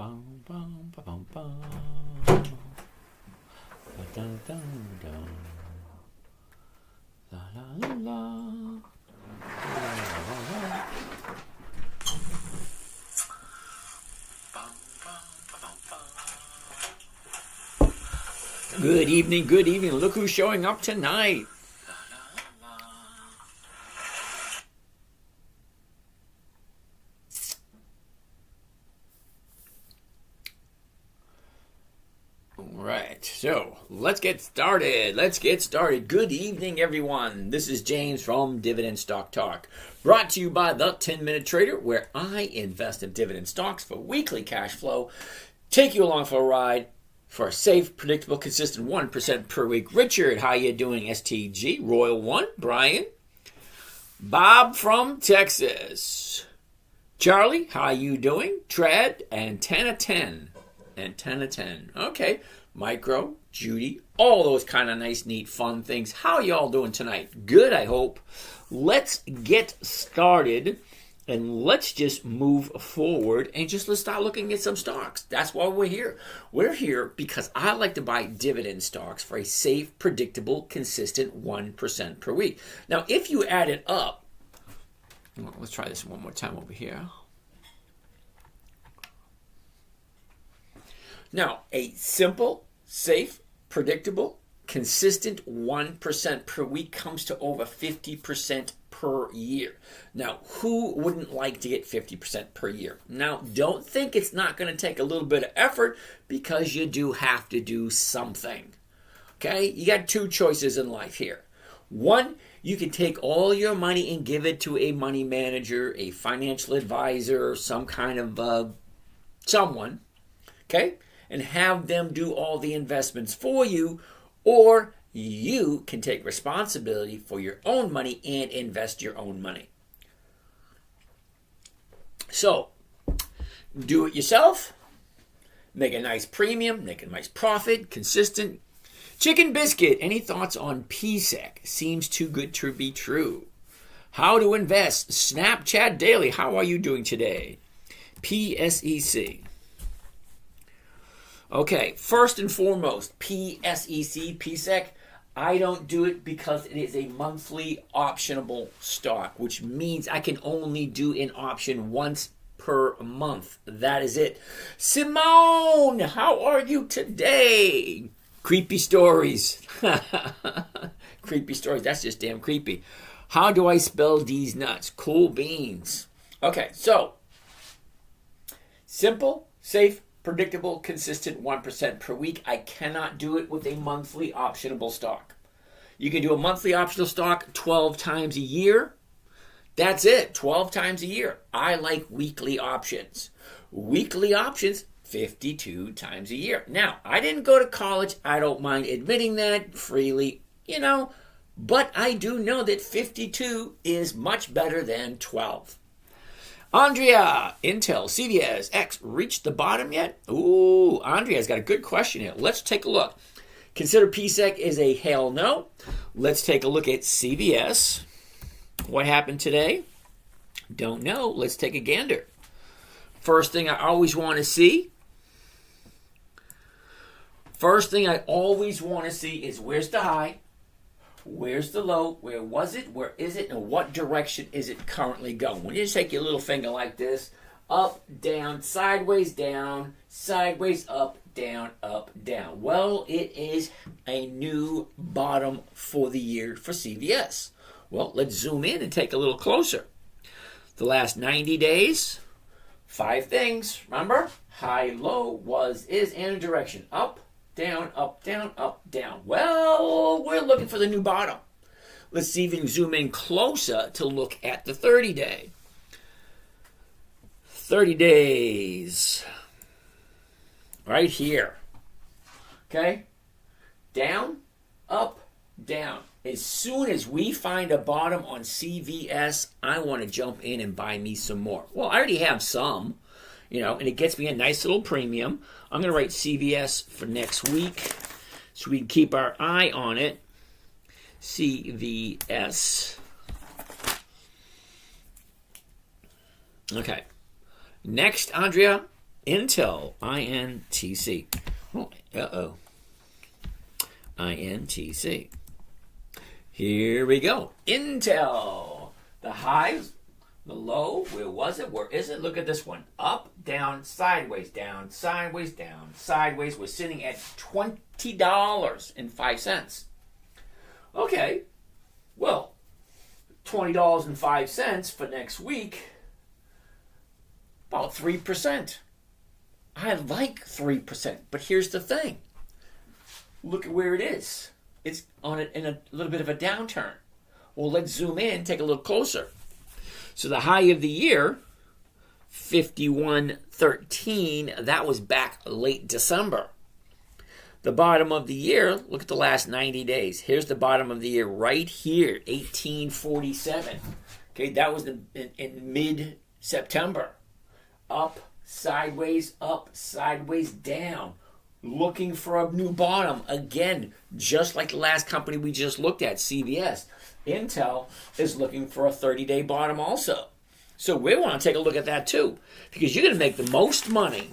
bum, bum, ba, bum, bum. Ba, dum, dum, dum. La, la, la, la. La, la, la, la. Good evening, good evening. Look who's showing up tonight. Alright, so let's get started. Good evening, everyone. This is James from Dividend Stock Talk, brought to you by the 10-Minute Trader, where I invest in dividend stocks for weekly cash flow, take you along for a ride for a safe, predictable, consistent 1% per week. Richard, how you doing? STG, Royal One, Brian, Bob from Texas, Charlie, how you doing? Tread, Antenna 10. Okay, Micro, Judy, all those kind of nice, neat, fun things. How y'all doing tonight? Good, I hope. Let's get started. And let's just move forward and let's start looking at some stocks. That's why we're here. We're here because I like to buy dividend stocks for a safe, predictable, consistent 1% per week. Now, if you add it up, let's try this one more time over here. Now, a simple, safe, predictable, consistent 1% per week comes to over 50% per year. Now, who wouldn't like to get 50% per year? Now, don't think it's not going to take a little bit of effort, because you do have to do something. Okay? You got two choices in life here. One, you can take all your money and give it to a money manager, a financial advisor, some kind of someone, okay, and have them do all the investments for you. Or you can take responsibility for your own money and invest your own money. So, do it yourself. Make a nice premium, make a nice profit, consistent. Chicken Biscuit, any thoughts on PSEC? Seems too good to be true. How to invest? Snapchat Daily, how are you doing today? PSEC. Okay, first and foremost, PSEC, I don't do it because it is a monthly optionable stock, which means I can only do an option once per month. That is it. Simone, how are you today? Creepy stories. Creepy stories, that's just damn creepy. How do I spell these nuts? Cool beans. Okay, so, simple, safe, predictable, consistent 1% per week. I cannot do it with a monthly optionable stock. You can do a monthly optional stock 12 times a year. That's it, 12 times a year. I like weekly options. Weekly options, 52 times a year. Now, I didn't go to college. I don't mind admitting that freely, but I do know that 52 is much better than 12. Andrea, Intel, CVS, X, reached the bottom yet? Ooh, Andrea's got a good question here. Let's take a look. Consider PSEC is a hell no. Let's take a look at CVS. What happened today? Don't know. Let's take a gander. First thing I always want to see is where's the high? Where's the low? Where was it? Where is it? And what direction is it currently going? When you just take your little finger like this, up, down, sideways, up, down, up, down. Well, it is a new bottom for the year for CVS. Well, let's zoom in and take a little closer. The last 90 days, 5 things. Remember? High, low, was, is, and direction. Up, down, up, down, up, down. Well, we're looking for the new bottom. Let's see if we can zoom in closer to look at the 30-day. 30 days. Right here. Okay? Down, up, down. As soon as we find a bottom on CVS, I want to jump in and buy me some more. Well, I already have some. And it gets me a nice little premium. I'm going to write CVS for next week so we can keep our eye on it. CVS. Okay. Next, Andrea, Intel, INTC. Oh, INTC. Here we go. Intel. The high, the low, where was it? Where is it? Look at this one. Up, down, sideways, down, sideways, down, sideways. We're sitting at $20.05. Okay. Well, $20.05 for next week. About 3%. I like 3%, but here's the thing. Look at where it is. It's on it in a little bit of a downturn. Well, let's zoom in, take a look closer. So the high of the year, 51.13, that was back late December. The bottom of the year, look at the last 90 days. Here's the bottom of the year right here, 1847. Okay, that was in mid-September. Up, sideways, down. Looking for a new bottom. Again, just like the last company we just looked at, CVS. Intel is looking for a 30-day bottom also. So we want to take a look at that too. Because you're going to make the most money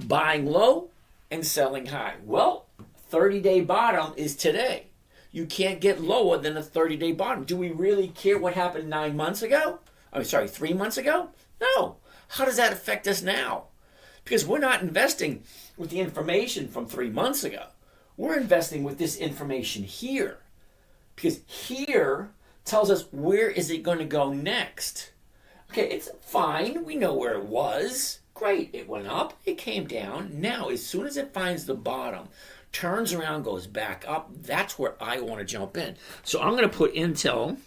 buying low and selling high. Well, 30-day bottom is today. You can't get lower than a 30-day bottom. Do we really care what happened 3 months ago? No. How does that affect us now? Because we're not investing with the information from 3 months ago. We're investing with this information here. Because here tells us where is it going to go next. Okay, it's fine. We know where it was. Great. It went up. It came down. Now, as soon as it finds the bottom, turns around, goes back up, that's where I want to jump in. So I'm going to put Intel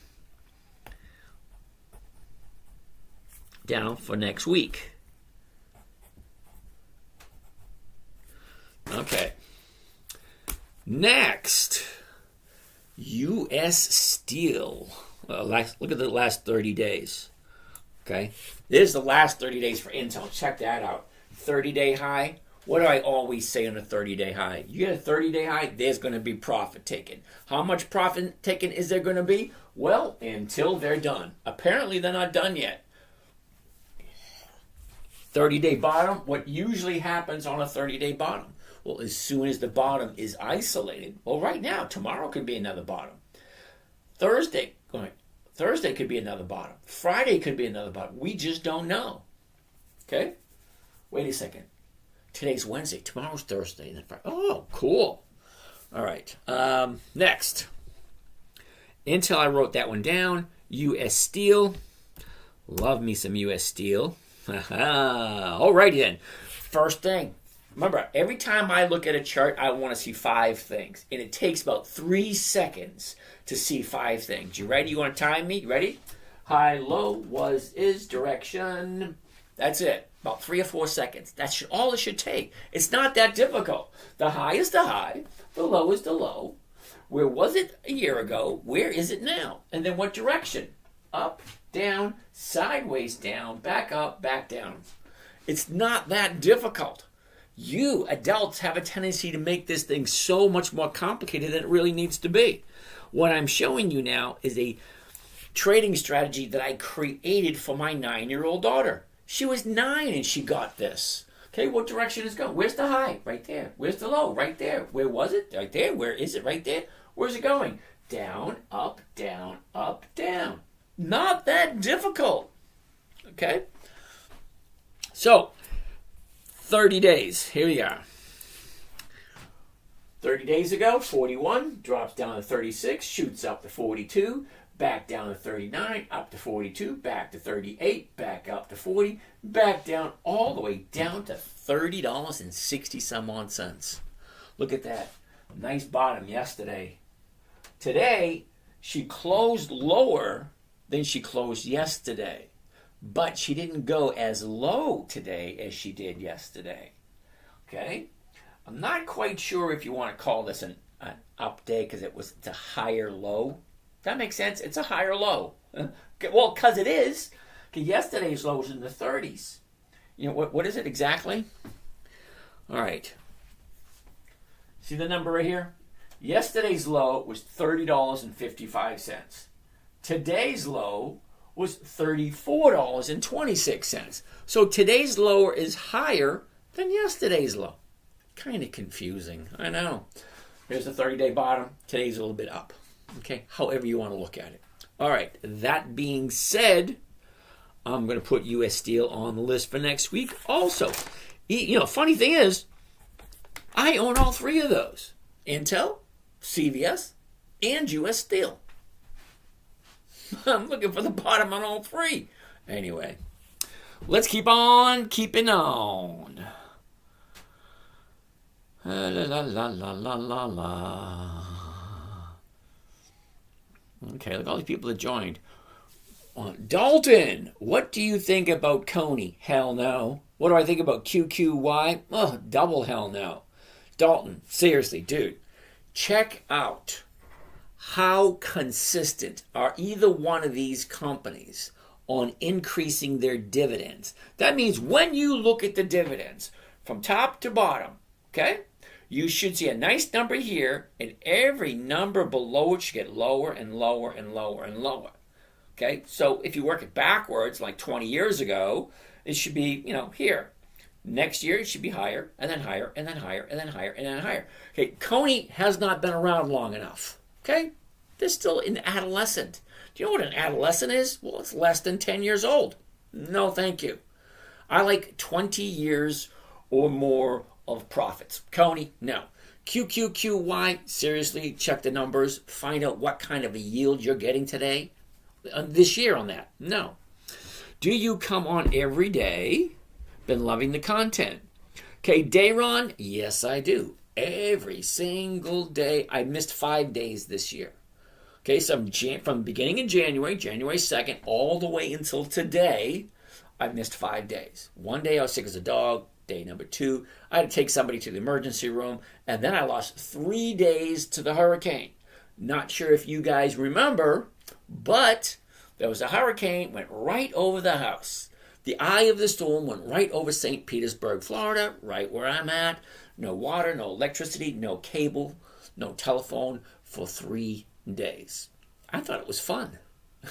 down for next week. Okay. Next, U.S. Steel. Look at the last 30 days. Okay. This is the last 30 days for Intel. Check that out. 30-day high. What do I always say on a 30-day high? You get a 30-day high, there's going to be profit taken. How much profit taken is there going to be? Well, until they're done. Apparently, they're not done yet. 30-day bottom, what usually happens on a 30-day bottom? Well, as soon as the bottom is isolated, well, right now, tomorrow could be another bottom. Thursday could be another bottom. Friday could be another bottom. We just don't know. Okay? Wait a second. Today's Wednesday. Tomorrow's Thursday. And then Friday. Oh, cool. All right. Next. Intel, I wrote that one down. U.S. Steel. Love me some U.S. Steel. Alrighty then. First thing. Remember, every time I look at a chart, I want to see 5 things. And it takes about 3 seconds to see 5 things. You ready? You want to time me? You ready? High, low, was, is, direction. That's it. About 3 or 4 seconds. That's all it should take. It's not that difficult. The high is the high. The low is the low. Where was it a year ago? Where is it now? And then what direction? Up, down, sideways down, back up, back down. It's not that difficult. You, adults, have a tendency to make this thing so much more complicated than it really needs to be. What I'm showing you now is a trading strategy that I created for my 9-year-old daughter. She was 9 and she got this. Okay, what direction is it going? Where's the high? Right there. Where's the low? Right there. Where was it? Right there. Where is it? Right there. Where's it going? Down, up, down, up, down. Not that difficult. Okay? So, 30 days. Here we are. 30 days ago, 41, drops down to 36, shoots up to 42, back down to 39, up to 42, back to 38, back up to 40, back down all the way down to $30.60 some odd cents. Look at that. Nice bottom yesterday. Today, she closed lower than she closed yesterday. But she didn't go as low today as she did yesterday. Okay? I'm not quite sure if you want to call this an up day because it's a higher low. That makes sense? It's a higher low. Well, because it is. Because yesterday's low was in the 30s. You know, what is it exactly? All right. See the number right here? Yesterday's low was $30.55. Today's low was $34.26. So today's lower is higher than yesterday's low. Kind of confusing, I know. There's the 30-day bottom. Today's a little bit up. Okay, however you want to look at it. All right, that being said, I'm going to put U.S. Steel on the list for next week also. Funny thing is, I own all three of those. Intel, CVS, and U.S. Steel. I'm looking for the bottom on all three. Anyway, let's keep on keeping on. La la la la la la la. Okay, look at all these people that joined. Dalton, what do you think about Coney? Hell no. What do I think about QQY? Oh, double hell no. Dalton, seriously, dude, check out how consistent are either one of these companies on increasing their dividends. That means when you look at the dividends from top to bottom, okay, you should see a nice number here, and every number below it should get lower and lower and lower and lower. Okay, so if you work it backwards, like 20 years ago, it should be, here. Next year, it should be higher, and then higher, and then higher, and then higher, and then higher. Okay, Coney has not been around long enough. Okay, they're still an adolescent. Do you know what an adolescent is? Well, it's less than 10 years old. No, thank you. I like 20 years or more of profits. Coney, no. QQQY, seriously, check the numbers. Find out what kind of a yield you're getting today. This year on that. No. Do you come on every day? Been loving the content. Okay, Dayron, yes I do. Every single day. I missed 5 days this year. Okay, so from beginning in January 2nd, all the way until today, I missed 5 days. One day I was sick as a dog. Day number 2, I had to take somebody to the emergency room. And then I lost 3 days to the hurricane. Not sure if you guys remember, but there was a hurricane, went right over the house. The eye of the storm went right over St. Petersburg, Florida, right where I'm at. No water, no electricity, no cable, no telephone for 3 days. I thought it was fun.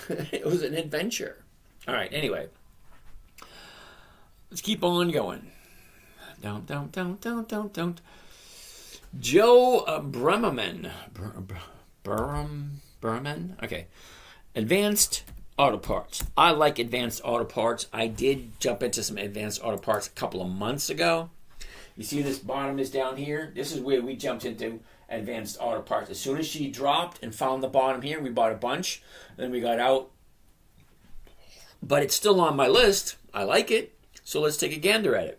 It was an adventure. All right, anyway. Let's keep on going. Don't. Joe Bremerman. Berman? Okay. Advanced Auto Parts. I like Advanced Auto Parts. I did jump into some Advanced Auto Parts a couple of months ago. You see this bottom is down here? This is where we jumped into Advanced Auto Parts. As soon as she dropped and found the bottom here, we bought a bunch. Then we got out. But it's still on my list. I like it. So let's take a gander at it.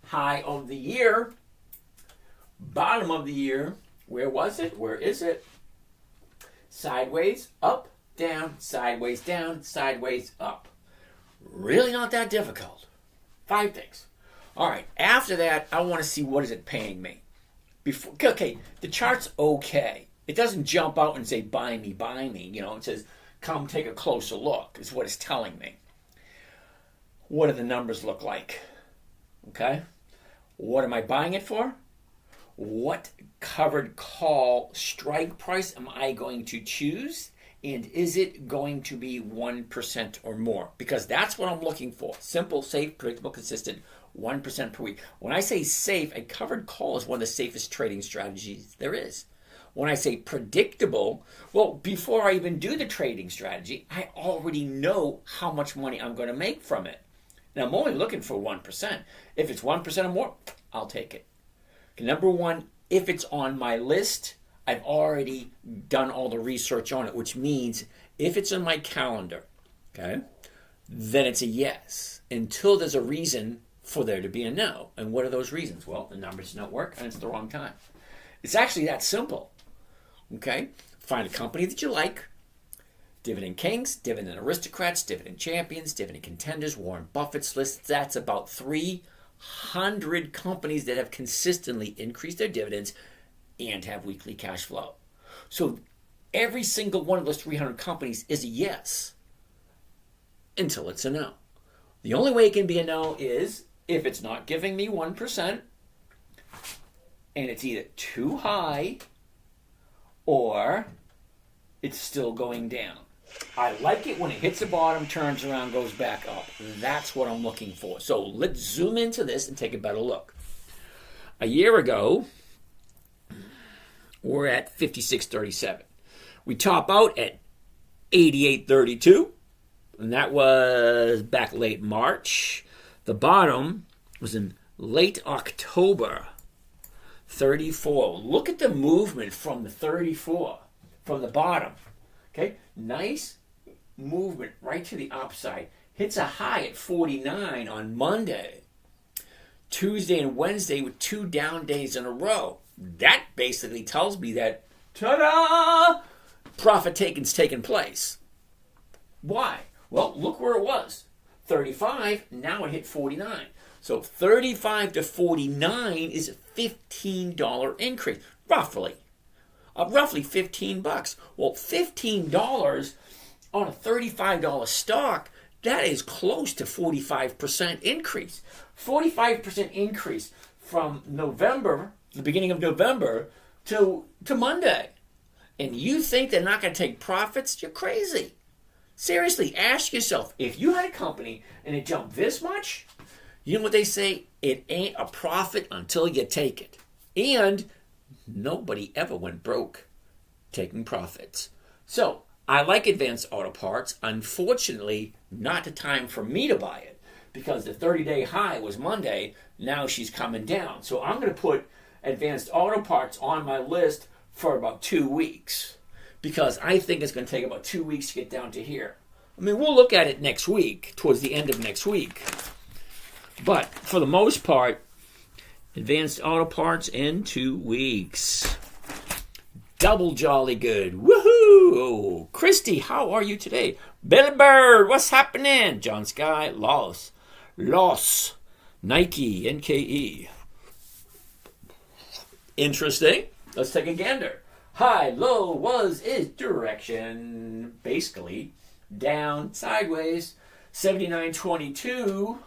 High of the year. Bottom of the year. Where was it? Where is it? Sideways, up, down, sideways, up. Really not that difficult. 5 things. All right. After that, I want to see what is it paying me. Okay, the chart's okay. It doesn't jump out and say, buy me, buy me. It says, come take a closer look, is what it's telling me. What do the numbers look like? Okay. What am I buying it for? What covered call strike price am I going to choose? And is it going to be 1% or more? Because that's what I'm looking for. Simple, safe, predictable, consistent, 1% per week. When I say safe, a covered call is one of the safest trading strategies there is. When I say predictable, well, before I even do the trading strategy, I already know how much money I'm going to make from it. Now, I'm only looking for 1%. If it's 1% or more, I'll take it. Okay, number one, if it's on my list, I've already done all the research on it, which means if it's in my calendar, okay, then it's a yes, until there's a reason for there to be a no. And what are those reasons? Well, the numbers don't work and it's the wrong time. It's actually that simple, okay? Find a company that you like. Dividend Kings, Dividend Aristocrats, Dividend Champions, Dividend Contenders, Warren Buffett's list. That's about 300 companies that have consistently increased their dividends and have weekly cash flow. So every single one of those 300 companies is a yes until it's a no. The only way it can be a no is if it's not giving me 1% and it's either too high or it's still going down. I like it when it hits the bottom, turns around, goes back up. That's what I'm looking for. So let's zoom into this and take a better look. A year ago, we're at 56.37. We top out at 88.32, and that was back late March. The bottom was in late October, 34. Look at the movement from the 34, from the bottom. Okay, nice movement right to the upside. Hits a high at 49 on Monday. Tuesday and Wednesday with 2 down days in a row. That basically tells me that, ta-da, profit taking's taken place. Why? Well, look where it was. 35, now it hit 49. So 35 to 49 is a $15 increase, roughly. Roughly $15. Well, $15 on a $35 stock, that is close to 45% increase. 45% increase from November, the beginning of November, to Monday. And you think they're not going to take profits? You're crazy. Seriously, ask yourself, if you had a company and it jumped this much, you know what they say? It ain't a profit until you take it. And nobody ever went broke taking profits. So, I like Advanced Auto Parts. Unfortunately, not the time for me to buy it because the 30-day high was Monday. Now she's coming down. So I'm going to put Advanced Auto Parts on my list for about 2 weeks because I think it's going to take about 2 weeks to get down to here. I mean, we'll look at it next week, towards the end of next week. But for the most part, Advanced Auto Parts in 2 weeks. Double jolly good. Woohoo! Christy, how are you today? Billy Bird, what's happening? John Sky, Los, Nike, NKE. Interesting. Let's take a gander. High, low, was, is, direction. Basically, down, sideways. 79.22.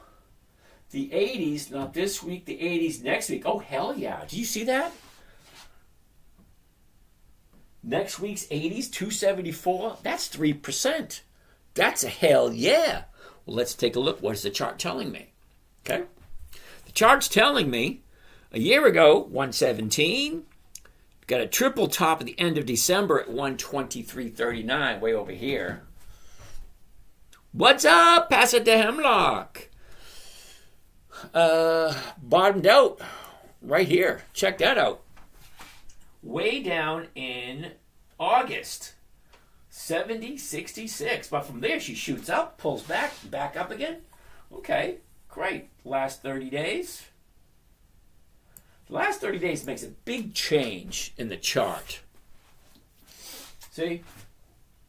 The 80s, not this week, the 80s next week. Oh, hell yeah. Do you see that? Next week's 80s, 274. That's 3%. That's a hell yeah. Well, let's take a look. What is the chart telling me? Okay. The chart's telling me a year ago, 117. Got a triple top at the end of December at 123.39, way over here. What's up? Pass it to Hemlock. Bottomed out right here. Check that out. Way down in August. 70.66. But from there she shoots up, pulls back up again. Okay, great. Last 30 days. The last 30 days makes a big change in the chart. See?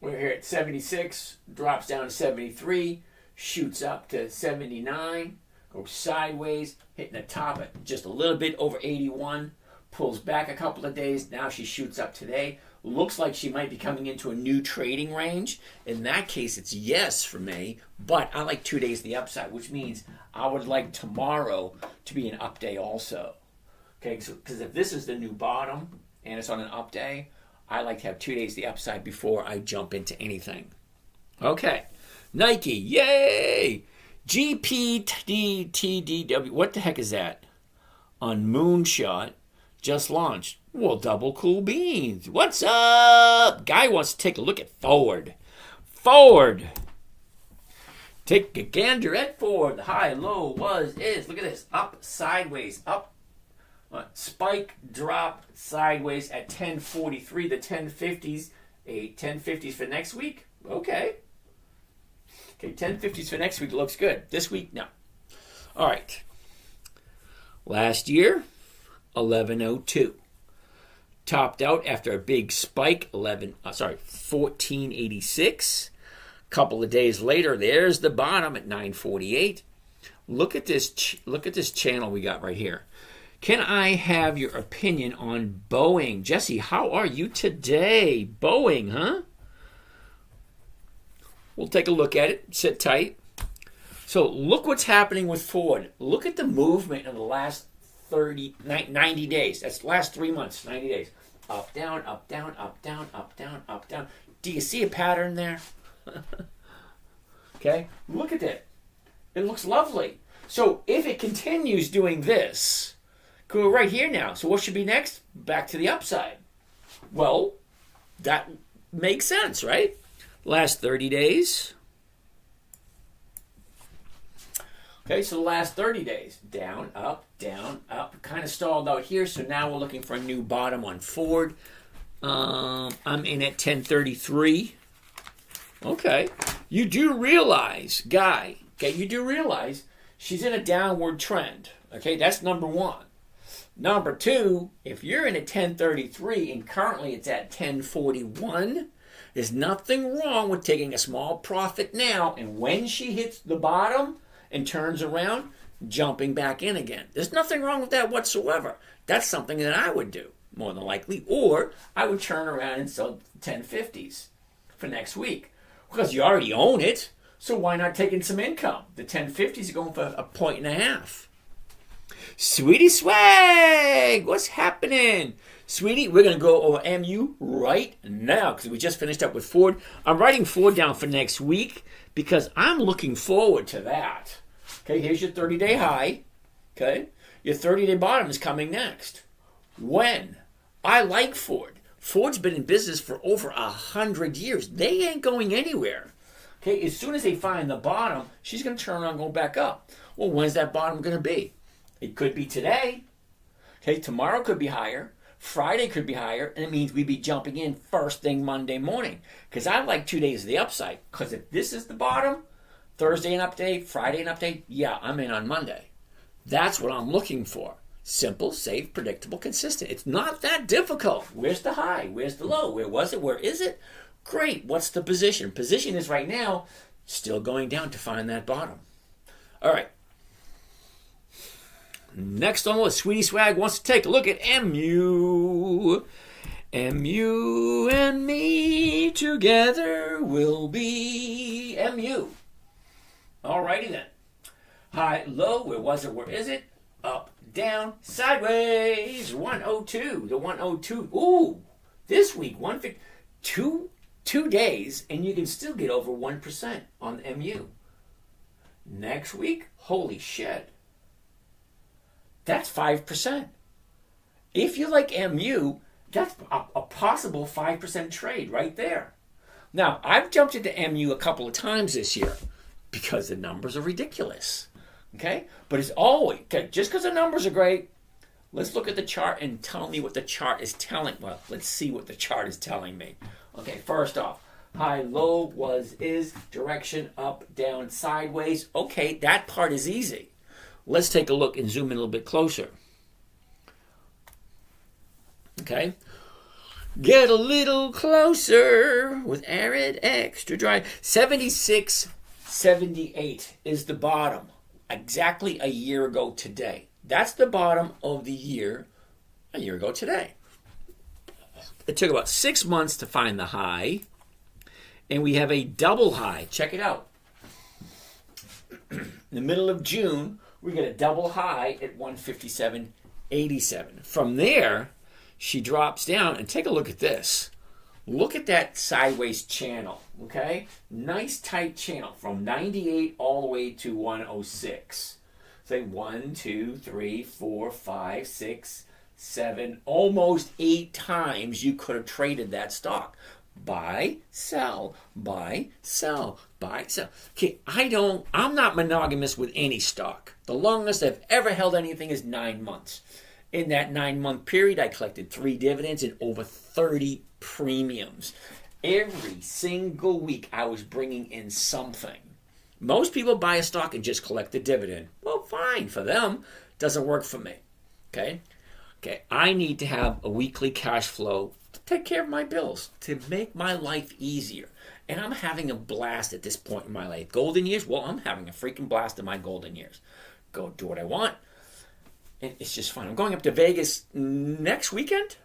We're here at 76, drops down to 73, shoots up to 79, goes sideways, hitting the top at just a little bit over 81, pulls back a couple of days, now she shoots up today. Looks like she might be coming into a new trading range. In that case, it's yes for me, but I like 2 days the upside, which means I would like tomorrow to be an up day also. Okay, so because if this is the new bottom and it's on an up day, I like to have 2 days the upside before I jump into anything. Okay, Nike, yay! GPTDW, what the heck is that? On Moonshot, just launched. Well, double cool beans. What's up? Guy wants to take a look at Ford. Ford. Take a gander at Ford. The high, low, was, is. Look at this. Up, sideways, up. Spike, drop, sideways at 1043. The 1050s. 1050s for next week? Okay. Okay, 1050s for next week looks good. This week, no. All right. Last year, 1102. Topped out after a big spike, 1486. Couple of days later, there's the bottom at 948. Look at this channel we got right here. Can I have your opinion on Boeing? Jesse, how are you today? Boeing, huh? We'll take a look at it. Sit tight. So look what's happening with Ford. Look at the movement in the last 90 days. That's the last 3 months, 90 days. up, down, up, down, up, down, up, down, up, down. Do you see a pattern there? Okay, look at it. It looks lovely. So if it continues doing this, we're right here now. So what should be next? Back to the upside. Well, that makes sense, right? Last 30 days. Okay, so the last 30 days. Down, up, kind of stalled out here. So now we're looking for a new bottom on Ford. I'm in at 1033. Okay. You do realize, Guy, okay, you do realize she's in a downward trend. Okay, that's number one. Number two, if you're in at 1033 and currently it's at 1041, there's nothing wrong with taking a small profit now, and when she hits the bottom and turns around, jumping back in again. There's nothing wrong with that whatsoever. That's something that I would do, more than likely. Or I would turn around and sell 1050s for next week. Because you already own it, so why not take in some income? The 1050s are going for 1.5 points. Sweetie Swag, what's happening? Sweetie, we're going to go over MU right now because we just finished up with Ford. I'm writing Ford down for next week because I'm looking forward to that. Okay, here's your 30-day high. Okay, your 30-day bottom is coming next. When? I like Ford. Ford's been in business for over 100 years. They ain't going anywhere. Okay, as soon as they find the bottom, she's going to turn around and go back up. Well, when's that bottom going to be? It could be today. Okay, tomorrow could be higher. Friday could be higher, and it means we'd be jumping in first thing Monday morning. Because I like 2 days of the upside. Because if this is the bottom, Thursday an update, Friday an update, yeah, I'm in on Monday. That's what I'm looking for. Simple, safe, predictable, consistent. It's not that difficult. Where's the high? Where's the low? Where was it? Where is it? Great. What's the position? Position is right now still going down to find that bottom. All right. Next on the list, Sweetie Swag wants to take a look at MU. MU and me together will be MU. All righty then. High, low, where was it? Where is it? Up, down, sideways. 102. The 102. Ooh, this week, 150. Two days, and you can still get over 1% on the MU. Next week, holy shit. That's 5%. If you like MU, that's a possible 5% trade right there. Now, I've jumped into MU a couple of times this year because the numbers are ridiculous. Okay? But it's always, okay, just because the numbers are great, let's look at the chart and tell me what the chart is telling. Well, let's see what the chart is telling me. Okay, first off, high, low, is, direction, up, down, sideways. Okay, that part is easy. Let's take a look and zoom in a little bit closer. Okay. Get a little closer with Arid Extra Dry. 76, 78 is the bottom. Exactly a year ago today. That's the bottom of the year a year ago today. It took about 6 months to find the high. And we have a double high. Check it out. In the middle of June, we get a double high at 157.87. From there, she drops down, and take a look at this. Look at that sideways channel, okay? Nice tight channel from 98 all the way to 106. Say 1, 2, 3, 4, 5, 6, 7, almost 8 times you could have traded that stock. Buy, sell, buy, sell, buy, sell. Okay, I'm not monogamous with any stock. The longest I've ever held anything is 9 months. In that 9-month period, I collected 3 dividends and over 30 premiums. Every single week, I was bringing in something. Most people buy a stock and just collect the dividend. Well, fine for them. Doesn't work for me. Okay, I need to have a weekly cash flow to take care of my bills, to make my life easier. And I'm having a blast at this point in my life. Golden years? Well, I'm having a freaking blast in my golden years. Go do what I want. And it's just fun. I'm going up to Vegas next weekend.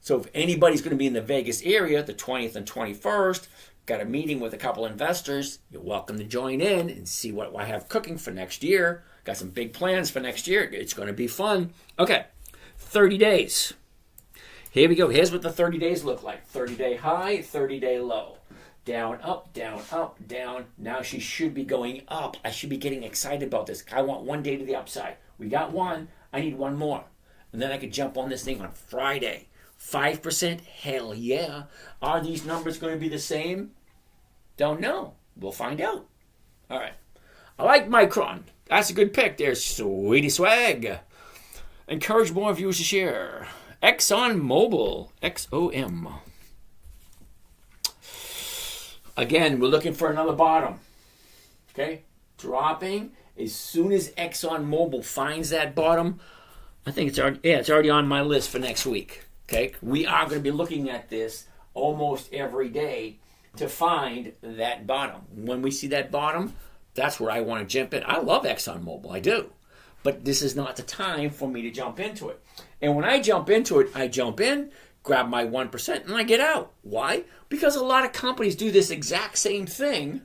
So if anybody's going to be in the Vegas area, the 20th and 21st, got a meeting with a couple investors, you're welcome to join in and see what I have cooking for next year. Got some big plans for next year. It's going to be fun. Okay, 30 days. Here we go. Here's what the 30 days look like. 30-day high, 30-day low. Down, up, down, up, down. Now she should be going up. I should be getting excited about this. I want one day to the upside. We got one. I need one more. And then I could jump on this thing on Friday. 5%? Hell yeah. Are these numbers going to be the same? Don't know. We'll find out. All right. I like Micron. That's a good pick there, sweetie swag. Encourage more viewers to share. ExxonMobil. XOM. Again, we're looking for another bottom. Okay? Dropping. As soon as ExxonMobil finds that bottom, I think it's already on my list for next week. Okay? We are going to be looking at this almost every day to find that bottom. When we see that bottom, that's where I want to jump in. I love ExxonMobil. I do. But this is not the time for me to jump into it. And when I jump into it, I jump in, grab my 1%, and I get out. Why? Because a lot of companies do this exact same thing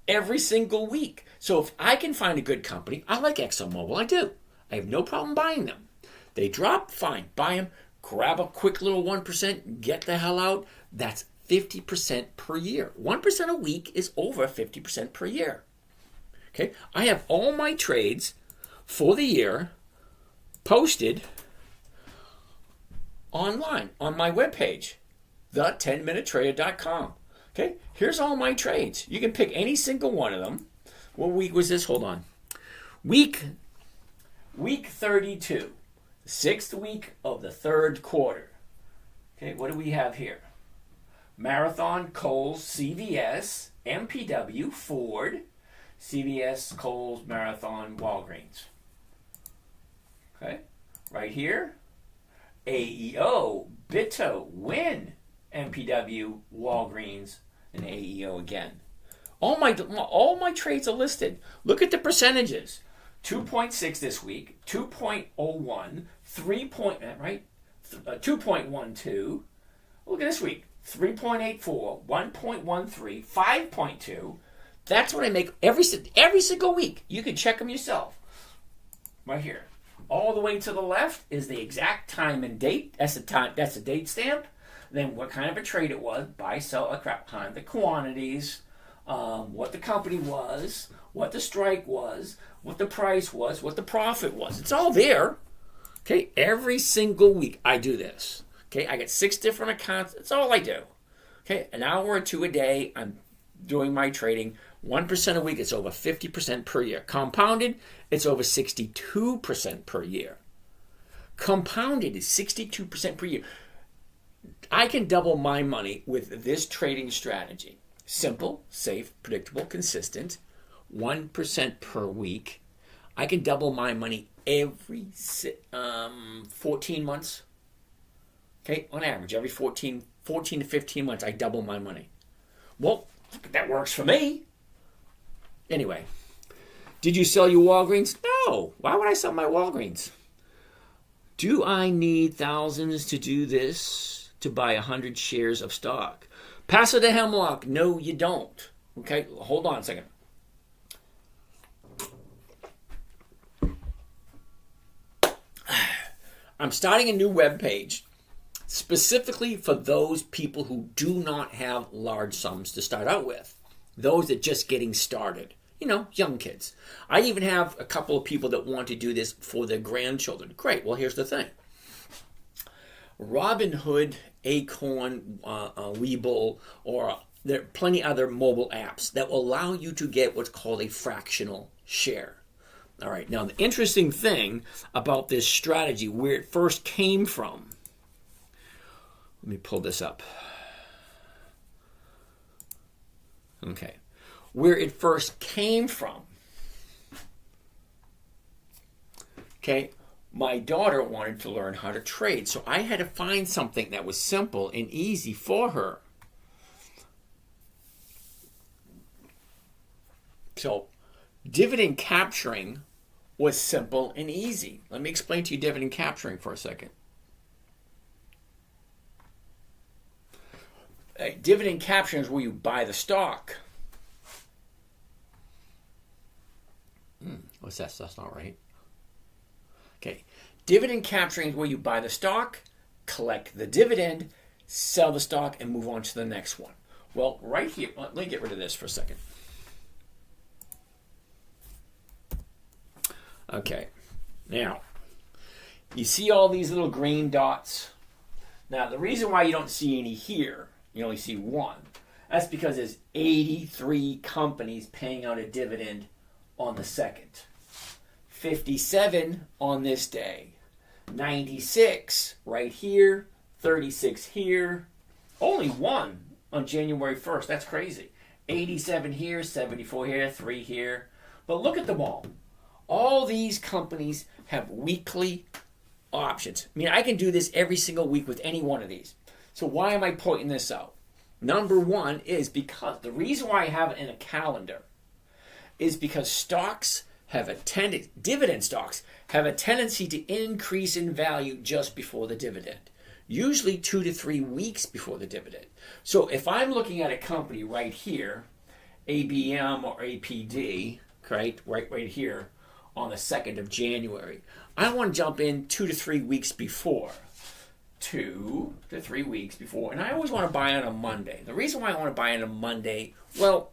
every single week. So if I can find a good company, I like ExxonMobil. I do. I have no problem buying them. They drop, fine. Buy them, grab a quick little 1%, get the hell out. That's 50% per year. 1% a week is over 50% per year. Okay, I have all my trades for the year posted online on my webpage, the10minutetrader.com. Okay, here's all my trades. You can pick any single one of them. What week was this? Hold on. Week 32, 6th week of the third quarter. Okay, what do we have here? Marathon, Kohl's, CVS, MPW, Ford, CVS, Kohl's, Marathon, Walgreens. Okay, right here, AEO, Bitto, Win, MPW, Walgreens, and AEO again. All my trades are listed. Look at the percentages. 2.6 this week, 2.01, 2.12. Look at this week, 3.84, 1.13, 5.2. That's what I make every single week. You can check them yourself. Right here. All the way to the left is the exact time and date. That's the date stamp. Then what kind of a trade it was, buy, sell, time, the quantities, what the company was, what the strike was, what the price was, what the profit was. It's all there. Okay, every single week I do this. Okay, I get 6 different accounts. That's all I do. Okay, an hour or two a day, I'm doing my trading. 1% a week, it's over 50% per year. Compounded, it's over 62% per year. Compounded is 62% per year. I can double my money with this trading strategy. Simple, safe, predictable, consistent. 1% per week. I can double my money every 14 months. Okay, on average, every 14 to 15 months, I double my money. Well, that works for me. Anyway, did you sell your Walgreens? No. Why would I sell my Walgreens? Do I need thousands to do this, to buy 100 shares of stock? Pass it to Hemlock. No, you don't. Okay, hold on a second. I'm starting a new web page specifically for those people who do not have large sums to start out with. Those that are just getting started. You know, young kids. I even have a couple of people that want to do this for their grandchildren. Great. Well, here's the thing. Robinhood, Acorn, Webull, or there are plenty other mobile apps that will allow you to get what's called a fractional share. All right. Now, the interesting thing about this strategy, where it first came from. Let me pull this up. Okay. Where it first came from. Okay. My daughter wanted to learn how to trade, so I had to find something that was simple and easy for her. So, dividend capturing was simple and easy. Let me explain to you dividend capturing for a second. Dividend capturing is where you buy the stock. What's that? That's not right. Okay. Dividend capturing is where you buy the stock, collect the dividend, sell the stock, and move on to the next one. Well, right here, let me get rid of this for a second. Okay, now, you see all these little green dots? Now, the reason why you don't see any here, you only see one, that's because there's 83 companies paying out a dividend on the 2nd. 57 on this day. 96 right here. 36 here. Only one on January 1st. That's crazy. 87 here, 74 here, 3 here. But look at them all. All these companies have weekly options. I mean, I can do this every single week with any one of these. So why am I pointing this out? Number one is because the reason why I have it in a calendar is because stocks have dividend stocks have a tendency to increase in value just before the dividend. Usually 2 to 3 weeks before the dividend. So if I'm looking at a company right here, ABM or APD, right here on the 2nd of January, I want to jump in 2 to 3 weeks before. 2 to 3 weeks before. And I always want to buy on a Monday. The reason why I want to buy on a Monday, well,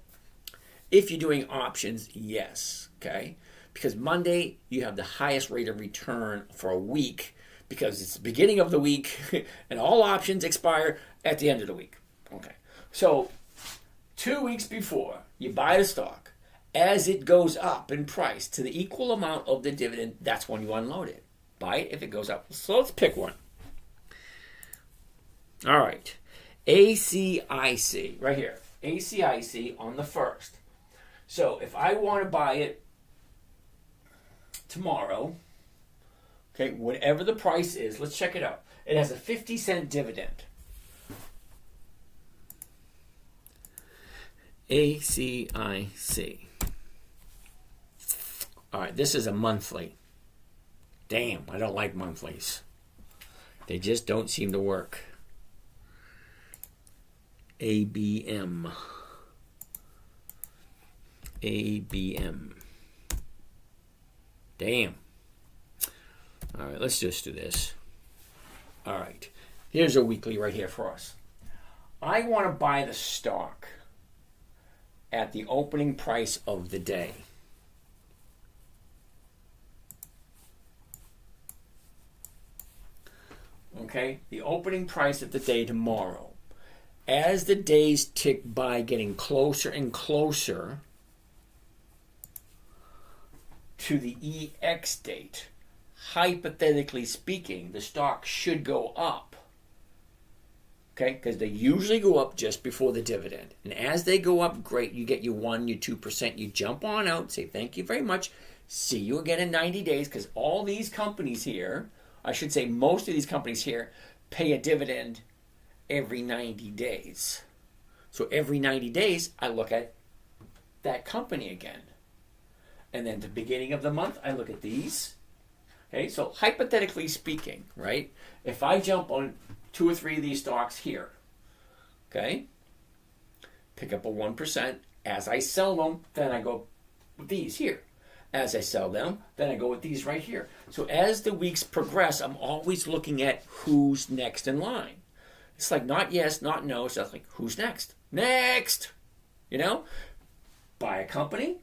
if you're doing options, yes, okay? Because Monday, you have the highest rate of return for a week because it's the beginning of the week and all options expire at the end of the week. Okay, so 2 weeks before you buy the stock, as it goes up in price to the equal amount of the dividend, that's when you unload it. Buy it if it goes up. So let's pick one. All right, ACIC, right here. ACIC on the 1st. So if I want to buy it tomorrow, okay, whatever the price is, let's check it out. It has a 50-cent dividend. ACIC. All right, this is a monthly. Damn, I don't like monthlies. They just don't seem to work. ABM. ABM. Damn. All right, let's just do this. All right, here's a weekly right here for us. I want to buy the stock at the opening price of the day. Okay, the opening price of the day tomorrow. As the days tick by, getting closer and closer to the EX date, hypothetically speaking, the stock should go up. Okay, because they usually go up just before the dividend. And as they go up, great, you get your 1%, your 2%, you jump on out, say thank you very much, see you again in 90 days, because all these companies here, I should say most of these companies here, pay a dividend every 90 days. So every 90 days, I look at that company again. And then at the beginning of the month, I look at these. Okay, so hypothetically speaking, right, if I jump on 2 or 3 of these stocks here, okay, pick up a 1%. As I sell them, then I go with these here. As I sell them, then I go with these right here. So as the weeks progress, I'm always looking at who's next in line. It's like not yes, not no. So it's like, who's next? Next! You know? Buy a company,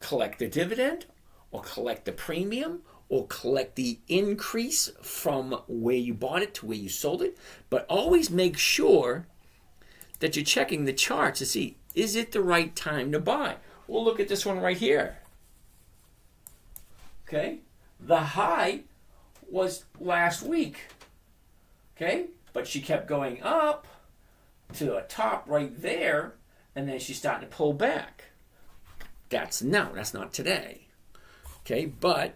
collect the dividend, or collect the premium, or collect the increase from where you bought it to where you sold it. But always make sure that you're checking the chart to see, is it the right time to buy? Well, look at this one right here. Okay? The high was last week. Okay? But she kept going up to the top right there, and then she's starting to pull back. That's not today. Okay, but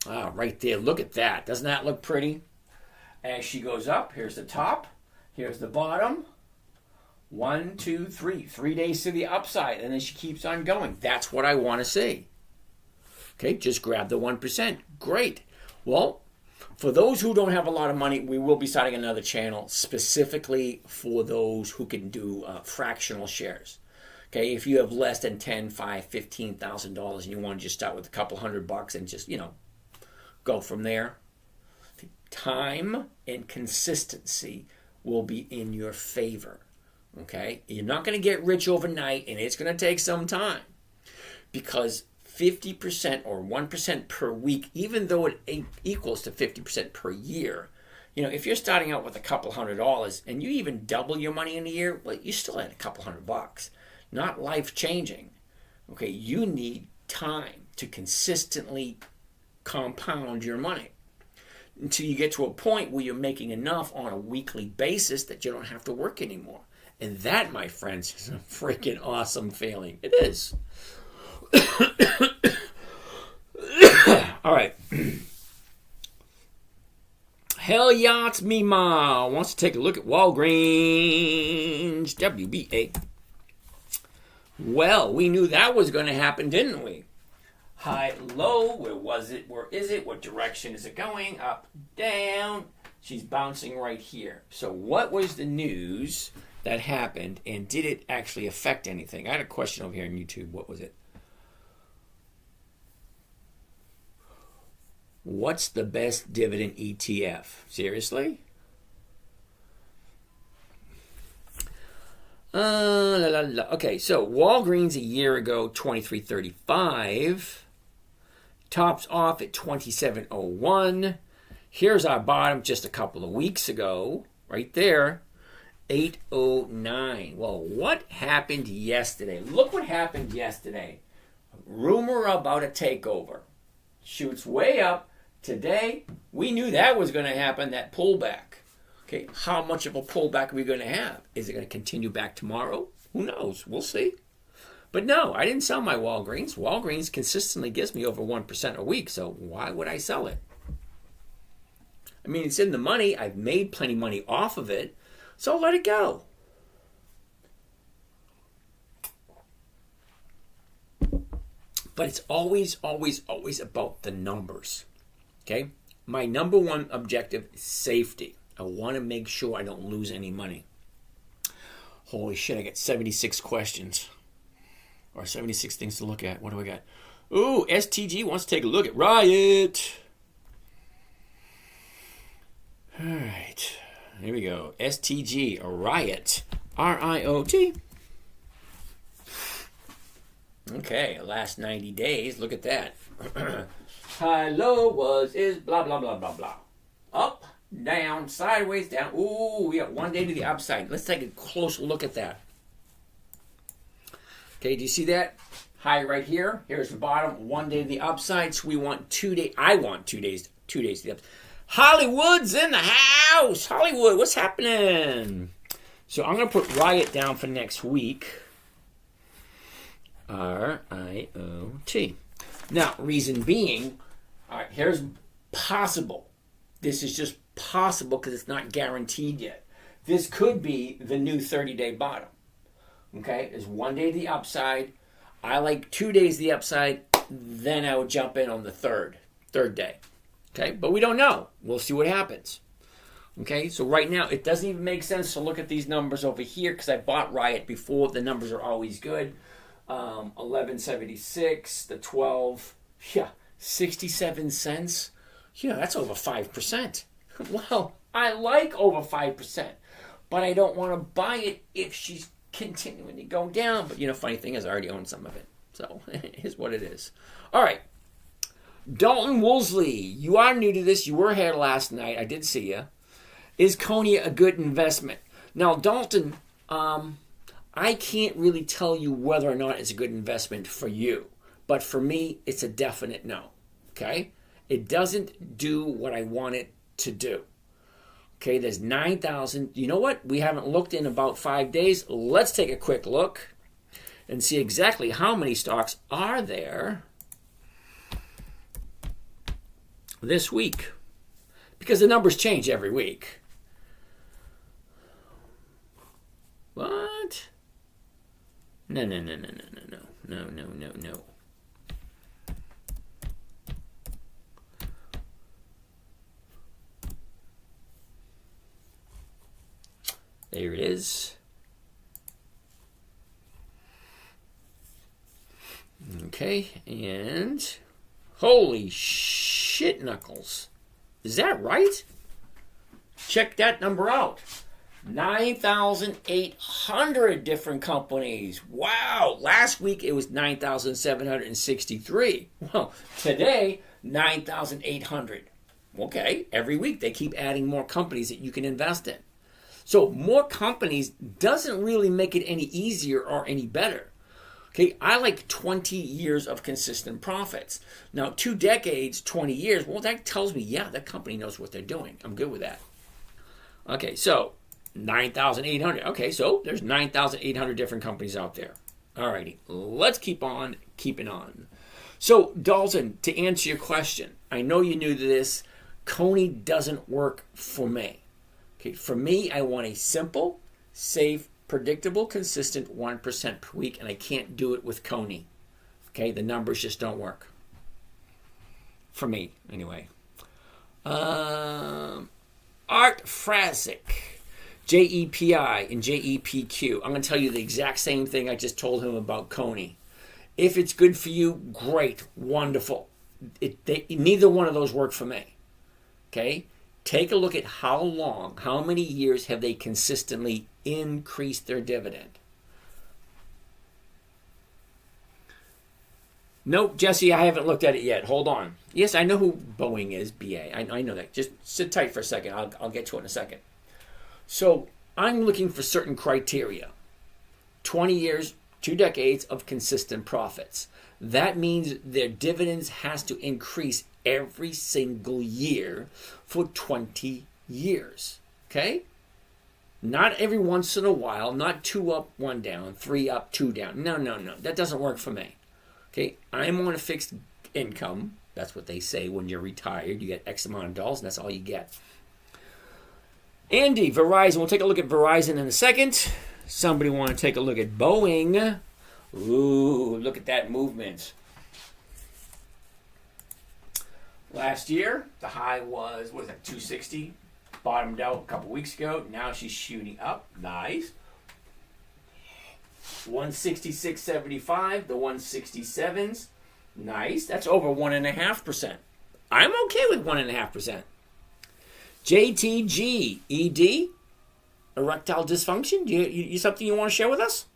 right there, look at that. Doesn't that look pretty? As she goes up, here's the top, here's the bottom. 1, 2, 3. 3 days to the upside, and then she keeps on going. That's what I want to see. Okay, just grab the 1%. Great. Well, for those who don't have a lot of money, we will be starting another channel specifically for those who can do fractional shares. Okay, if you have less than $10, $5, $15,000 and you want to just start with a couple $100 and just, go from there, time and consistency will be in your favor. Okay, you're not going to get rich overnight, and it's going to take some time, because 50% or 1% per week, even though it equals to 50% per year, if you're starting out with a couple $100 and you even double your money in a year, well, you still had a couple $100, not life changing. Okay, you need time to consistently compound your money until you get to a point where you're making enough on a weekly basis that you don't have to work anymore. And that, my friends, is a freaking awesome feeling. It is. All right. Hell Yachts Mima wants to take a look at Walgreens WBA. Well, we knew that was going to happen, didn't we? High, low, where was it? Where is it? What direction is it going? Up, down. She's bouncing right here. So what was the news that happened, and did it actually affect anything? I had a question over here on YouTube. What was it? What's the best dividend ETF? Seriously? Okay, so Walgreens a year ago, $23.35. Tops off at $27.01. Here's our bottom just a couple of weeks ago, right there, $8.09. Well, what happened yesterday? Look what happened yesterday. Rumor about a takeover. Shoots way up. Today, we knew that was going to happen, that pullback. Okay, how much of a pullback are we going to have? Is it going to continue back tomorrow? Who knows? We'll see. But no, I didn't sell my Walgreens. Walgreens consistently gives me over 1% a week, so why would I sell it? I mean, it's in the money. I've made plenty of money off of it, so let it go. But it's always, always, always about the numbers. Okay? My number one objective is safety. I want to make sure I don't lose any money. Holy shit, I got 76 questions. Or 76 things to look at. What do we got? Ooh, STG wants to take a look at Riot. All right. Here we go. STG, Riot. R-I-O-T. Okay, last 90 days. Look at that. High, low, was, is, blah, blah, blah, blah, blah. Up, down, sideways, down. Ooh, we got 1 day to the upside. Let's take a close look at that. Okay, do you see that? High right here. Here's the bottom. 1 day to the upside. So we want 2 days. I want 2 days. 2 days to the upside. Hollywood's in the house. Hollywood, what's happening? So I'm going to put Riot down for next week. R-I-O-T. Now, reason being, all right, here's possible. This is just possible because it's not guaranteed yet. This could be the new 30-day bottom. Okay, there's 1 day to the upside. I like 2 days to the upside. Then I would jump in on the third day. Okay, but we don't know. We'll see what happens. Okay, so right now it doesn't even make sense to look at these numbers over here because I bought Riot before. The numbers are always good. 11.76, the 12, 67 cents. That's over 5%. Well, I like over 5%, but I don't want to buy it if she's continuing to go down. But funny thing is, I already own some of it, so it is what it is. All right, Dalton Woolsey, you are new to this. You were here last night. I did see you. Is Konya a good investment? Now, Dalton, I can't really tell you whether or not it's a good investment for you. But for me, it's a definite no. Okay? It doesn't do what I want it to do. Okay, there's 9,000. You know what? We haven't looked in about 5 days. Let's take a quick look and see exactly how many stocks are there this week. Because the numbers change every week. What? No. There it is. Okay, and holy shit knuckles. Is that right? Check that number out. 9,800 different companies. Wow. Last week it was 9,763. Well, today, 9,800. Okay, every week they keep adding more companies that you can invest in. So more companies doesn't really make it any easier or any better. Okay, I like 20 years of consistent profits. Now, 2 decades, 20 years, well, that tells me, yeah, that company knows what they're doing. I'm good with that. Okay, so 9,800. Okay, so there's 9,800 different companies out there. All righty, let's keep on keeping on. So, Dalton, to answer your question, I know you're new to this. Coney doesn't work for me. Okay, for me, I want a simple, safe, predictable, consistent 1% per week, and I can't do it with Coney. Okay, the numbers just don't work. For me, anyway. Art Frasic, JEPI and JEPQ. I'm going to tell you the exact same thing I just told him about Coney. If it's good for you, great, wonderful. Neither one of those work for me. Okay? Take a look at how many years have they consistently increased their dividend. Nope, Jesse, I haven't looked at it yet. Hold on. Yes, I know who Boeing is, BA. I know that. Just sit tight for a second. I'll get to it in a second. So I'm looking for certain criteria. 20 years, 2 decades of consistent profits. That means their dividends has to increase every single year for 20 years. Okay? Not every once in a while, not 2 up, 1 down, 3 up, 2 down. No. That doesn't work for me. Okay? I'm on a fixed income. That's what they say when you're retired. You get X amount of dollars, and that's all you get. Andy, Verizon. We'll take a look at Verizon in a second. Somebody want to take a look at Boeing. Ooh, look at that movement. Last year, the high was, 260? Bottomed out a couple weeks ago. Now she's shooting up. Nice. 166.75, the 167s. Nice. That's over 1.5%. I'm okay with 1.5%. JTG, ED, erectile dysfunction. You something you want to share with us?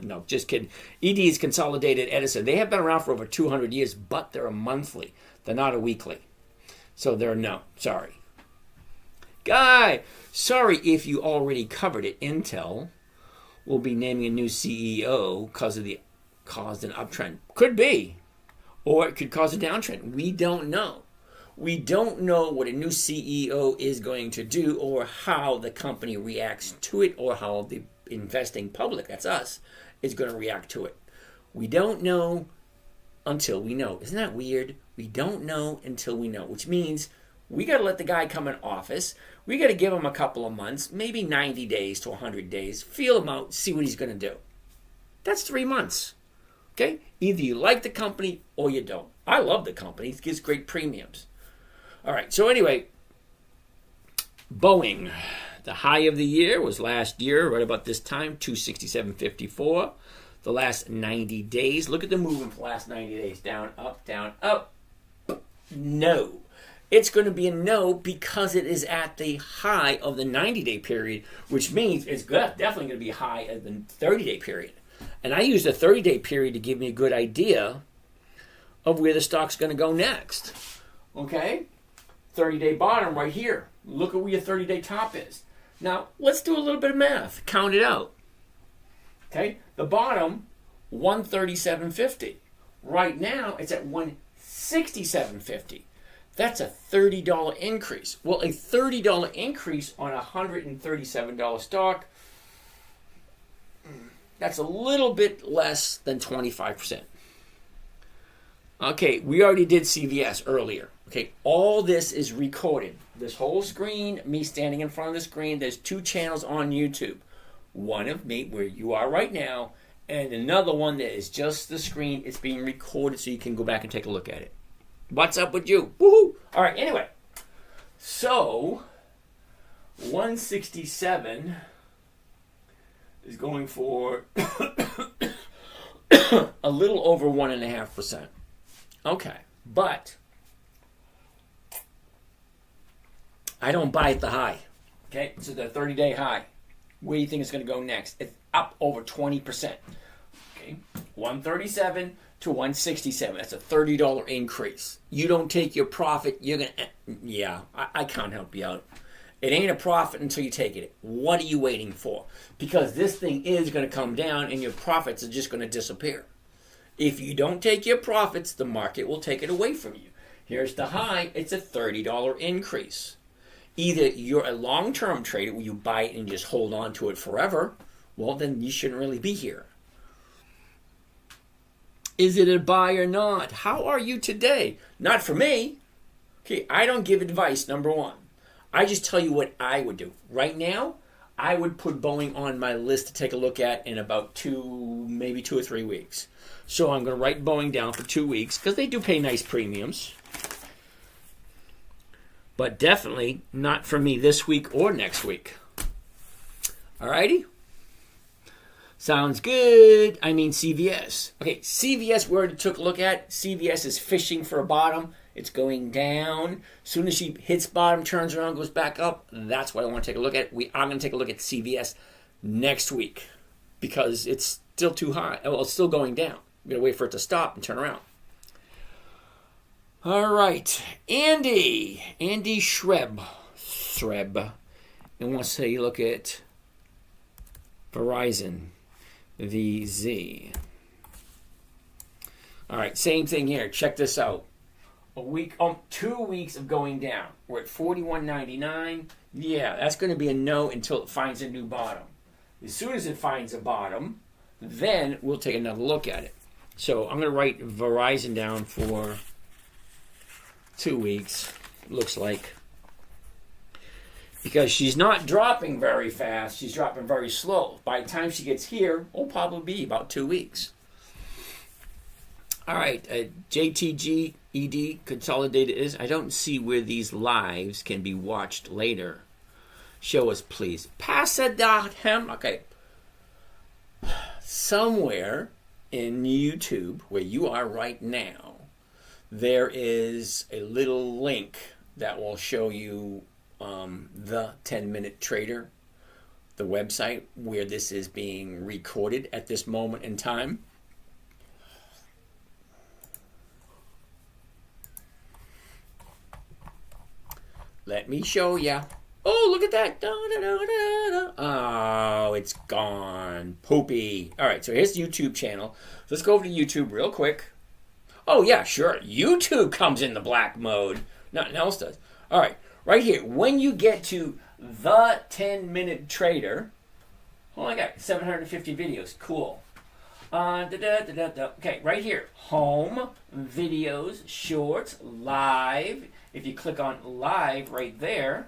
No, just kidding. ED is Consolidated Edison. They have been around for over 200 years, but they're a monthly. They're not a weekly. So sorry. Guy, sorry if you already covered it. Intel will be naming a new CEO because of caused an uptrend. Could be. Or it could cause a downtrend. We don't know. We don't know what a new CEO is going to do or how the company reacts to it or how the investing public, that's us, is going to react to it. We don't know until we know. Isn't that weird? We don't know until we know, which means we got to let the guy come in office. We got to give him a couple of months, maybe 90 days to 100 days, feel him out, see what he's going to do. That's 3 months. Okay? Either you like the company or you don't. I love the company. It gives great premiums. All right, so anyway, Boeing. The high of the year was last year, right about this time, 267.54. The last 90 days, look at the movement for the last 90 days. Down, up. No. It's going to be a no because it is at the high of the 90-day period, which means it's definitely going to be high at the 30-day period. And I use the 30-day period to give me a good idea of where the stock's going to go next. Okay? 30-day bottom right here. Look at where your 30-day top is. Now, let's do a little bit of math. Count it out. Okay? The bottom, 137.50. Right now, it's at 167.50. That's a $30 increase. Well, a $30 increase on a $137 stock, that's a little bit less than 25%. Okay, we already did CVS earlier. Okay, all this is recorded. This whole screen, me standing in front of the screen, there's 2 channels on YouTube. One of me, where you are right now, and another one that is just the screen. It's being recorded so you can go back and take a look at it. What's up with you? Woohoo! All right, anyway. So, 167 is going for a little over 1.5%. Okay, but I don't buy at the high. Okay, so the 30-day high. Where do you think it's going to go next? It's up over 20%. Okay, 137 to 167. That's a $30 increase. You don't take your profit, you're going to... Yeah, I can't help you out. It ain't a profit until you take it. What are you waiting for? Because this thing is going to come down and your profits are just going to disappear. If you don't take your profits, the market will take it away from you. Here's the high. It's a $30 increase. Either you're a long-term trader where you buy it and just hold on to it forever, well, then you shouldn't really be here. Is it a buy or not? How are you today? Not for me. Okay, I don't give advice, number one. I just tell you what I would do. Right now, I would put Boeing on my list to take a look at in about maybe 2 or 3 weeks. So I'm going to write Boeing down for 2 weeks because they do pay nice premiums. But definitely not for me this week or next week. Alrighty? Sounds good. I mean CVS. Okay, CVS we already took a look at. CVS is fishing for a bottom. It's going down. As soon as she hits bottom, turns around, goes back up. That's what I want to take a look at. I'm going to take a look at CVS next week because it's still too high. Well, it's still going down. We're going to wait for it to stop and turn around. All right. Andy Threb. And wants to look at Verizon VZ. All right. Same thing here. Check this out. 2 weeks of going down. We're at $41.99. Yeah, that's going to be a no until it finds a new bottom. As soon as it finds a bottom, then we'll take another look at it. So I'm going to write Verizon down for 2 weeks, looks like. Because she's not dropping very fast. She's dropping very slow. By the time she gets here, it'll probably be about 2 weeks. All right, JTG ED Consolidated is. I don't see where these lives can be watched later. Show us, please. Pass.him. Okay. Somewhere in YouTube, where you are right now, there is a little link that will show you the 10-Minute Trader, the website where this is being recorded at this moment in time. Let me show ya. Oh, look at that. Oh, it's gone. Poopy. All right, so here's the YouTube channel. Let's go over to YouTube real quick. Oh, yeah, sure. YouTube comes in the black mode. Nothing else does. All right, right here. When you get to the 10-Minute Trader, oh, I got 750 videos. Cool. Okay, right here. Home, videos, shorts, live. If you click on live right there,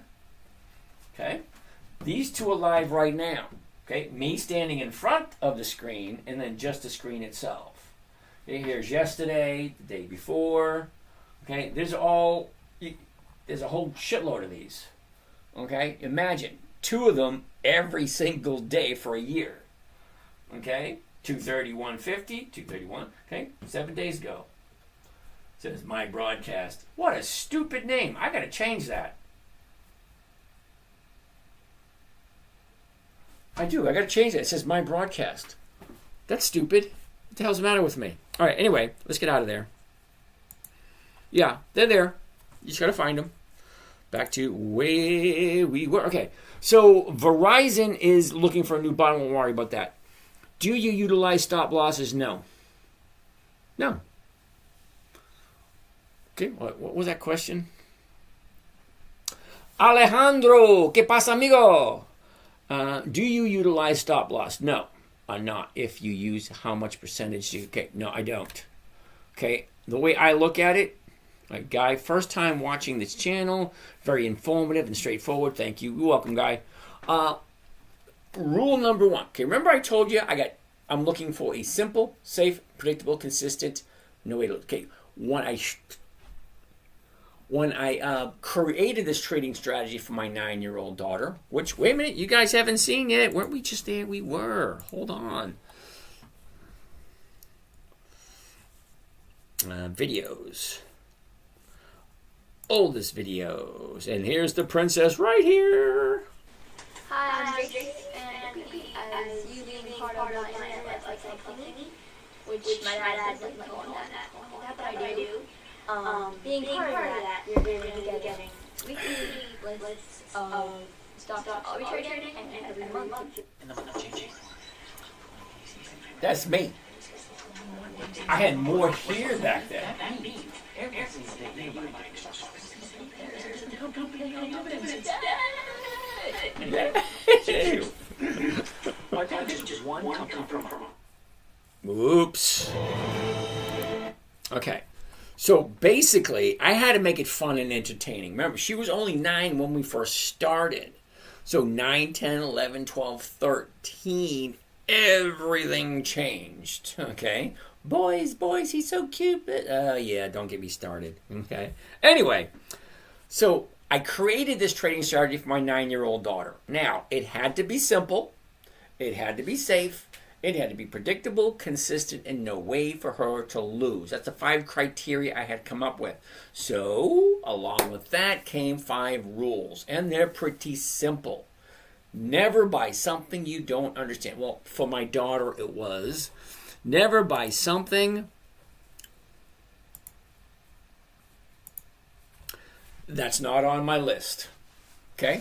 okay, these two are live right now. Okay, me standing in front of the screen and then just the screen itself. Okay, here's yesterday, the day before. Okay, there's a whole shitload of these. Okay, imagine 2 of them every single day for a year. Okay, 230, 150, 231. Okay, 7 days ago. Says my broadcast. What a stupid name. I gotta change that. I gotta change that. It says my broadcast. That's stupid. What the hell's the matter with me? All right, anyway, let's get out of there. Yeah, they're there. You just gotta find them. Back to where we were. Okay, so Verizon is looking for a new bottom. Don't worry about that. Do you utilize stop losses? No. No. Okay, what was that question? Alejandro, ¿qué pasa, amigo? Do you utilize stop loss? No, I'm not. If you use how much percentage okay, no, I don't. Okay, the way I look at it, a guy, first time watching this channel, very informative and straightforward. Thank you. You're welcome, guy. Rule number 1. Okay, remember I told you I'm looking for a simple, safe, predictable, consistent, no way to look. Okay, when I created this trading strategy for my 9-year-old daughter, which, wait a minute, you guys haven't seen yet. Weren't we just there? We were. Hold on. Videos. Oldest videos. And here's the princess right here. Hi, I'm Grace, and as you being part of my internet website company, which my dad doesn't go on that, but I do. Being part of that, you're going to be getting weekly lists of stocks I'll be trading, and every month. That's me. I had more here back then. Oops. Okay. So basically, I had to make it fun and entertaining. Remember, she was only 9 when we first started. So 9, 10, 11, 12, 13, everything changed. Okay? Boys, he's so cute. But, yeah, don't get me started. Okay? Anyway, so I created this trading strategy for my 9-year-old daughter. Now, it had to be simple. It had to be safe. It had to be predictable, consistent, and no way for her to lose. That's the 5 criteria I had come up with. So, along with that came 5 rules, and they're pretty simple. Never buy something you don't understand. Well, for my daughter, it was never buy something that's not on my list. Okay?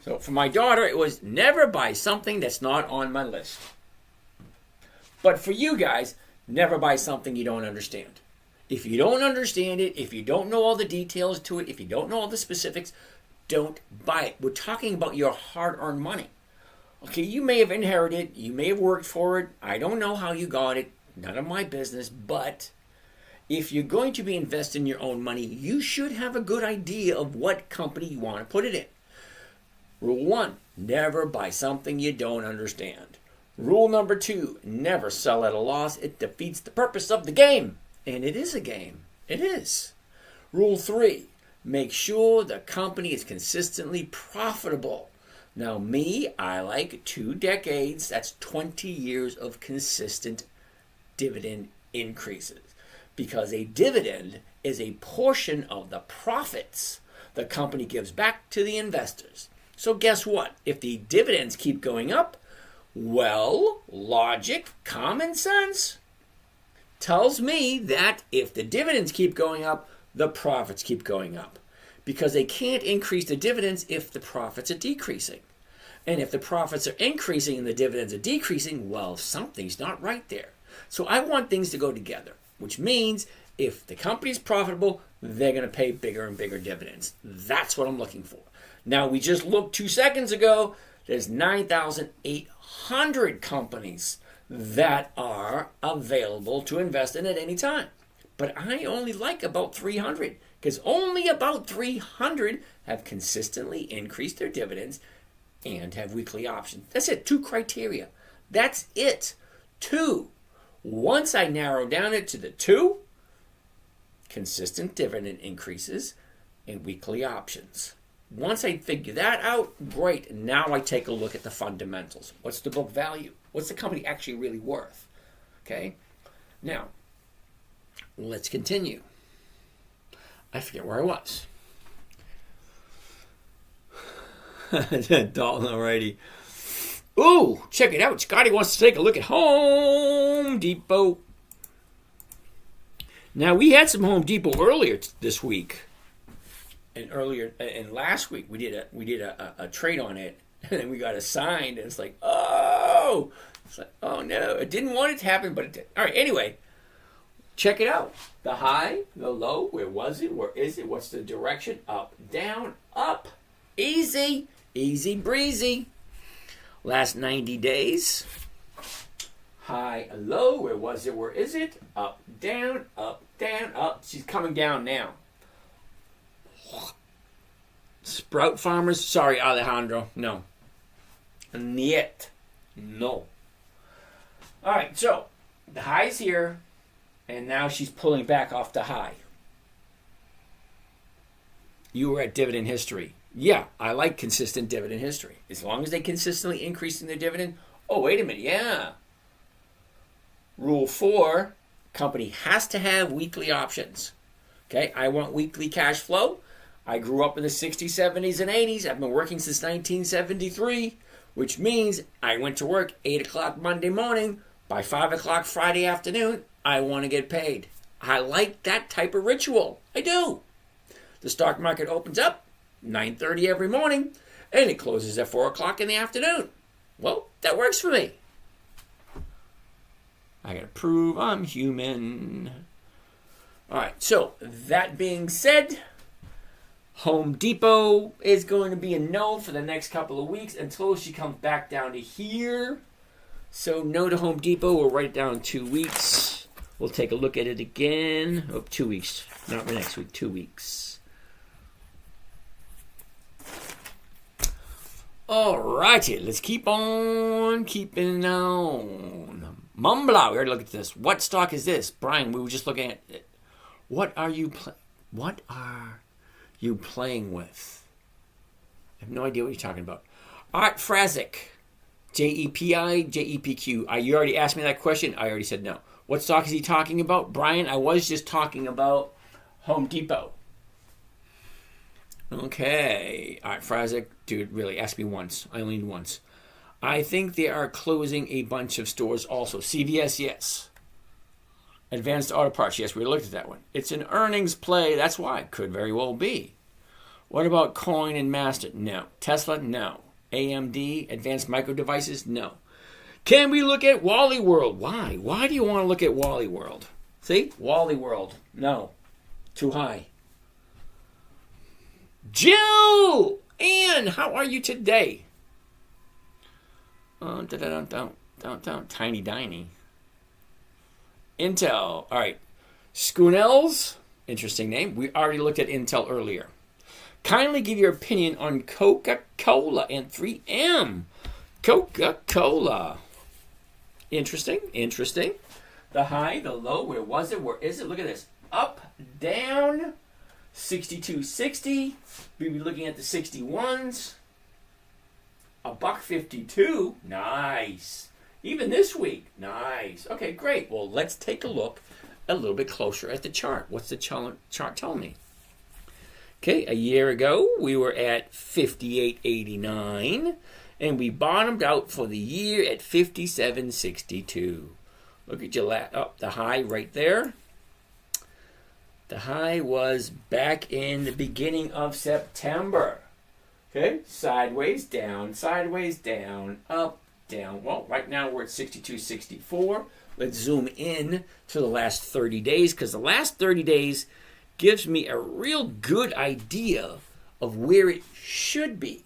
So, for my daughter, it was never buy something that's not on my list. But for you guys, never buy something you don't understand. If you don't understand it, if you don't know all the details to it, if you don't know all the specifics, don't buy it. We're talking about your hard-earned money. Okay, you may have inherited, you may have worked for it. I don't know how you got it. None of my business. But if you're going to be investing your own money, you should have a good idea of what company you want to put it in. Rule 1, never buy something you don't understand. Rule number 2, never sell at a loss. It defeats the purpose of the game. And it is a game. It is. Rule 3, make sure the company is consistently profitable. Now me, I like 2 decades. That's 20 years of consistent dividend increases. Because a dividend is a portion of the profits the company gives back to the investors. So guess what? If the dividends keep going up, well, logic, common sense tells me that if the dividends keep going up, the profits keep going up. Because they can't increase the dividends if the profits are decreasing. And if the profits are increasing and the dividends are decreasing, well, something's not right there. So I want things to go together, which means if the company's profitable, they're going to pay bigger and bigger dividends. That's what I'm looking for. Now, we just looked 2 seconds ago. There's 9,800 companies that are available to invest in at any time. But I only like about 300 because only about 300 have consistently increased their dividends and have weekly options. That's it. 2 criteria. That's it. 2. Once I narrow down it to the 2, consistent dividend increases and weekly options. Once I figure that out, great. Now I take a look at the fundamentals. What's the book value? What's the company actually really worth? Okay. Now, let's continue. I forget where I was. Dalton, alrighty. Ooh, check it out. Scotty wants to take a look at Home Depot. Now, we had some Home Depot earlier this week. And last week we did a trade on it, and then we got assigned, and it's like, oh no, I didn't want it to happen, but it did. All right, anyway, check it out. The high, the low, where was it? Where is it? What's the direction? Up, down, up. Easy breezy. Last 90 days. High, low, where was it? Where is it? Up, down, up, down, up. She's coming down now. Sprout farmers, sorry, Alejandro, no. Niet, no. All right, so the high's here, and now she's pulling back off the high. You were at dividend history. Yeah, I like consistent dividend history. As long as they consistently increasing their dividend. Oh, wait a minute, yeah. Rule 4, Company has to have weekly options. Okay, I want weekly cash flow. I grew up in the 60s, 70s, and 80s. I've been working since 1973, which means I went to work 8 o'clock Monday morning. By 5 o'clock Friday afternoon, I want to get paid. I like that type of ritual. I do. The stock market opens up 9:30 every morning, and it closes at 4 o'clock in the afternoon. Well, that works for me. I gotta prove I'm human. All right, so that being said, Home Depot is going to be a no for the next couple of weeks until she comes back down to here. So no to Home Depot. We'll write it down in 2 weeks. We'll take a look at it again. 2 weeks. Not next week, 2 weeks. Alrighty, let's keep on keeping on. Mumbler, we already looked at this. What stock is this? Brian, we were just looking at it. What are you playing with? I have no idea what you're talking about. Art Frazic. JEPI, JEPQ. You already asked me that question. I already said no. What stock is he talking about? Brian, I was just talking about Home Depot. Okay. Art Frazic. Dude, really, ask me once. I only need once. I think they are closing a bunch of stores also. CVS, yes. Advanced Auto Parts, yes, we looked at that one. It's an earnings play. That's why. Could very well be. What about Coin and Master? No. Tesla? No. AMD? Advanced Micro Devices? No. Can we look at Wally World? Why? Why do you want to look at Wally World? See? Wally World. No. Too high. Jill! Ann, how are you today? Tiny Diny. Intel. All right. Schoonells. Interesting name. We already looked at Intel earlier. Kindly give your opinion on Coca-Cola and 3M. Coca-Cola. Interesting. The high, the low, where was it? Where is it? Look at this. Up, down, 62.60. We'll be looking at the 61s. $1.52. Nice. Even this week. Nice. Okay, great. Well, let's take a look a little bit closer at the chart. What's the chart telling me? Okay, a year ago, we were at 58.89, and we bottomed out for the year at 57.62. Look at your the high right there. The high was back in the beginning of September. Okay, sideways, down, up, down. Well, right now we're at 62.64. Let's zoom in to the last 30 days, because the last 30 days gives me a real good idea of where it should be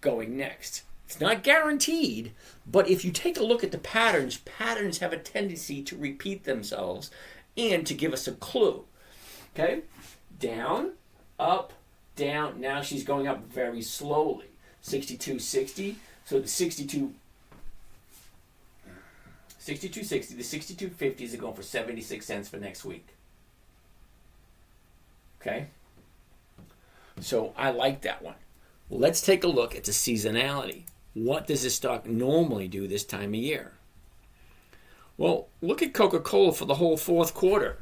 going next. It's not guaranteed, but if you take a look at the patterns have a tendency to repeat themselves and to give us a clue. Okay? Down, up, down. Now she's going up very slowly. 62.60. So the 62.60, the 62.50s are going for 76 cents for next week. Okay? So I like that one. Let's take a look at the seasonality. What does this stock normally do this time of year? Well, look at Coca-Cola for the whole fourth quarter.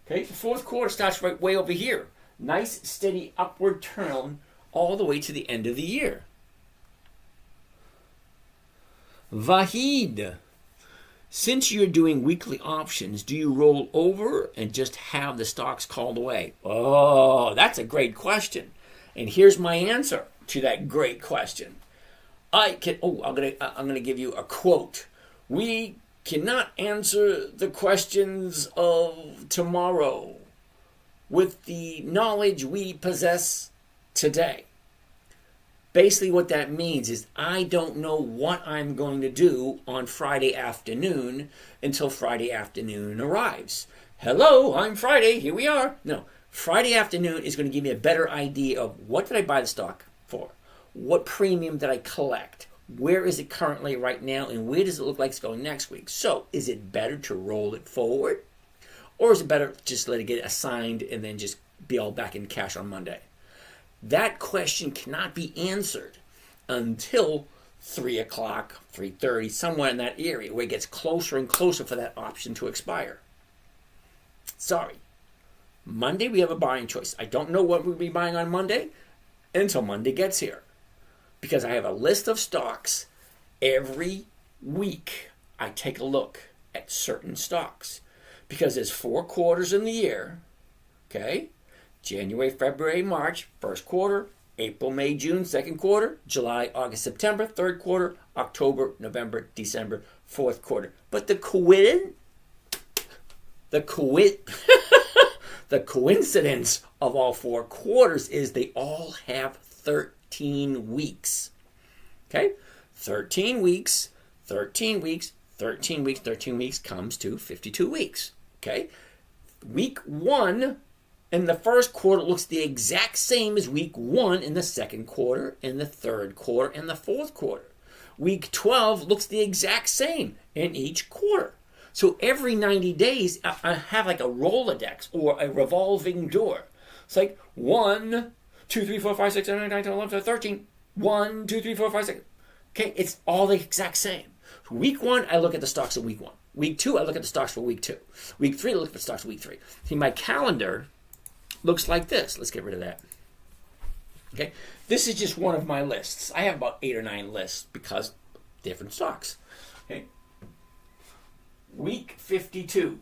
Okay, the fourth quarter starts right way over here. Nice, steady upward turn all the way to the end of the year. Vahid. Since you're doing weekly options, do you roll over and just have the stocks called away? Oh, that's a great question. And here's my answer to that great question. I'm gonna give you a quote. We cannot answer the questions of tomorrow with the knowledge we possess today. Basically what that means is I don't know what I'm going to do on Friday afternoon until Friday afternoon arrives. Hello, I'm Friday, here we are. No, Friday afternoon is going to give me a better idea of what did I buy the stock for? What premium did I collect? Where is it currently right now, and where does it look like it's going next week? So is it better to roll it forward, or is it better to just let it get assigned and then just be all back in cash on Monday? That question cannot be answered until 3 o'clock, 3:30, somewhere in that area where it gets closer and closer for that option to expire. Sorry. Monday, we have a buying choice. I don't know what we'll be buying on Monday until Monday gets here. Because I have a list of stocks. Every week, I take a look at certain stocks. Because there's 4 quarters in the year. Okay? January, February, March, first quarter. April, May, June, second quarter. July, August, September, third quarter. October, November, December, fourth quarter. But the coincidence of all 4 quarters is they all have 13 weeks. Okay? 13 weeks, 13 weeks, 13 weeks, 13 weeks comes to 52 weeks. Okay? Week 1 in the first quarter looks the exact same as week 1 in the second quarter, in the third quarter, and the fourth quarter. Week 12 looks the exact same in each quarter. So every 90 days, I have like a Rolodex or a revolving door. It's like 1, 2, 3, 4, 5, 6, 7, 8, 9, 10, 11, 12, 13. 1, 2, 3, 4, 5, 6. Okay, it's all the exact same. Week 1, I look at the stocks of week 1. Week 2, I look at the stocks for week 2. Week 3, I look at the stocks for week 3. See, my calendar looks like this. Let's get rid of that. Okay, this is just one of my lists. I have about 8 or 9 lists because different stocks. Okay, week 52,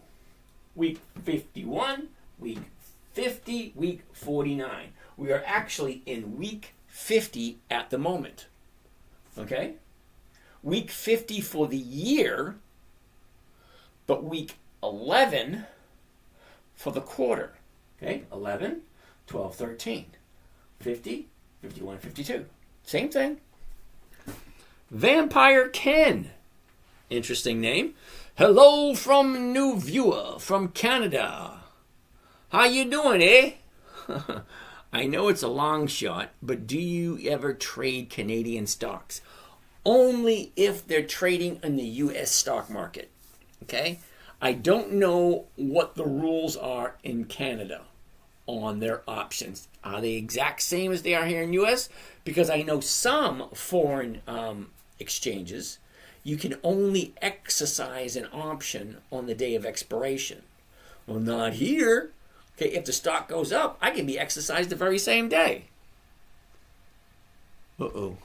week 51, week 50, week 49. We are actually in week 50 at the moment. Okay, week 50 for the year, but week 11 for the quarter. Okay, 11, 12, 13, 50, 51, 52. Same thing. Vampire Ken. Interesting name. Hello from new viewer from Canada. How you doing, eh? I know it's a long shot, but do you ever trade Canadian stocks? Only if they're trading in the U.S. stock market. Okay? I don't know what the rules are in Canada on their options. Are they exact same as they are here in U.S.? Because I know some foreign exchanges, you can only exercise an option on the day of expiration. Well, not here. Okay, if the stock goes up, I can be exercised the very same day. Uh-oh.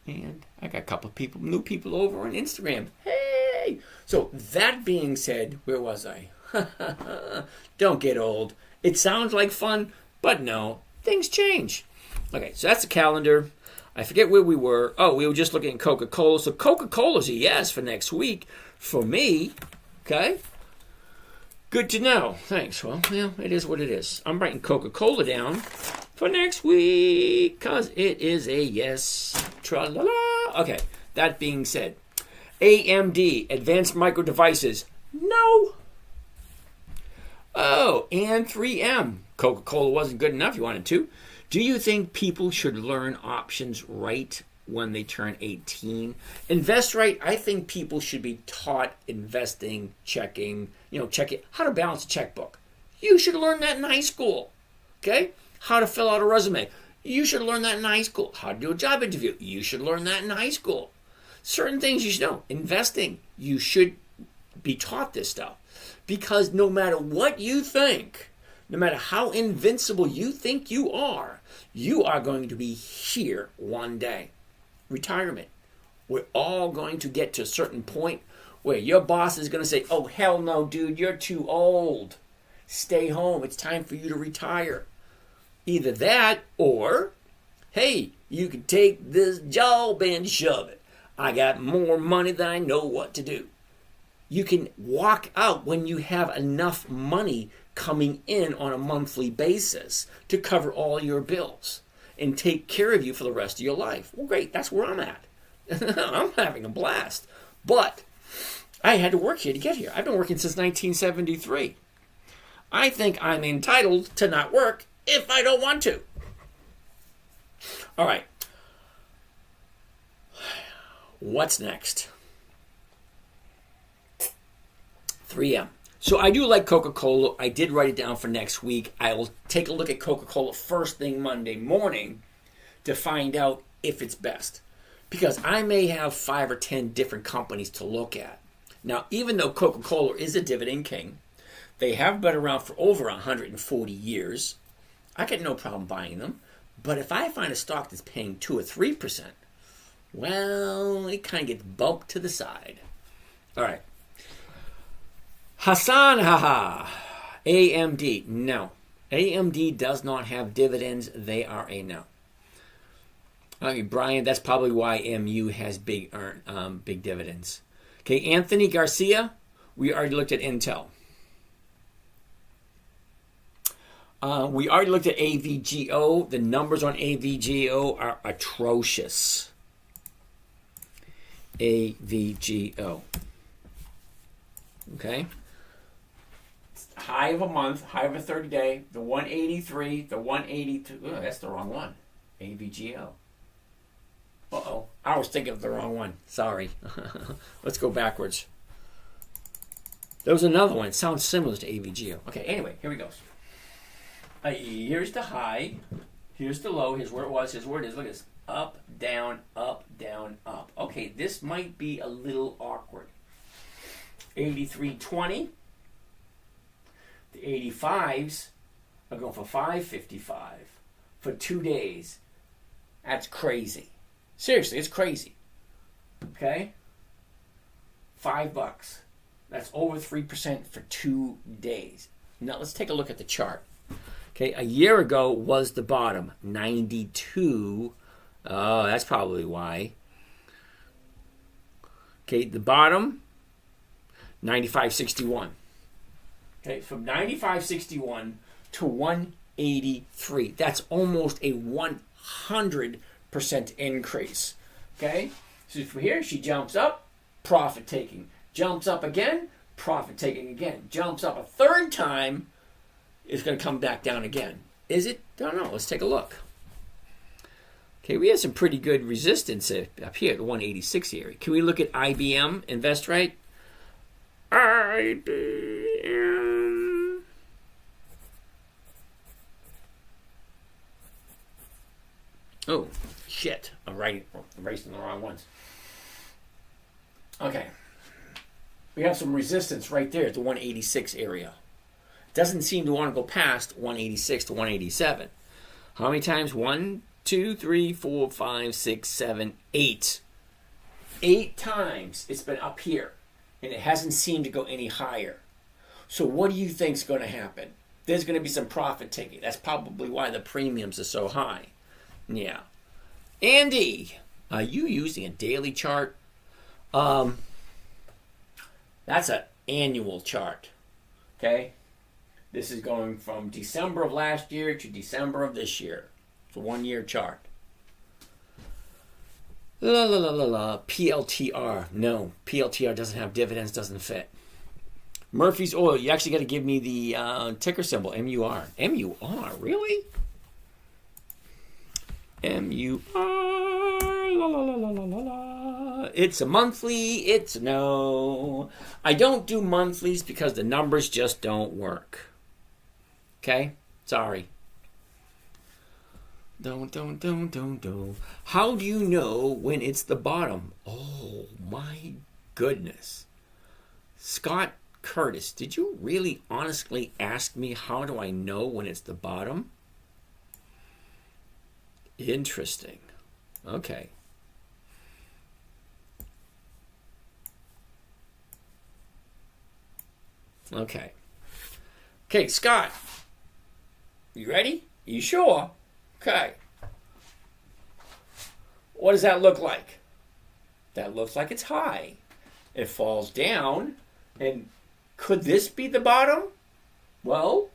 And I got a couple of people, new people over on Instagram. Hey! So that being said, where was I? Don't get old. It sounds like fun, but no, things change. Okay, so that's the calendar. I forget where we were. Oh, we were just looking at Coca-Cola. So Coca-Cola's a yes for next week. For me, okay? Good to know. Thanks. Well, it is what it is. I'm writing Coca-Cola down for next week because it is a yes. Tra-la-la. Okay, that being said, AMD, Advanced Micro Devices, no. Oh, and 3M. Coca-Cola wasn't good enough. You wanted to. Do you think people should learn options right when they turn 18? Invest right. I think people should be taught investing, checking, how to balance a checkbook. You should learn that in high school. Okay? How to fill out a resume. You should learn that in high school. How to do a job interview. You should learn that in high school. Certain things you should know. Investing. You should be taught this stuff. Because no matter what you think, no matter how invincible you think you are going to be here one day. Retirement. We're all going to get to a certain point where your boss is going to say, oh, hell no, dude, you're too old. Stay home. It's time for you to retire. Either that or, hey, you can take this job and shove it. I got more money than I know what to do. You can walk out when you have enough money coming in on a monthly basis to cover all your bills and take care of you for the rest of your life. Well, great. That's where I'm at. I'm having a blast. But I had to work here to get here. I've been working since 1973. I think I'm entitled to not work if I don't want to. All right. What's next? 3M. So I do like Coca-Cola. I did write it down for next week. I will take a look at Coca-Cola first thing Monday morning to find out if it's best. Because I may have 5 or 10 different companies to look at. Now, even though Coca-Cola is a dividend king, they have been around for over 140 years. I get no problem buying them. But if I find a stock that's paying 2 or 3%, well, it kind of gets bumped to the side. All right. Hassan, haha. AMD, no. AMD does not have dividends. They are a no. I mean, Brian, that's probably why MU has big dividends. Okay, Anthony Garcia, we already looked at Intel. We already looked at AVGO. The numbers on AVGO are atrocious. AVGO. Okay. High of a month, high of a 30-day, the 183, the 182. Oh, that's the wrong one. AVGO. Uh-oh. I was thinking of the wrong one. Sorry. Let's go backwards. There was another one. It sounds similar to AVGO. Okay, anyway, here we go. Here's the high. Here's the low. Here's where it was. Here's where it is. Look at this. Up, down, up, down, up. Okay, this might be a little awkward. 83.20. The 85s are going for 555 for 2 days. That's crazy. Seriously, it's crazy. Okay? $5. That's over 3% for 2 days. Now let's take a look at the chart. Okay, a year ago was the bottom, 92. Oh, that's probably why. Okay, the bottom, 95.61. Okay, from 95.61 to 183. That's almost a 100% increase. Okay, so from here she jumps up, profit taking. Jumps up again, profit taking again. Jumps up a third time, it's going to come back down again. Is it? Don't know. Let's take a look. Okay, we have some pretty good resistance up here at the 186 area. Can we look at IBM, InvestRight? IBM. Oh, shit. I'm erasing the wrong ones. Okay. We have some resistance right there at the 186 area. Doesn't seem to want to go past 186 to 187. How many times? 1, 2, 3, 4, 5, 6, 7, 8. 8 times it's been up here, and it hasn't seemed to go any higher. So what do you think is going to happen? There's going to be some profit taking. That's probably why the premiums are so high. Yeah. Andy, are you using a daily chart? That's an annual chart. Okay? This is going from December of last year to December of this year. It's a 1-year chart. La la la la la. PLTR. No. PLTR doesn't have dividends, doesn't fit. Murphy's Oil. You actually got to give me the ticker symbol. MUR. MUR? Really? MUR. La la la la la la la. It's a monthly. It's no. I don't do monthlies because the numbers just don't work. Okay? Sorry. Don't. How do you know when it's the bottom? Oh, my goodness. Scott Curtis, did you really honestly ask me how do I know when it's the bottom? Interesting. Okay. Okay, Scott. You ready? You sure? Okay. What does that look like? That looks like it's high. It falls down. And could this be the bottom? Well,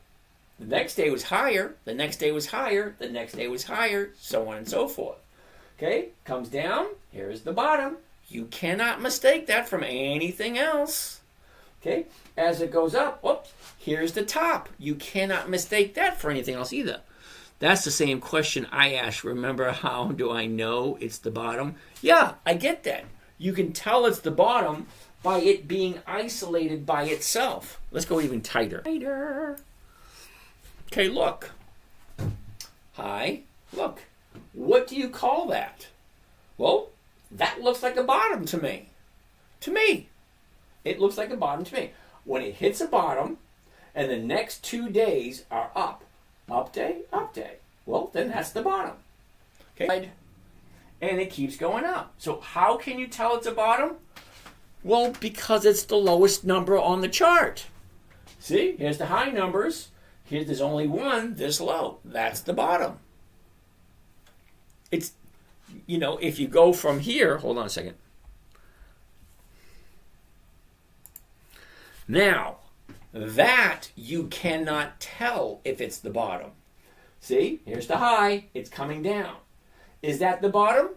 the next day was higher. The next day was higher. The next day was higher. So on and so forth. Okay, comes down. Here's the bottom. You cannot mistake that from anything else. Okay, as it goes up, whoops, here's the top. You cannot mistake that for anything else either. That's the same question I asked. Remember, how do I know it's the bottom? Yeah, I get that. You can tell it's the bottom by it being isolated by itself. Let's go even tighter. Okay, look. Hi, look. What do you call that? Well, that looks like a bottom to me. To me. It looks like a bottom to me. When it hits a bottom, and the next 2 days are up day, up day, well, then that's the bottom. Okay? And it keeps going up. So how can you tell it's a bottom? Well, because it's the lowest number on the chart. See, here's the high numbers. There's only one this low. That's the bottom. It's, if you go from here, hold on a second. Now, that you cannot tell if it's the bottom. See, here's the high. It's coming down. Is that the bottom?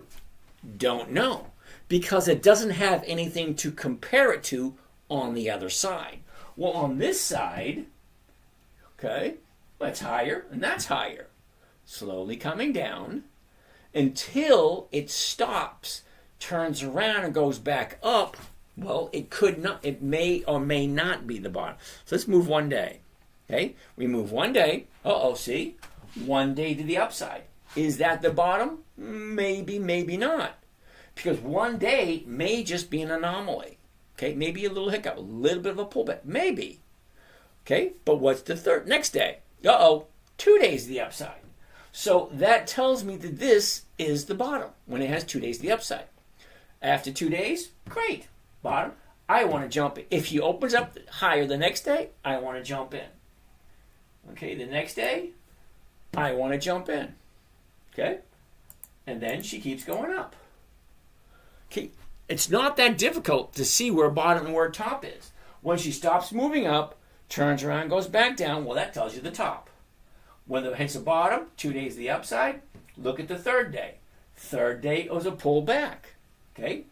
Don't know. Because it doesn't have anything to compare it to on the other side. Well, on this side, okay, that's higher and that's higher. Slowly coming down until it stops, turns around and goes back up. Well, it may or may not be the bottom. So let's move 1 day. Okay, we move 1 day. See? 1 day to the upside. Is that the bottom? Maybe, maybe not. Because 1 day may just be an anomaly. Okay, maybe a little hiccup, a little bit of a pullback, maybe. Okay, but what's the next day? 2 days to the upside. So that tells me that this is the bottom when it has 2 days to the upside. After 2 days, great, bottom. I want to jump in. If he opens up higher the next day, I want to jump in. Okay, the next day, I want to jump in. Okay, and then she keeps going up. Okay, it's not that difficult to see where bottom and where top is. When she stops moving up, turns around, goes back down, well, that tells you the top. When it hits the bottom, 2 days to the upside, look at the third day. Third day was a pull back. Okay,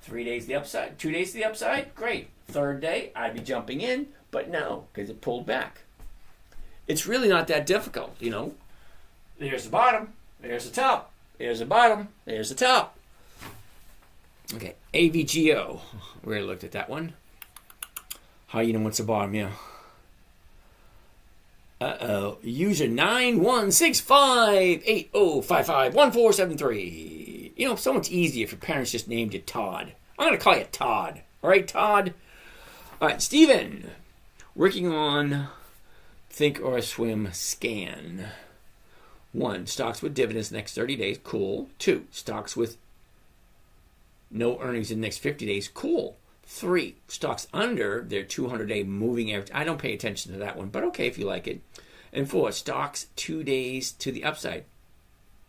3 days to the upside, 2 days to the upside, great. Third day, I'd be jumping in, but no, because it pulled back. It's really not that difficult, There's the bottom, there's the top, there's the bottom, there's the top. Okay, AVGO. We already looked at that one. How you know what's the bottom, yeah. User 916580551473. So much easier if your parents just named you Todd. I'm going to call you Todd. All right, Todd? All right, Steven. Working on Think or Swim scan. 1, stocks with dividends next 30 days. Cool. 2, stocks with no earnings in the next 50 days. Cool. 3, stocks under their 200-day moving average. I don't pay attention to that one, but okay if you like it. And 4, stocks 2 days to the upside.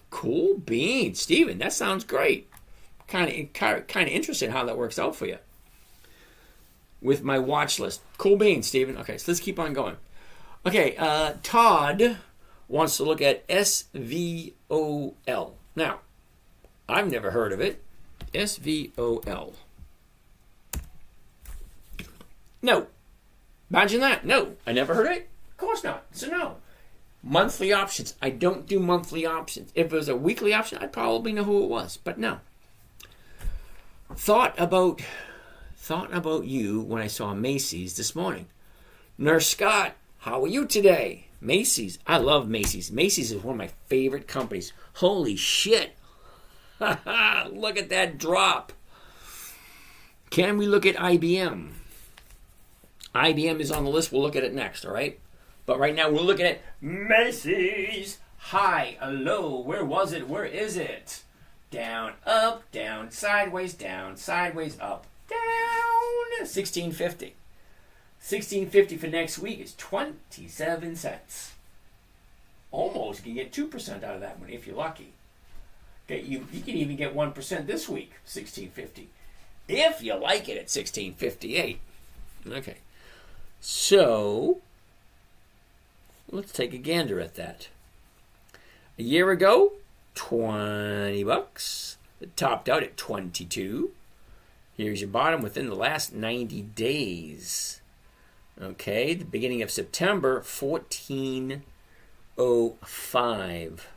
Cool beans. Steven, that sounds great. Kind of interested in how that works out for you. With my watch list. Cool beans, Steven. Okay, so let's keep on going. Okay, Todd wants to look at SVOL. Now, I've never heard of it. SVOL. No. Imagine that. No. I never heard of it? Of course not. So no. Monthly options. I don't do monthly options. If it was a weekly option, I'd probably know who it was. But no. Thought about you when I saw Macy's this morning. Nurse Scott, how are you today? Macy's. I love Macy's. Macy's is one of my favorite companies. Holy shit. Look at that drop. Can we look at IBM? IBM is on the list. We'll look at it next, all right? But right now we're looking at Macy's. High, low. Where was it? Where is it? Down, up, down, sideways, up, down. 1650. 1650 for next week is 27 cents. Almost you can get 2% out of that one if you're lucky. Okay, you can even get 1% this week, 1650. If you like it at 1658. Okay. So, let's take a gander at that. A year ago, $20. It topped out at 22. Here's your bottom within the last 90 days. Okay, the beginning of September, 1405.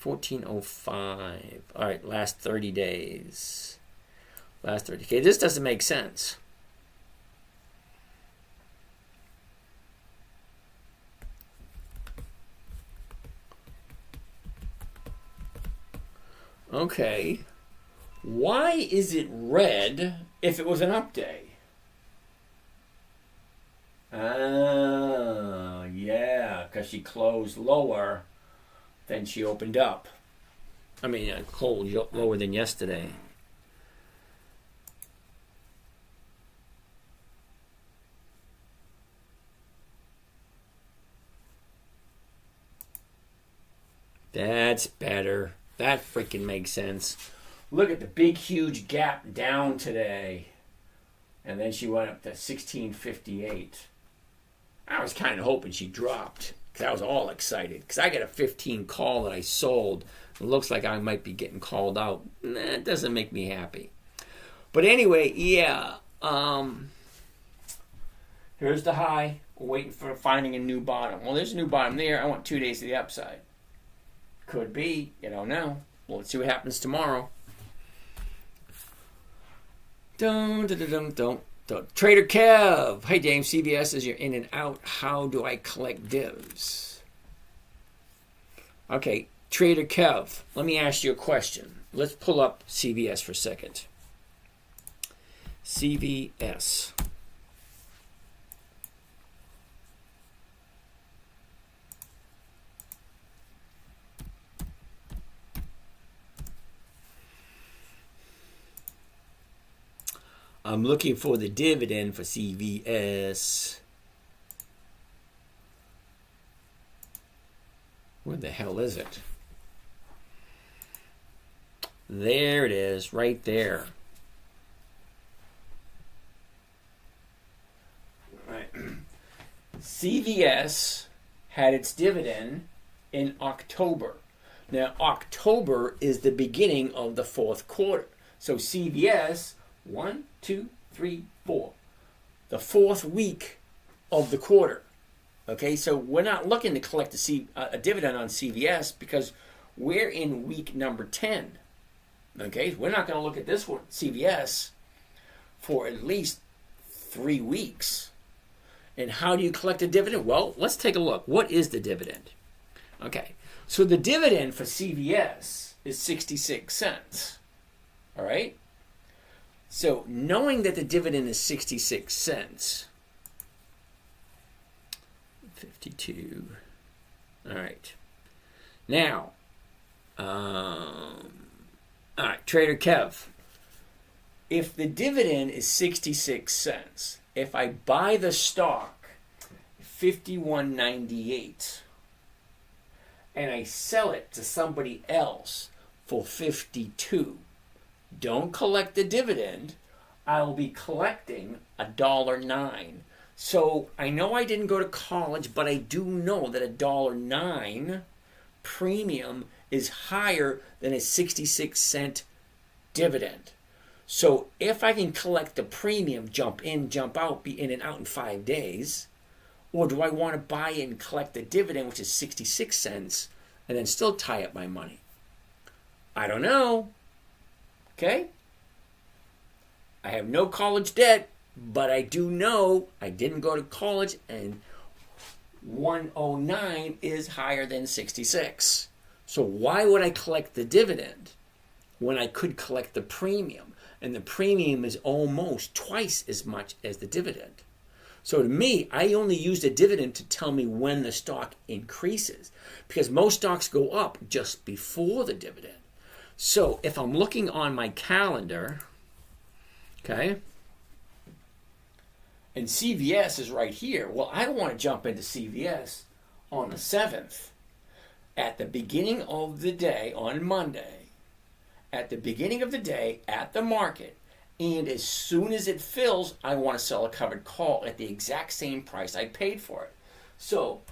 1405. All right, last 30 days. Last 30. Okay, this doesn't make sense. Okay. Why is it red if it was an up day. Oh, yeah, because she closed lower than she opened up. I mean, closed lower than yesterday. That's better. That freaking makes sense. Look at the big, huge gap down today. And then she went up to 1658. I was kind of hoping she dropped because I was all excited because I got a 15 call that I sold. It looks like I might be getting called out. That doesn't make me happy. But anyway, yeah. Here's the high. We're waiting for finding a new bottom. Well, there's a new bottom there. I want 2 days to the upside. Could be. You don't know. Well, let's see what happens tomorrow. Trader Kev. Hey, James. CVS is your in and out. How do I collect divs? Okay, Trader Kev. Let me ask you a question. Let's pull up CVS for a second. CVS. I'm looking for the dividend for CVS. Where the hell is it? There it is, right there. Right. CVS had its dividend in October. Now, October is the beginning of the fourth quarter. So CVS, 1, 2, 3, 4. The fourth week of the quarter. Okay, so we're not looking to collect a dividend on CVS because we're in week number 10. Okay, we're not going to look at this one, CVS, for at least 3 weeks. And how do you collect a dividend? Well, let's take a look. What is the dividend? Okay, so the dividend for CVS is 66 cents. All right? So knowing that the dividend is 66 cents, 52. All right. Now, all right, Trader Kev. If the dividend is 66 cents, if I buy the stock 51.98 and I sell it to somebody else for 52, don't collect the dividend. I'll be collecting $1.09. So I know I didn't go to college, but I do know that $1.09 premium is higher than a 66 cent dividend. So if I can collect the premium, jump in, jump out, be in and out in 5 days, or do I want to buy and collect the dividend, which is 66 cents, and then still tie up my money? I don't know. Okay? I have no college debt, but I do know I didn't go to college, and 109 is higher than 66. So why would I collect the dividend when I could collect the premium? And the premium is almost twice as much as the dividend. So to me, I only use the dividend to tell me when the stock increases, because most stocks go up just before the dividend. So if I'm looking on my calendar, okay, and CVS is right here, well, I don't want to jump into CVS on the 7th. At the beginning of the day, on Monday, at the beginning of the day, at the market, and as soon as it fills, I want to sell a covered call at the exact same price I paid for it. So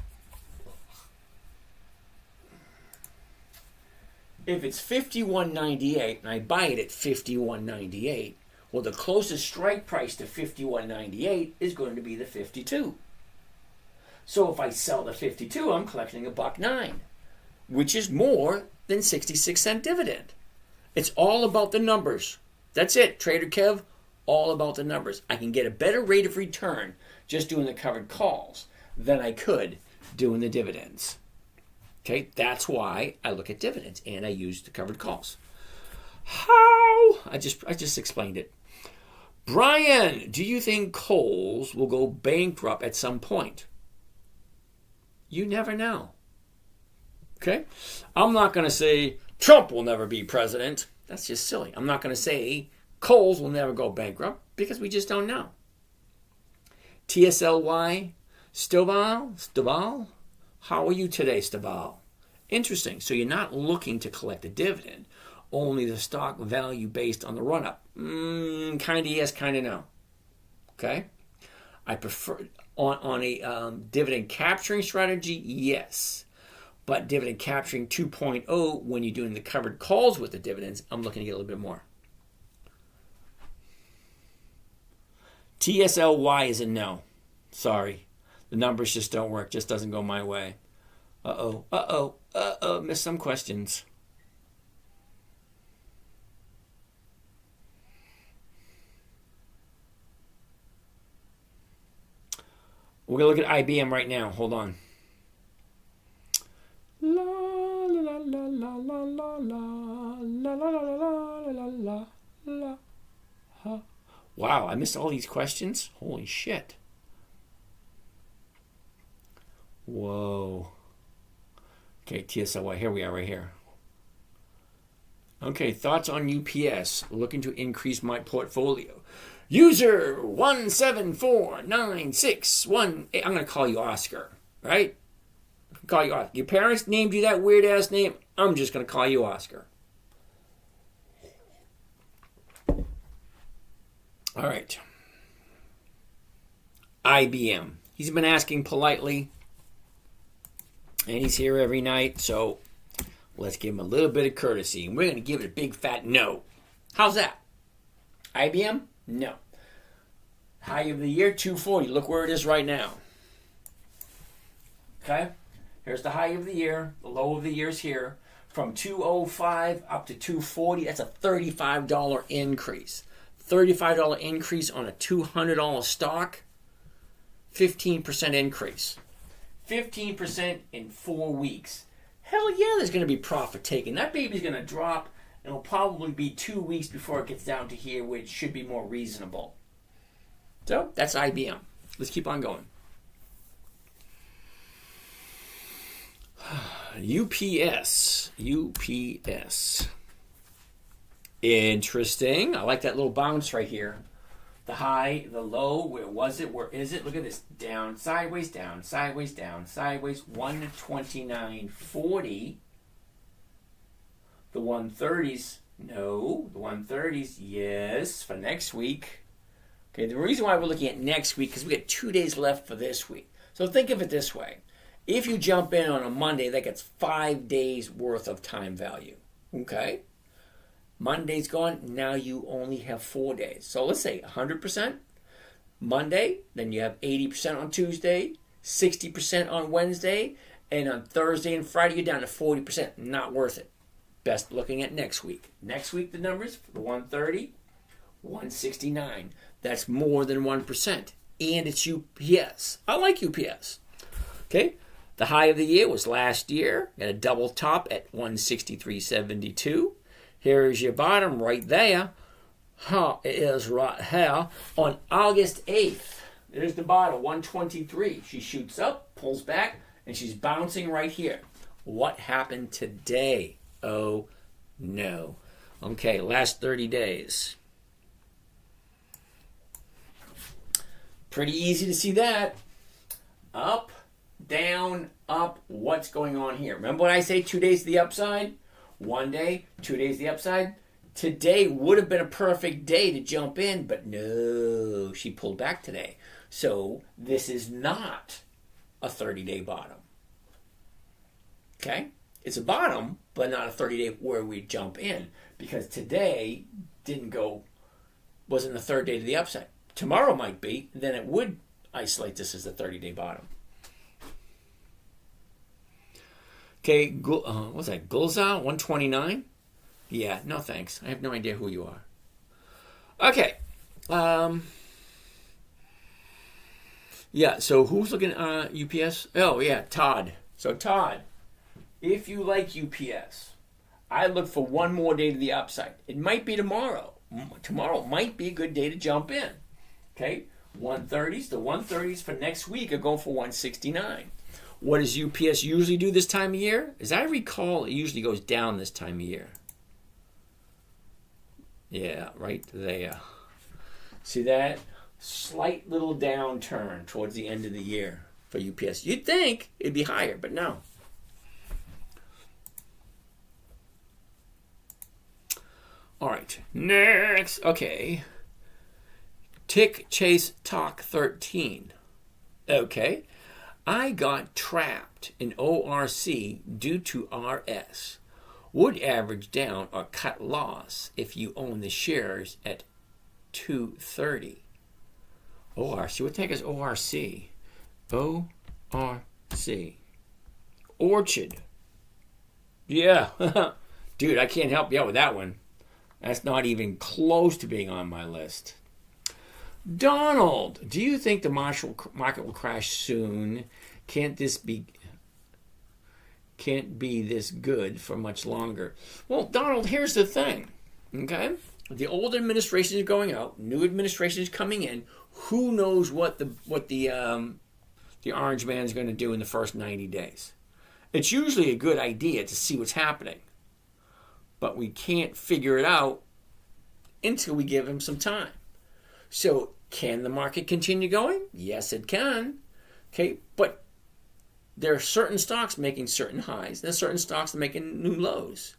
if it's $51.98 and I buy it at $51.98, well, the closest strike price to $51.98 is going to be the 52. So if I sell the 52, I'm collecting $1.09, which is more than 66 cent dividend. It's all about the numbers. That's it, Trader Kev, all about the numbers. I can get a better rate of return just doing the covered calls than I could doing the dividends. Okay, that's why I look at dividends and I use the covered calls. How? I just explained it. Brian, do you think Kohl's will go bankrupt at some point? You never know. Okay? I'm not going to say Trump will never be president. That's just silly. I'm not going to say Kohl's will never go bankrupt because we just don't know. TSLY, Stovall? How are you today, Stovall? Interesting. So you're not looking to collect a dividend, only the stock value based on the run-up. Kind of yes, kind of no. Okay? I prefer on a dividend capturing strategy, yes. But dividend capturing 2.0, when you're doing the covered calls with the dividends, I'm looking to get a little bit more. TSLY is a no. Sorry. The numbers just don't work. Just doesn't go my way. Missed some questions. We're going to look at IBM right now. Hold on. La la la la la la la la la la la la la la. Wow, I missed all these questions? Holy shit. Whoa. Okay, TSLY, here we are right here. Okay, thoughts on UPS. Looking to increase my portfolio. User 174961. I'm going to call you Oscar, right? Call you Oscar. Your parents named you that weird ass name. I'm just going to call you Oscar. All right. IBM. He's been asking politely, and he's here every night, so let's give him a little bit of courtesy. And we're going to give it a big fat no. How's that? IBM? No. High of the year, 240. Look where it is right now. Okay? Here's the high of the year. The low of the year is here. From 205 up to 240, that's a $35 increase. $35 increase on a $200 stock. 15% increase. 15% in 4 weeks. Hell yeah, there's going to be profit taken. That baby's going to drop, and it'll probably be 2 weeks before it gets down to here, which should be more reasonable. So, that's IBM. Let's keep on going. UPS. Interesting. I like that little bounce right here. The high, the low, where was it? Where is it? Look at this. Down, sideways, down, sideways, down, sideways. 129.40. The 130s, no. The 130s, yes, for next week. Okay, the reason why we're looking at next week is we got 2 days left for this week. So think of it this way. If you jump in on a Monday, that gets 5 days worth of time value. Okay? Monday's gone, now you only have 4 days. So let's say 100% Monday, then you have 80% on Tuesday, 60% on Wednesday, and on Thursday and Friday you're down to 40%. Not worth it. Best looking at next week. Next week the numbers for the 130, 169. That's more than 1%. And it's UPS. I like UPS. Okay? The high of the year was last year. Got a double top at 163.72. Here is your bottom right there. It is right here on August 8th. There's the bottom, 123. She shoots up, pulls back, and she's bouncing right here. What happened today? Oh, no. Okay, last 30 days. Pretty easy to see that. Up, down, up. What's going on here? Remember when I say 2 days to the upside? 1 day, 2 days to the upside? Today would have been a perfect day to jump in, but no, she pulled back today. So this is not a 30-day bottom. Okay? It's a bottom, but not a 30-day where we jump in, because today wasn't the third day to the upside. Tomorrow might be, then it would isolate this as a 30-day bottom. Okay, what's that? Gulza 129? Yeah, no thanks. I have no idea who you are. Okay. Yeah, so who's looking at UPS? Oh, yeah, Todd. So, Todd, if you like UPS, I look for one more day to the upside. It might be tomorrow. tomorrow might be a good day to jump in. Okay, 130s. The 130s for next week are going for 169. What does UPS usually do this time of year? As I recall, it usually goes down this time of year. Yeah, right there. See that? Slight little downturn towards the end of the year for UPS. You'd think it'd be higher, but no. All right, next. Okay. Tick Chase Talk 13. Okay. I got trapped in ORC due to RS. Would average down or cut loss if you own the shares at 230. ORC. What the heck is ORC? ORC. Orchard. Yeah. Dude, I can't help you out with that one. That's not even close to being on my list. Donald, do you think the market will crash soon? Can't be this good for much longer. Well, Donald, here's the thing. Okay? The old administration is going out, new administration is coming in. Who knows what the orange man is going to do in the first 90 days? It's usually a good idea to see what's happening. But we can't figure it out until we give him some time. So, can the market continue going? Yes, it can. Okay, but there are certain stocks making certain highs. There's certain stocks making new lows.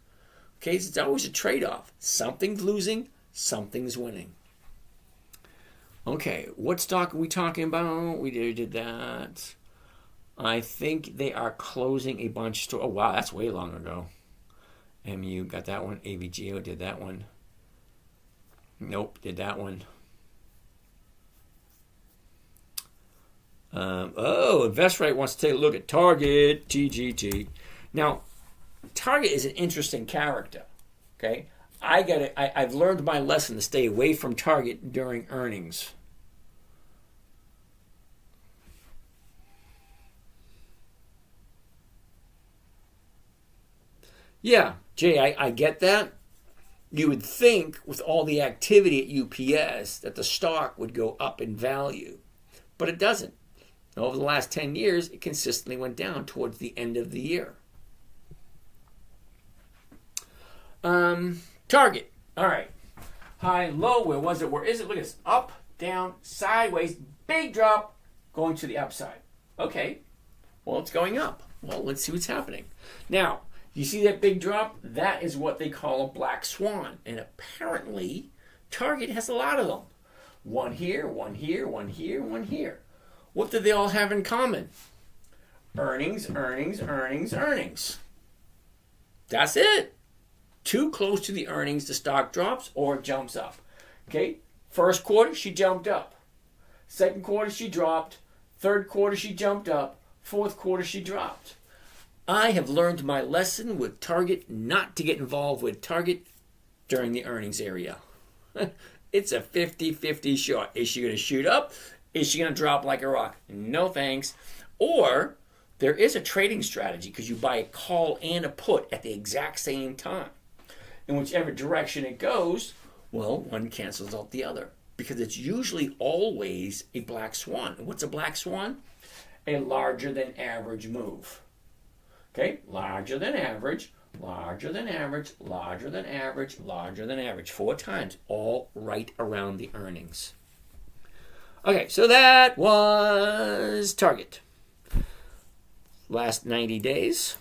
Okay, so it's always a trade-off. Something's losing, something's winning. Okay, what stock are we talking about? We did that. I think they are closing a bunch of stores. Oh, wow, that's way long ago. MU got that one. AVGO did that one. Nope, did that one. InvestRight wants to take a look at Target, TGT. Now, Target is an interesting character. Okay, I've learned my lesson to stay away from Target during earnings. Yeah, Jay, I get that. You would think with all the activity at UPS that the stock would go up in value, but it doesn't. Over the last 10 years, it consistently went down towards the end of the year. Target. All right. High, low. Where was it? Where is it? Look at this. Up, down, sideways. Big drop going to the upside. Okay. Well, it's going up. Well, let's see what's happening. Now, you see that big drop? That is what they call a black swan. And apparently, Target has a lot of them. One here, one here, one here, one here. What do they all have in common? Earnings, earnings, earnings, earnings. That's it. Too close to the earnings, the stock drops or it jumps up. Okay? First quarter, she jumped up. Second quarter, she dropped. Third quarter, she jumped up. Fourth quarter, she dropped. I have learned my lesson with Target not to get involved with Target during the earnings area. It's a 50-50 shot. Is she going to shoot up? Is she going to drop like a rock? No thanks. Or there is a trading strategy because you buy a call and a put at the exact same time. In whichever direction it goes, well, one cancels out the other because it's usually always a black swan. And what's a black swan? A larger than average move. Okay, larger than average, larger than average, larger than average, larger than average. 4 times, all right around the earnings. Okay, so that was Target. Last 90 days.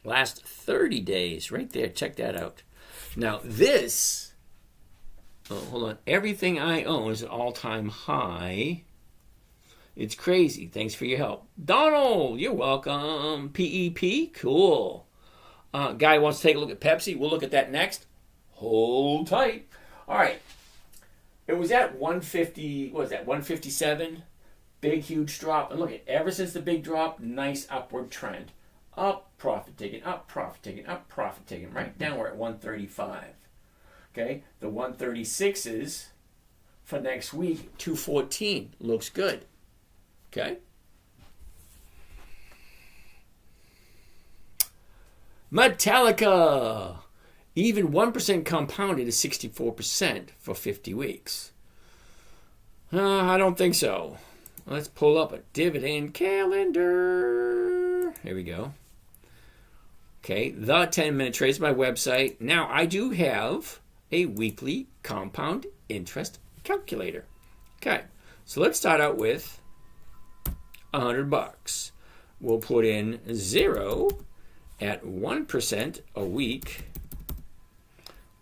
Last 30 days, right there. Check that out. Now this, hold on. Everything I own is an all-time high. It's crazy. Thanks for your help. Donald, you're welcome. PEP, cool. Guy wants to take a look at Pepsi. We'll look at that next. Hold tight. All right. It was at 150, what was that, 157? Big, huge drop. And look at ever since the big drop, nice upward trend. Up, profit taking, up, profit taking, up, profit taking. Right now we're at 135. Okay, the 136s for next week, 214. Looks good. Okay. Metallica. Even 1% compounded is 64% for 50 weeks. I don't think so. Let's pull up a dividend calendar. Here we go. Okay, the 10-minute trade is my website. Now, I do have a weekly compound interest calculator. Okay, so let's start out with $100. We'll put in 0 at 1% a week.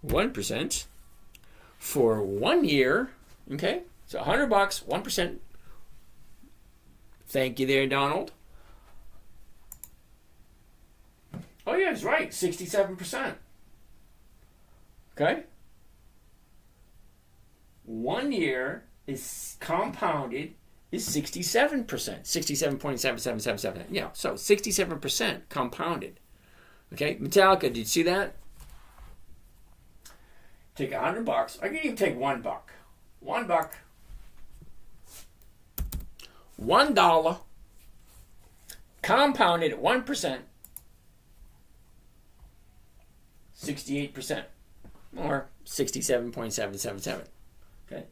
1% for 1 year. Okay, so $100, 1%. Thank you there, Donald. Oh, yeah, he's right. 67%. Okay? 1 year is compounded is 67%. 67.7777. Yeah, so 67% compounded. Okay? Metallica, did you see that? Take $100. I can even take $1. $1. $1 compounded at 1%. 68%, or 67.777. Okay,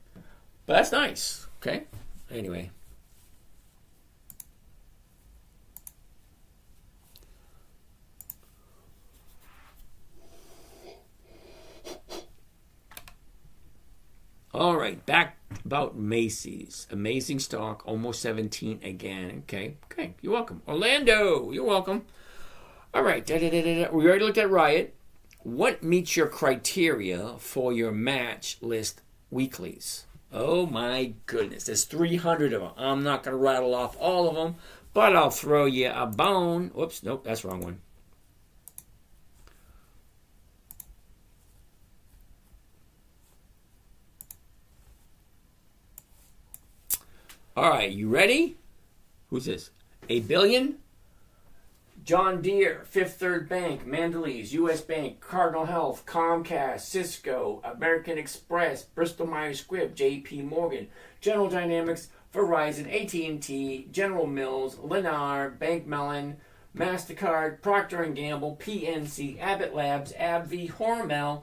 but that's nice. Okay, anyway. All right, back about Macy's. Amazing stock, almost 17 again. Okay, you're welcome. Orlando, you're welcome. All right, we already looked at Riot. What meets your criteria for your match list weeklies? Oh my goodness, there's 300 of them. I'm not going to rattle off all of them, but I'll throw you a bone. Whoops, nope, that's the wrong one. All right, you ready? Who's this? A Billion? John Deere, Fifth Third Bank, Mondelez, U.S. Bank, Cardinal Health, Comcast, Cisco, American Express, Bristol Myers Squibb, J.P. Morgan, General Dynamics, Verizon, AT&T, General Mills, Lennar, Bank Mellon, MasterCard, Procter & Gamble, PNC, Abbott Labs, AbbVie, Hormel,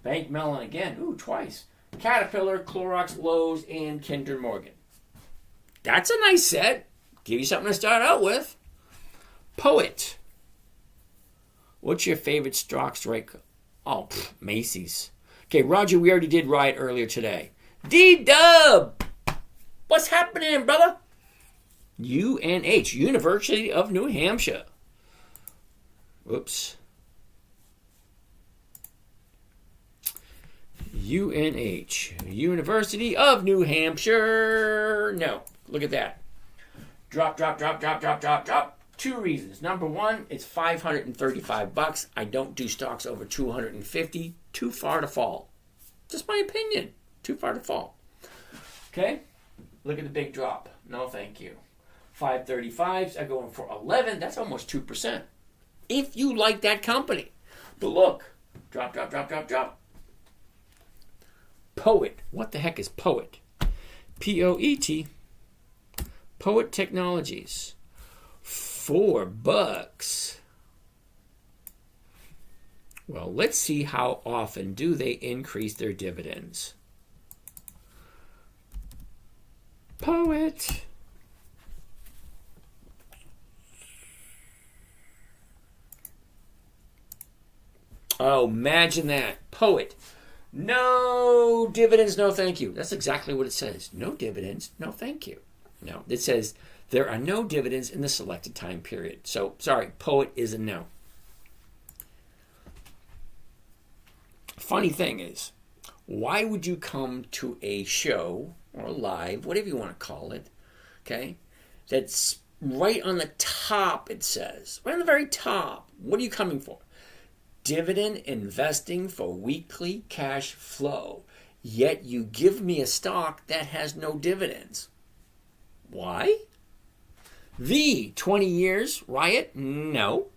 Bank Mellon again, twice, Caterpillar, Clorox, Lowe's, and Kinder Morgan. That's a nice set. Give you something to start out with. Poet. What's your favorite stock strike? Oh, Macy's. Okay, Roger, we already did Riot earlier today. D-Dub! What's happening, brother? UNH, University of New Hampshire. Whoops. UNH, University of New Hampshire. No, look at that. Drop. 2 reasons. Number one, it's $535. I don't do stocks over $250. Too far to fall. Just my opinion. Too far to fall. Okay? Look at the big drop. No, thank you. 535s are going for 11. That's almost 2%. If you like that company. But look. Drop. Poet. What the heck is Poet? P-O-E-T. Poet Technologies. $4. Well, let's see how often do they increase their dividends. Poet. Oh, imagine that. Poet. No dividends, no thank you. That's exactly what it says. No dividends, no thank you. No, it says there are no dividends in the selected time period. So, sorry, Poet is a no. Funny thing is, why would you come to a show or live, whatever you want to call it, okay, that's right on the top, it says, right on the very top. What are you coming for? Dividend investing for weekly cash flow. Yet you give me a stock that has no dividends. Why? The 20 years Riot? No.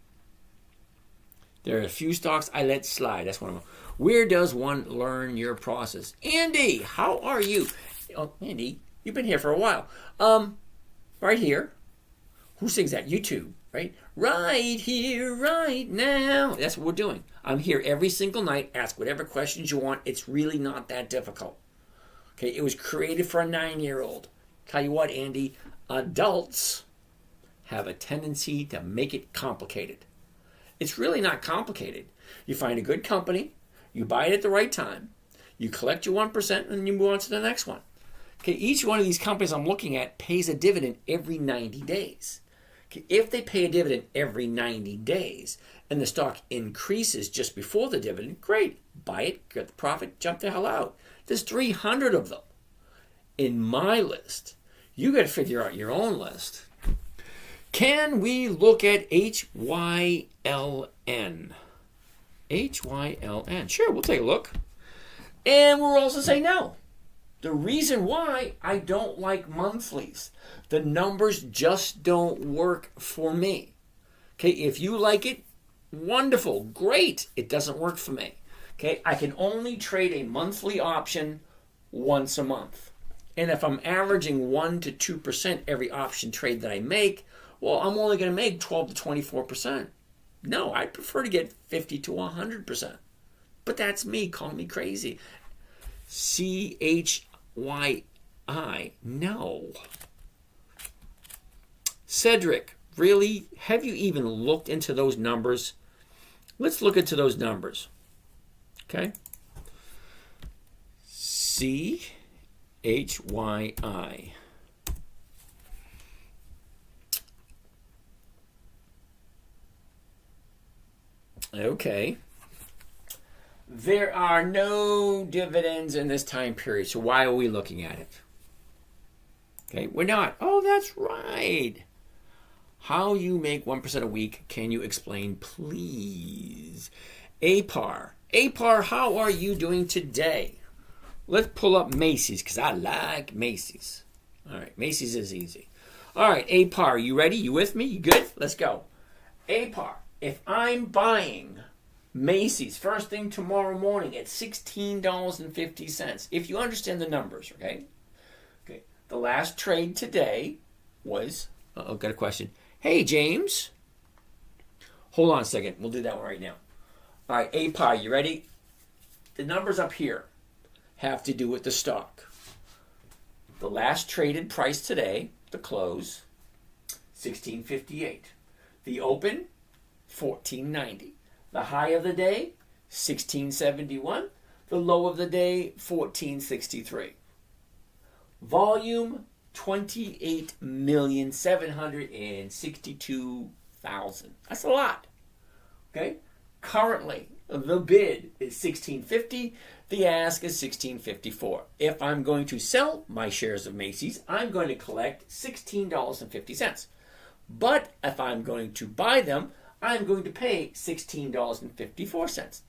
There are a few stocks I let slide. That's one of them. Where does one learn your process? Andy, how are you? Oh, Andy, you've been here for a while. Right here. Who sings that? YouTube. right? Right here, right now. That's what we're doing. I'm here every single night. Ask whatever questions you want. It's really not that difficult. Okay, it was created for a 9-year-old. Tell you what, Andy, adults have a tendency to make it complicated. It's really not complicated. You find a good company, you buy it at the right time, you collect your 1%, and you move on to the next one. Okay, each one of these companies I'm looking at pays a dividend every 90 days. Okay, if they pay a dividend every 90 days and the stock increases just before the dividend, great. Buy it, get the profit, jump the hell out. There's 300 of them in my list. You got to figure out your own list. Can we look at HYLN? HYLN. Sure, we'll take a look. And we'll also say no. The reason why I don't like monthlies, the numbers just don't work for me. Okay, if you like it, wonderful, great. It doesn't work for me. Okay, I can only trade a monthly option once a month. And if I'm averaging 1 to 2% every option trade that I make, well, I'm only going to make 12 to 24%. No, I prefer to get 50 to 100%. But that's me. Call me crazy. CHYI. No. Cedric, really? Have you even looked into those numbers? Let's look into those numbers. Okay? CHYI. Okay. There are no dividends in this time period, so why are we looking at it? Okay, we're not. Oh, that's right. How you make 1% a week, can you explain, please? APAR. APAR, how are you doing today? Let's pull up Macy's, because I like Macy's. All right, Macy's is easy. All right, APAR, you ready? You with me? You good? Let's go. APAR. If I'm buying Macy's first thing tomorrow morning at $16.50, if you understand the numbers, okay? Okay. The last trade today was, got a question. Hey, James. Hold on a second. We'll do that one right now. All right, API, you ready? The numbers up here have to do with the stock. The last traded price today, the close, $16.58. The open, $14.90. The high of the day, $16.71. The low of the day, $14.63. Volume, 28,762,000. That's a lot. Okay? Currently, the bid is $16.50. The ask is $16.54. If I'm going to sell my shares of Macy's, I'm going to collect $16.50. But if I'm going to buy them, I'm going to pay $16.54.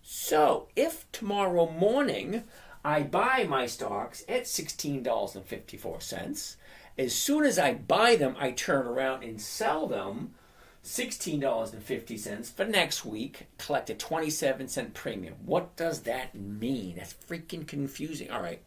So if tomorrow morning I buy my stocks at $16.54, as soon as I buy them, I turn around and sell them $16.50 for next week, collect a 27-cent premium. What does that mean? That's freaking confusing. All right.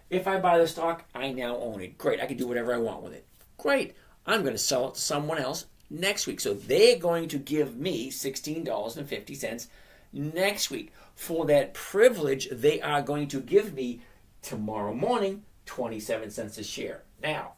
If I buy the stock, I now own it. Great. I can do whatever I want with it. Great. I'm going to sell it to someone else next week. So they're going to give me $16.50 next week. For that privilege, they are going to give me tomorrow morning 27 cents a share. Now,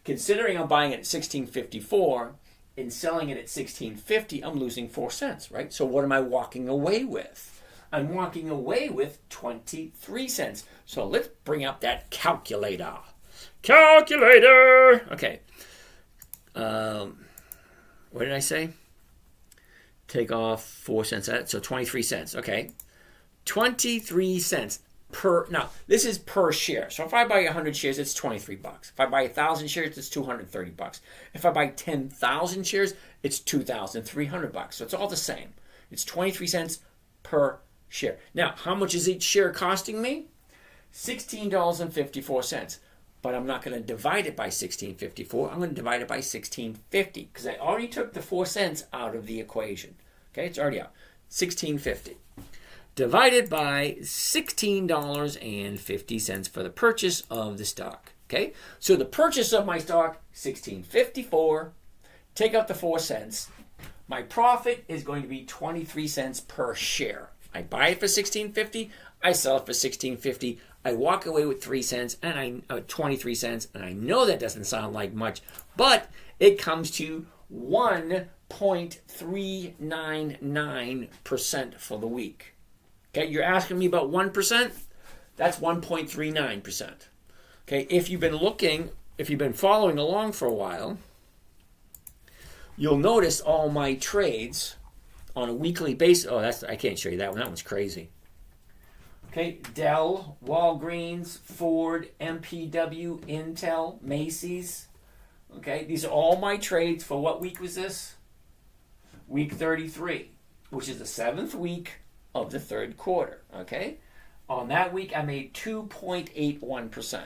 considering I'm buying it at $16.54 and selling it at $16.50, I'm losing 4 cents, right? So what am I walking away with? I'm walking away with 23 cents. So let's bring up that calculator. Calculator! Okay. What did I say? Take off 4 cents. So 23 cents. Okay. 23 cents per. Now, this is per share. So if I buy 100 shares, it's $23. If I buy 1,000 shares, it's $230. If I buy 10,000 shares, it's $2,300. So it's all the same. It's 23 cents per share. Now, how much is each share costing me? $16.54. But I'm not going to divide it by $16.54. I'm going to divide it by $16.50 because I already took the 4 cents out of the equation. Okay, it's already out. $16.50 divided by $16.50 for the purchase of the stock. Okay, so the purchase of my stock, $16.54, take out the 4 cents. My profit is going to be 23 cents per share. I buy it for $16.50. I sell it for $16.50. I walk away with 3 cents and 23 cents, and I know that doesn't sound like much, but it comes to 1.399% for the week. Okay, you're asking me about 1%? That's 1.39%. Okay, if you've been following along for a while, you'll notice all my trades on a weekly basis. Oh, I can't show you that one. That one's crazy. Okay, Dell, Walgreens, Ford, MPW, Intel, Macy's. Okay, these are all my trades for what week was this? Week 33, which is the 7th week of the 3rd quarter. Okay, on that week I made 2.81%.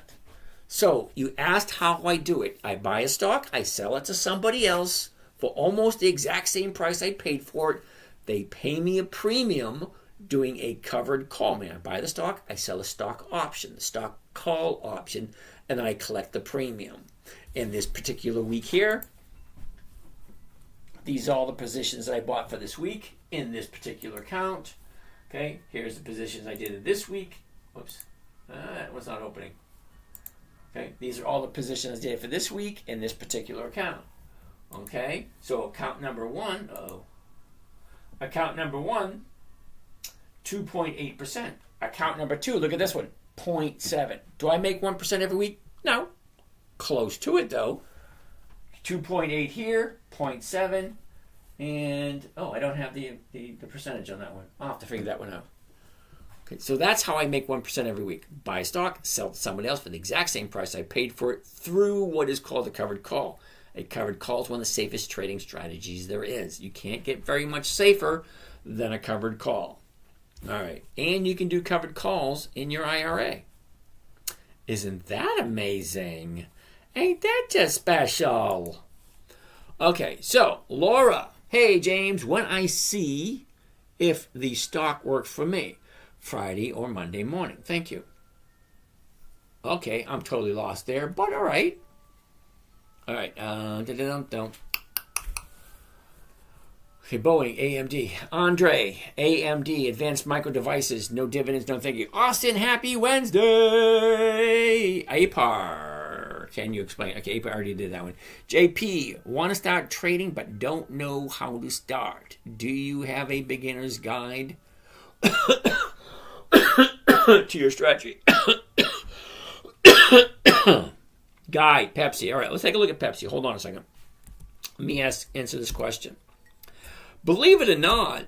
So you asked how I do it. I buy a stock, I sell it to somebody else for almost the exact same price I paid for it. They pay me a premium doing a covered call. I buy the stock, I sell a stock option, the stock call option, and then I collect the premium. In this particular week here, these are all the positions I bought for this week in this particular account. Okay, here's the positions I did in this week. Whoops, that was not opening. Okay, these are all the positions I did for this week in this particular account. Okay, so account number one, 2.8%. Account number 2, look at this one, 0.7. Do I make 1% every week? No. Close to it though. 2.8 here, 0.7, and I don't have the percentage on that one. I'll have to figure that one out. Okay, so that's how I make 1% every week. Buy a stock, sell to somebody else for the exact same price I paid for it through what is called a covered call. A covered call is one of the safest trading strategies there is. You can't get very much safer than a covered call. All right, and you can do covered calls in your IRA. Isn't that amazing? Ain't that just special? Okay, so Laura, hey James, when I see if the stock works for me, Friday or Monday morning. Thank you. Okay, I'm totally lost there, but all right. All right, Okay, Boeing, AMD. Andre, AMD, Advanced Micro Devices, no dividends, no thank you. Austin, happy Wednesday. APAR, can you explain? Okay, APAR already did that one. JP, want to start trading but don't know how to start. Do you have a beginner's guide to your strategy? Guide, Pepsi. All right, let's take a look at Pepsi. Hold on a second. Let me answer this question. Believe it or not,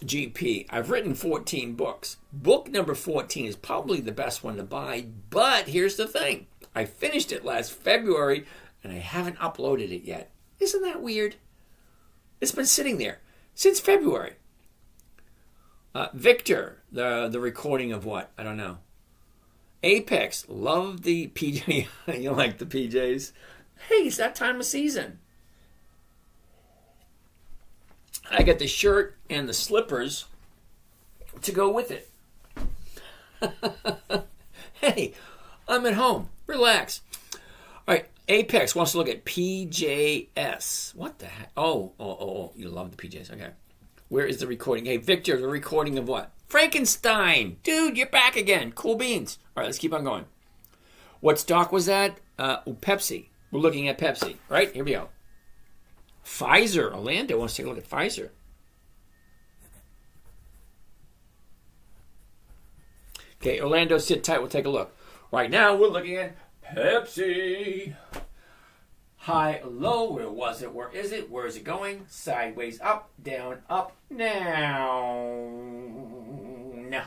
GP, I've written 14 books. Book number 14 is probably the best one to buy, but here's the thing. I finished it last February, and I haven't uploaded it yet. Isn't that weird? It's been sitting there since February. Victor, the recording of what? I don't know. Apex, love the PJ. You like the PJs? Hey, it's that time of season. I got the shirt and the slippers to go with it. Hey, I'm at home. Relax. All right, Apex wants to look at PJS. What the heck? Oh, you love the PJs. Okay. Where is the recording? Hey, Victor, the recording of what? Frankenstein. Dude, you're back again. Cool beans. All right, let's keep on going. What stock was that? Pepsi. We're looking at Pepsi. Right? Here we go. Pfizer. Orlando wants to take a look at Pfizer. Okay, Orlando, sit tight. We'll take a look. Right now, we're looking at Pepsi. High, low. Where was it? Where is it? Where is it going? Sideways, up, down, up, down. No.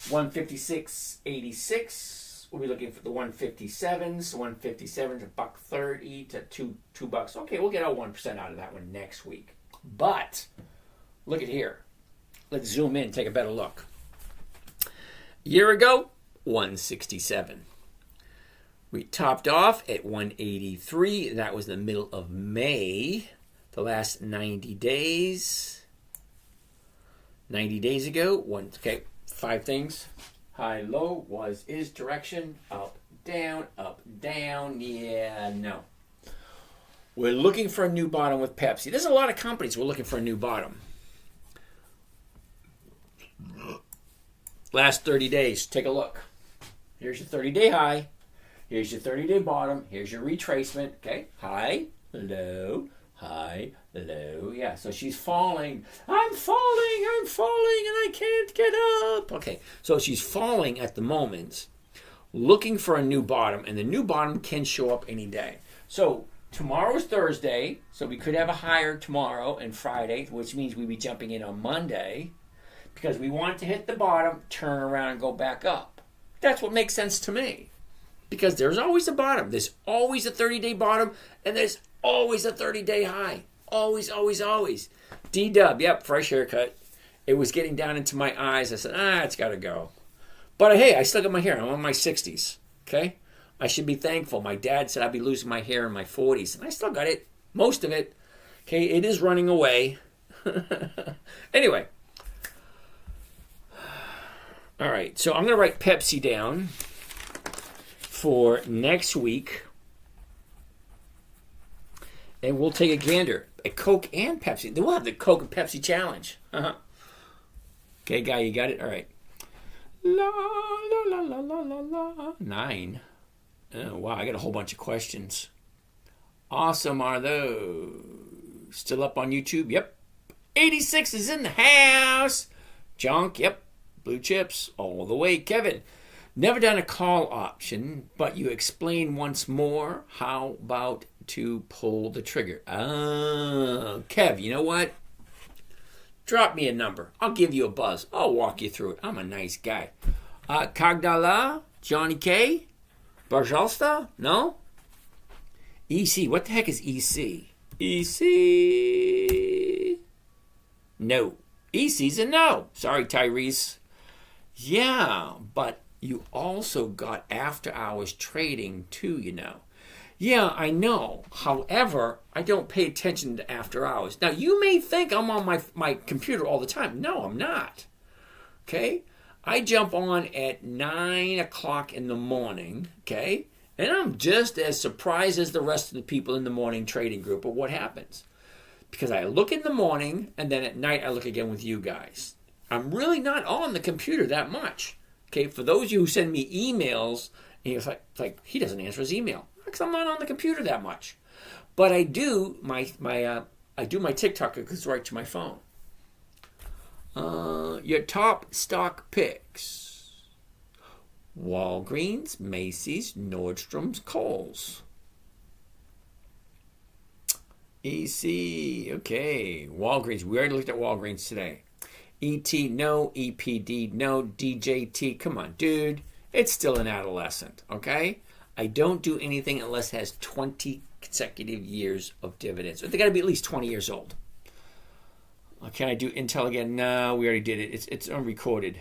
156.86. We'll be looking for the 157s. 157 to $1.30 to $2. Okay, we'll get our 1% out of that one next week. But look at here. Let's zoom in, take a better look. A year ago, 167. We topped off at 183. That was the middle of May. The last 90 days. 90 days ago, okay, 5 things. High, low, is direction, up, down, yeah, no. We're looking for a new bottom with Pepsi. There's a lot of companies we're looking for a new bottom. Last 30 days, take a look. Here's your 30-day high. Here's your 30-day bottom. Here's your retracement. Okay, high, low, high, low. Yeah, so she's falling. I'm falling, and I can't get up. Okay, so she's falling at the moment, looking for a new bottom, and the new bottom can show up any day. So tomorrow is Thursday, so we could have a higher tomorrow and Friday, which means we'd be jumping in on Monday, because we want to hit the bottom, turn around, and go back up. That's what makes sense to me. Because there's always a bottom. There's always a 30-day bottom, and there's always a 30-day high. Always, always, always. D-Dub, yep, fresh haircut. It was getting down into my eyes. I said, it's got to go. But hey, I still got my hair. I'm in my 60s, okay? I should be thankful. My dad said I'd be losing my hair in my 40s, and I still got it. Most of it. Okay, it is running away. Anyway. All right, so I'm going to write Pepsi down for next week. And we'll take a gander at Coke and Pepsi. Then we'll have the Coke and Pepsi challenge. Okay, guy, you got it? All right. La, la, la, la, la, la. 9. Oh, wow, I got a whole bunch of questions. Awesome are those. Still up on YouTube? Yep. 86 is in the house. Junk, yep. Blue chips all the way. Kevin, never done a call option, but you explain once more. How about to pull the trigger? Kev, you know what? Drop me a number. I'll give you a buzz. I'll walk you through it. I'm a nice guy. Kagdala, Johnny K, Barjalsta? No? EC. What the heck is EC? EC. No. EC's a no. Sorry, Tyrese. Yeah, but you also got after hours trading too, you know. Yeah, I know. However, I don't pay attention to after hours. Now, you may think I'm on my computer all the time. No, I'm not. Okay? I jump on at 9 o'clock in the morning, okay? And I'm just as surprised as the rest of the people in the morning trading group of what happens. Because I look in the morning, and then at night I look again with you guys. I'm really not on the computer that much. Okay, for those of you who send me emails, and you're like he doesn't answer his email. Because I'm not on the computer that much. But I do my TikTok, it goes right to my phone. Your top stock picks. Walgreens, Macy's, Nordstrom's, Kohl's. EC, okay. Walgreens, we already looked at Walgreens today. ET, no. EPD, no. DJT, come on, dude. It's still an adolescent, okay? I don't do anything unless it has 20 consecutive years of dividends. They got to be at least 20 years old. Can I do Intel again? No, we already did it. It's unrecorded.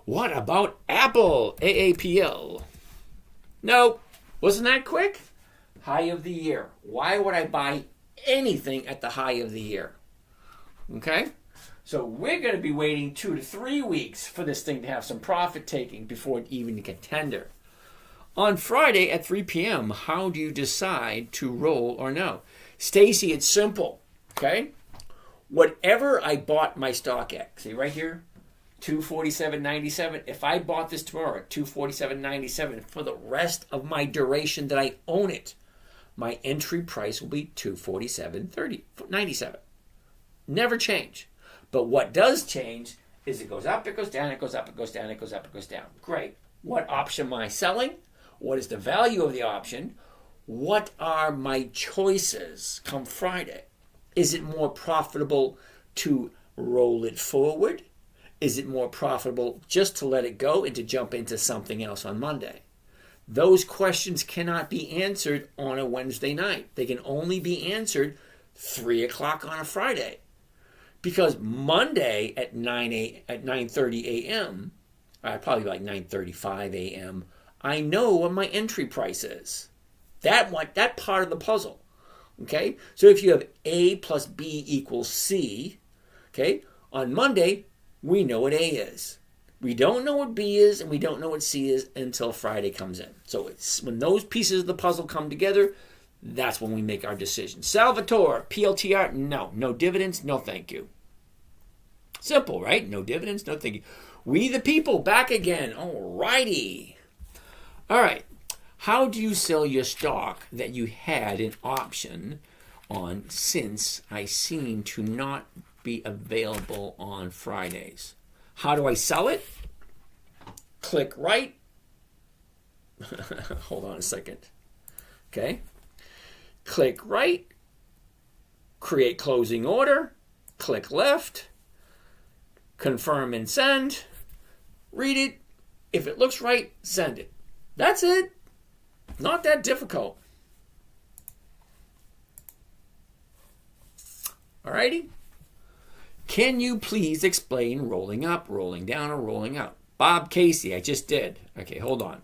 What about Apple? AAPL. No, wasn't that quick? High of the year. Why would I buy anything at the high of the year? Okay? So we're going to be waiting 2 to 3 weeks for this thing to have some profit taking before it even can tender. On Friday at 3 p.m., how do you decide to roll or no? Stacy, it's simple, okay? Whatever I bought my stock at, see right here, 247.97. If I bought this tomorrow at 247.97 for the rest of my duration that I own it, my entry price will be 247.97. Never change. But what does change is it goes up, it goes down, it goes up, it goes down, it goes up, it goes down. Great. What option am I selling? What is the value of the option? What are my choices come Friday? Is it more profitable to roll it forward? Is it more profitable just to let it go and to jump into something else on Monday? Those questions cannot be answered on a Wednesday night. They can only be answered 3 o'clock on a Friday. Because Monday at 9:30 a.m., probably like 9:35 a.m., I know what my entry price is. That part of the puzzle. Okay? So if you have A plus B equals C, okay, on Monday, we know what A is. We don't know what B is, and we don't know what C is until Friday comes in. So it's when those pieces of the puzzle come together, That's when we make our decision. Salvatore, PLTR, no. No dividends, no thank you. Simple, right? No dividends, no thank you. We the people, back again. All righty. All right. How do you sell your stock that you had an option on since I seem to not be available on Fridays? How do I sell it? Click right. Hold on a second. Okay. Click right. Create closing order. Click left. Confirm and send. Read it. If it looks right, send it. That's it. Not that difficult. Alrighty. Can you please explain rolling up, rolling down, or rolling out? Bob Casey, I just did. Okay, hold on.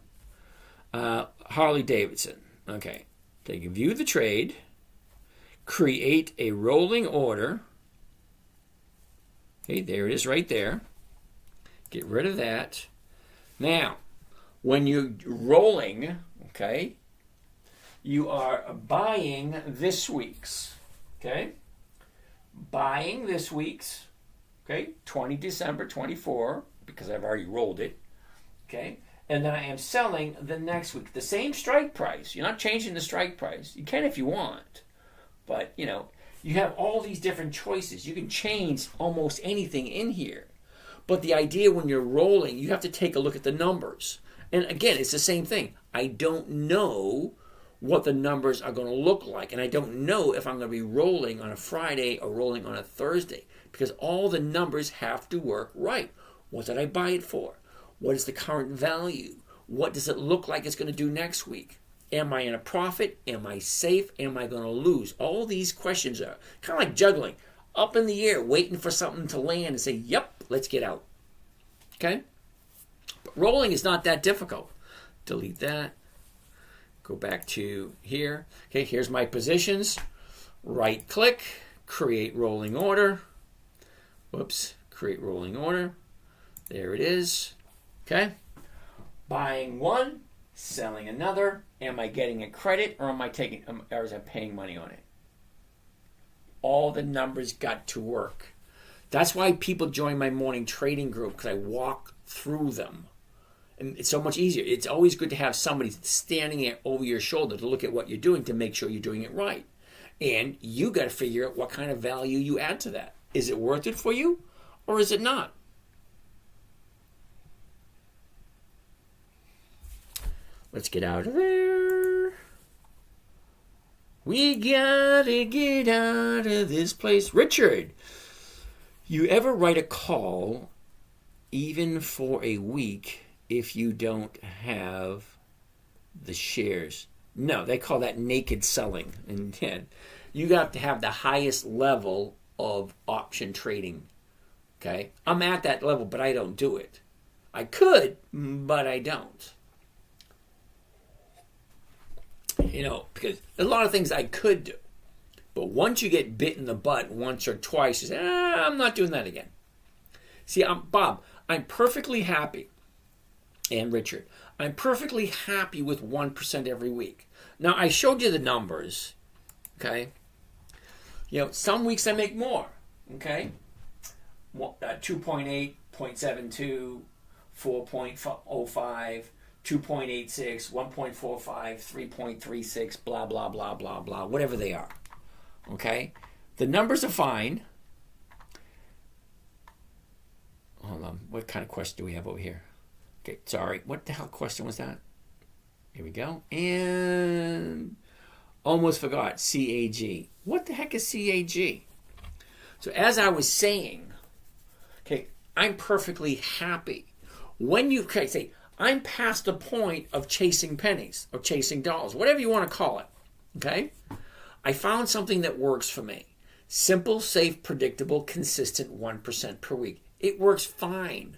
Harley Davidson. Okay. Take a view of the trade. Create a rolling order. Okay, there it is right there. Get rid of that. Now, when you're rolling, okay, you are buying this week's. Okay? Buying this week's. Okay? 20 December 24, because I've already rolled it. Okay? And then I am selling the next week. The same strike price. You're not changing the strike price. You can if you want. But, you know, you have all these different choices. You can change almost anything in here. But the idea when you're rolling, you have to take a look at the numbers. And again, it's the same thing. I don't know what the numbers are going to look like. And I don't know if I'm going to be rolling on a Friday or rolling on a Thursday. Because all the numbers have to work right. What did I buy it for? What is the current value? What does it look like it's going to do next week? Am I in a profit? Am I safe? Am I going to lose? All these questions are kind of like juggling. Up in the air, waiting for something to land and say, yep, let's get out. Okay? But rolling is not that difficult. Delete that. Go back to here. Okay, here's my positions. Right click, create rolling order. Whoops, create rolling order. There it is. Okay? Buying one, selling another. Am I getting a credit or am I paying money on it? All the numbers got to work. That's why people join my morning trading group, because I walk through them. And it's so much easier. It's always good to have somebody standing over your shoulder to look at what you're doing to make sure you're doing it right. And you got to figure out what kind of value you add to that. Is it worth it for you or is it not? Let's get out of there. We gotta get out of this place. Richard, you ever write a call even for a week if you don't have the shares? No, they call that naked selling. And you have to have the highest level of option trading. Okay? I'm at that level, but I don't do it. I could, but I don't. You know, because there's a lot of things I could do. But once you get bit in the butt once or twice, you say, I'm not doing that again. See, Bob, I'm perfectly happy, and Richard, I'm perfectly happy with 1% every week. Now, I showed you the numbers, okay? You know, some weeks I make more, okay? 2.8, 0.72, 4.05, 2.86, 1.45, 3.36, blah, blah, blah, blah, blah, whatever they are. Okay? The numbers are fine. Hold on. What kind of question do we have over here? Okay, sorry. What the hell question was that? Here we go. And almost forgot. CAG. What the heck is CAG? So as I was saying, okay, I'm perfectly happy. When you say, I'm past the point of chasing pennies or chasing dollars, whatever you want to call it. Okay? I found something that works for me. Simple, safe, predictable, consistent 1% per week. It works fine.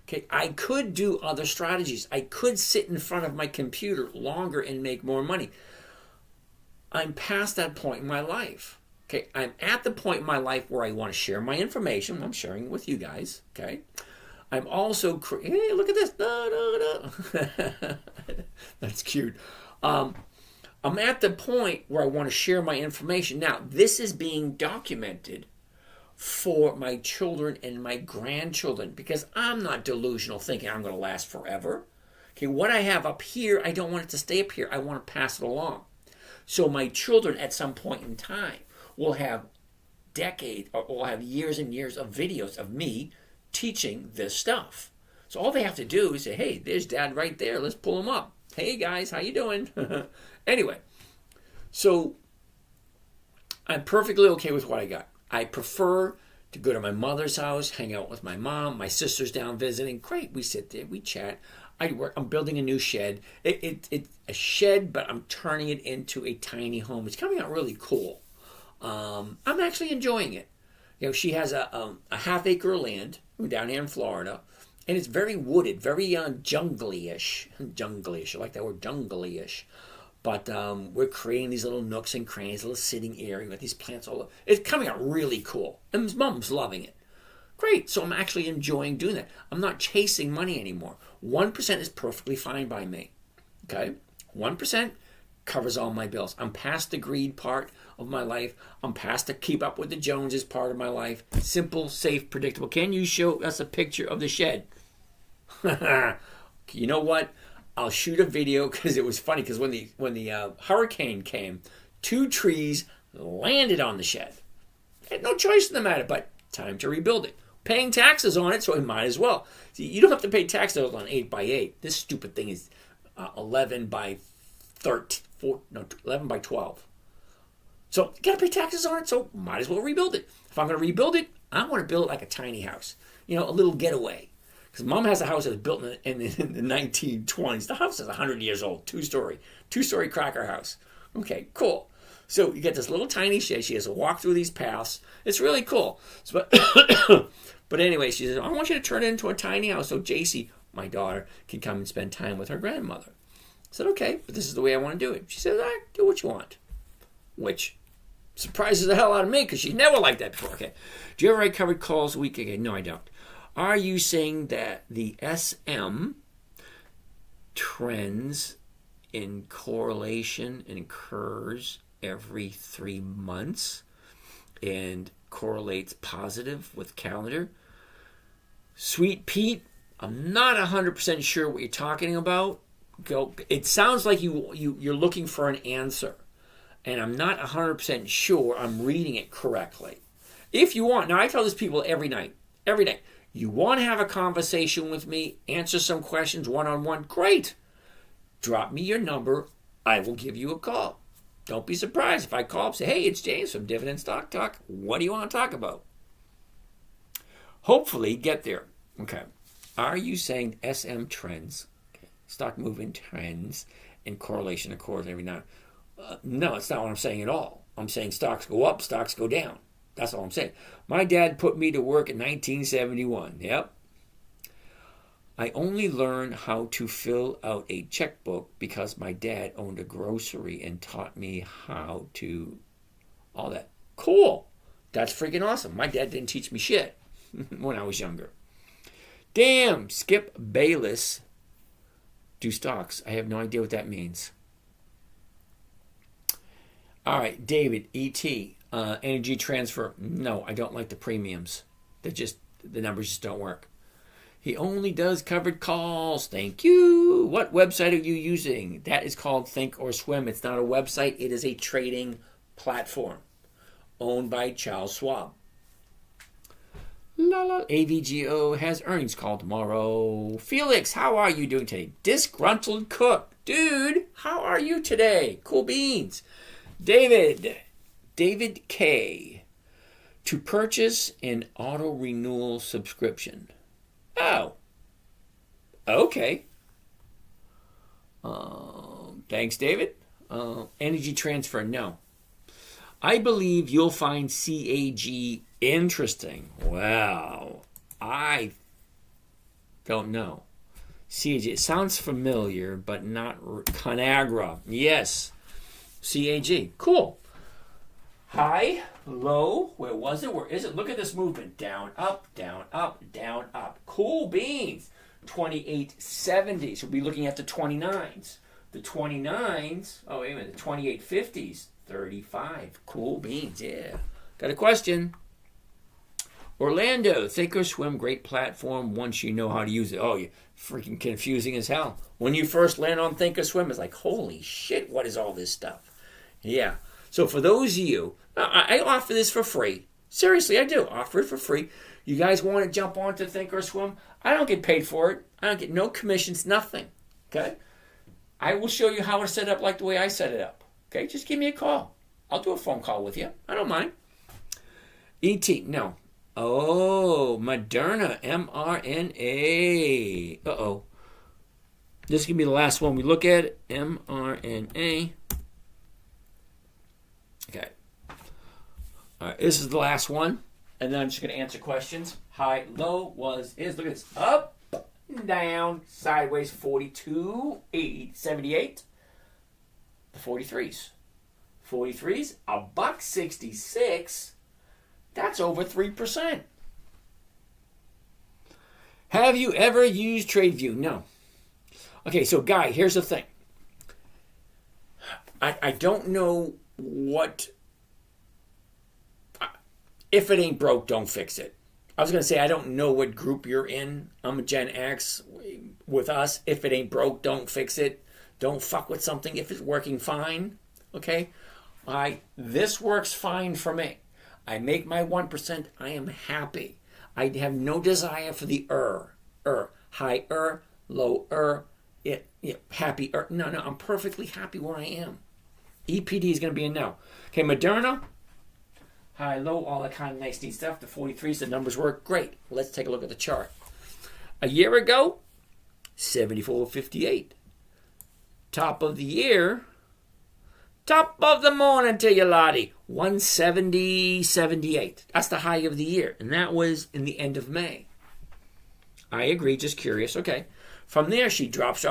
Okay, I could do other strategies. I could sit in front of my computer longer and make more money. I'm past that point in my life. Okay, I'm at the point in my life where I want to share my information. I'm sharing it with you guys. Okay, I'm also hey, look at this. That's cute. I'm at the point where I want to share my information. Now, this is being documented for my children and my grandchildren because I'm not delusional thinking I'm going to last forever. Okay, what I have up here, I don't want it to stay up here. I want to pass it along. So my children at some point in time will have decades or will have years and years of videos of me teaching this stuff. So all they have to do is say, hey, there's Dad right there. Let's pull him up. Hey, guys, how you doing? Anyway, so I'm perfectly okay with what I got. I prefer to go to my mother's house, hang out with my mom. My sister's down visiting. Great, we sit there, we chat. I'm building a new shed. It's a shed, but I'm turning it into a tiny home. It's coming out really cool. I'm actually enjoying it. You know, she has a half-acre of land down here in Florida, and it's very wooded, very jungle-ish. Jungle-ish, I like that word, jungle-ish. But we're creating these little nooks and crannies, little sitting area with these plants all over. It's coming out really cool. And his mom's loving it. Great. So I'm actually enjoying doing that. I'm not chasing money anymore. 1% is perfectly fine by me. Okay? 1% covers all my bills. I'm past the greed part of my life. I'm past the keep up with the Joneses part of my life. Simple, safe, predictable. Can you show us a picture of the shed? You know what? I'll shoot a video because it was funny because when the hurricane came, 2 trees landed on the shed. I had no choice in the matter, but time to rebuild it. Paying taxes on it, so I might as well. See, you don't have to pay taxes on 8x8. This stupid thing is 11 by 11 by 12. So you got to pay taxes on it, so might as well rebuild it. If I'm going to rebuild it, I want to build it like a tiny house. You know, a little getaway. Because Mom has a house that was built in the 1920s. The house is 100 years old, 2-story cracker house. Okay, cool. So you get this little tiny shed. She has to walk through these paths. It's really cool. So, but anyway, she says, I want you to turn it into a tiny house so JC, my daughter, can come and spend time with her grandmother. I said, okay, but this is the way I want to do it. She said, all right, do what you want. Which surprises the hell out of me because she's never liked that before. Okay. Do you ever write covered calls a week again? No, I don't. Are you saying that the SM trends in correlation and occurs every 3 months and correlates positive with calendar? Sweet Pete, I'm not 100% sure what you're talking about. It sounds like you're looking for an answer, and I'm not 100% sure I'm reading it correctly. If you want, now I tell this people every night. You want to have a conversation with me, answer some questions one-on-one, great. Drop me your number. I will give you a call. Don't be surprised if I call up and say, hey, it's James from Dividend Stock Talk. What do you want to talk about? Hopefully get there. Okay. Are you saying SM trends, stock movement trends, and correlation occurs every now? No, it's not what I'm saying at all. I'm saying stocks go up, stocks go down. That's all I'm saying. My dad put me to work in 1971. Yep. I only learned how to fill out a checkbook because my dad owned a grocery and taught me how to all that. Cool. That's freaking awesome. My dad didn't teach me shit when I was younger. Damn, Skip Bayless do stocks. I have no idea what that means. All right, David, E.T., energy transfer. No, I don't like the premiums. The numbers just don't work. He only does covered calls. Thank you. What website are you using? That is called Think or Swim. It's not a website. It is a trading platform owned by Charles Schwab. AVGO has earnings call tomorrow. Felix, how are you doing today? Disgruntled Cook. Dude, how are you today? Cool beans. David K. To purchase an auto renewal subscription. Oh. Okay. Thanks, David. Energy transfer, no. I believe you'll find CAG interesting. Wow. I don't know. CAG, it sounds familiar, but not Conagra. Yes. CAG. Cool. High, low, where was it? Where is it? Look at this movement. Down, up, down, up, down, up. Cool beans. 28.70. So we'll be looking at the 29s. The 29s, oh, wait a minute, the 2850s, 35. Cool beans, yeah. Got a question. Orlando, Thinkorswim, great platform once you know how to use it. Oh, you're freaking confusing as hell. When you first land on Thinkorswim, it's like, holy shit, what is all this stuff? Yeah. So for those of you, I offer this for free. Seriously, I do. Offer it for free. You guys want to jump onto Thinkorswim? I don't get paid for it. I don't get no commissions, nothing. Okay? I will show you how to set it up like the way I set it up. Okay? Just give me a call. I'll do a phone call with you. I don't mind. ET, no. Oh, Moderna, mRNA. Uh-oh. This is going to be the last one we look at. mRNA. Okay. All right, this is the last one. And then I'm just going to answer questions. High, low, was, is. Look at this. Up, down, sideways, 42, 80, 78. The 43s. 43s, $1.66. That's over 3%. Have you ever used TradeView? No. Okay, so Guy, here's the thing. I don't know what... If it ain't broke, don't fix it. I was going to say, I don't know what group you're in. I'm a Gen X. With us, if it ain't broke, don't fix it. Don't fuck with something if it's working fine. Okay? This works fine for me. I make my 1%. I am happy. I have no desire for the high low happy No, I'm perfectly happy where I am. EPD is going to be a no. Okay, Moderna, high, low, all that kind of nice, neat stuff. The 43s, the numbers work great. Let's take a look at the chart. A year ago, 74.58. Top of the year, top of the morning to you, Lottie. 170.78. That's the high of the year. And that was in the end of May. I agree, just curious. Okay. From there, she drops. The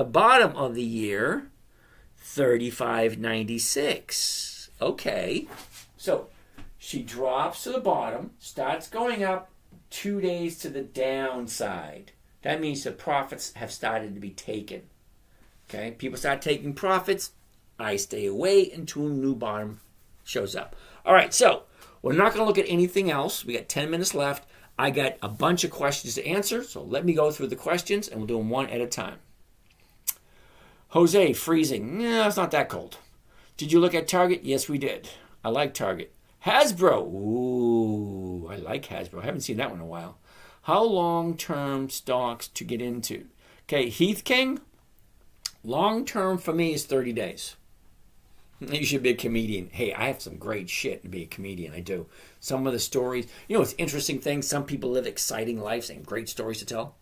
bottom of the year, 35.96. Okay. So she drops to the bottom, starts going up 2 days to the downside. That means the profits have started to be taken. Okay, people start taking profits. I stay away until a new bottom shows up. All right, so we're not going to look at anything else. We got 10 minutes left. I got a bunch of questions to answer, so let me go through the questions, and we'll do them one at a time. Jose, freezing. No, it's not that cold. Did you look at Target? Yes, we did. I like Target. Hasbro. Ooh, I like Hasbro. I haven't seen that one in a while. How long-term stocks to get into? Okay, Heath King. Long-term for me is 30 days. You should be a comedian. Hey, I have some great shit to be a comedian. I do. Some of the stories, it's interesting things. Some people live exciting lives and great stories to tell.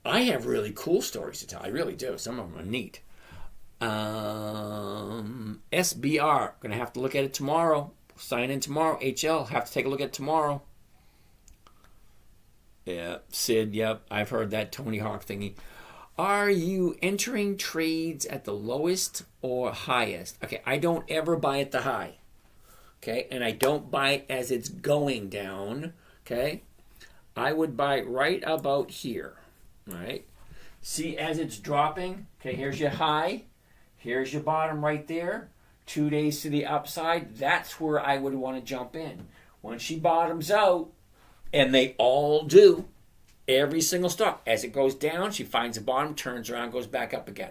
I have really cool stories to tell. I really do. Some of them are neat. SBR. Going to have to look at it tomorrow. Sign in tomorrow. HL. Have to take a look at it tomorrow. Yeah. Sid. Yep. I've heard that Tony Hawk thingy. Are you entering trades at the lowest or highest? Okay, I don't ever buy at the high. Okay, and I don't buy it as it's going down. Okay, I would buy right about here. All right, see as it's dropping. Okay, here's your high. Here's your bottom right there. 2 days to the upside. That's where I would want to jump in. When she bottoms out, and they all do, every single stock, as it goes down, she finds a bottom, turns around, goes back up again.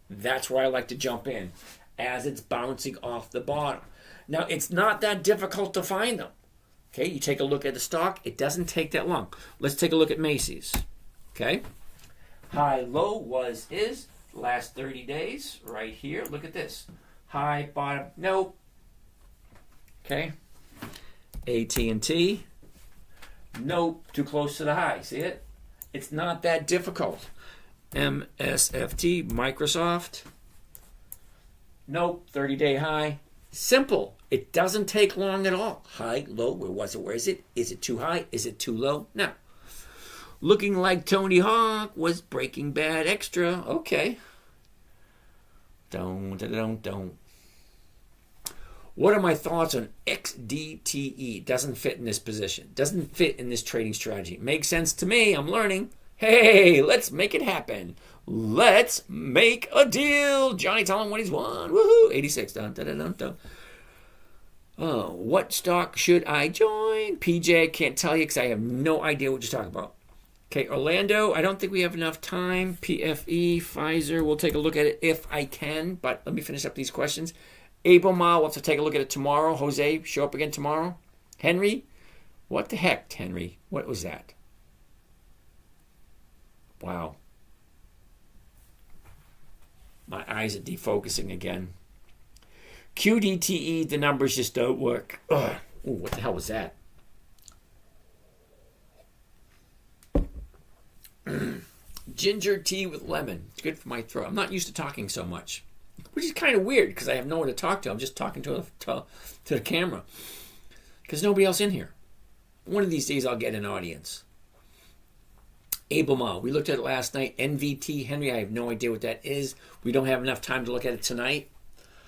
That's where I like to jump in, as it's bouncing off the bottom. Now, it's not that difficult to find them. Okay, you take a look at the stock. It doesn't take that long. Let's take a look at Macy's. Okay, high, low, is, last 30 days, right here. Look at this. High, bottom, nope. Okay, AT&T. Nope, too close to the high. See it? It's not that difficult. MSFT, Microsoft. Nope, 30-day high. Simple. It doesn't take long at all. High, low, where was it? Where is it? Is it too high? Is it too low? No. Looking like Tony Hawk was Breaking Bad extra. Okay. Don't. What are my thoughts on XDTE? Doesn't fit in this position. Doesn't fit in this trading strategy. Makes sense to me. I'm learning. Hey, let's make it happen. Let's make a deal. Johnny, tell him what he's won. Woohoo! 86. Dun, dun, dun, dun, dun. Oh, what stock should I join? PJ, I can't tell you because I have no idea what you're talking about. Okay, Orlando, I don't think we have enough time. PFE, Pfizer, we'll take a look at it if I can, but let me finish up these questions. Abelma, we'll have to take a look at it tomorrow. Jose, show up again tomorrow. Henry, what the heck, Henry? What was that? Wow. My eyes are defocusing again. QDTE, the numbers just don't work. Ugh. Ooh, what the hell was that? Ginger tea with lemon. It's good for my throat. I'm not used to talking so much, which is kind of weird because I have no one to talk to. I'm just talking to the camera because nobody else in here. One of these days I'll get an audience. Abelma, we looked at it last night. NVT, Henry, I have no idea what that is. We don't have enough time to look at it tonight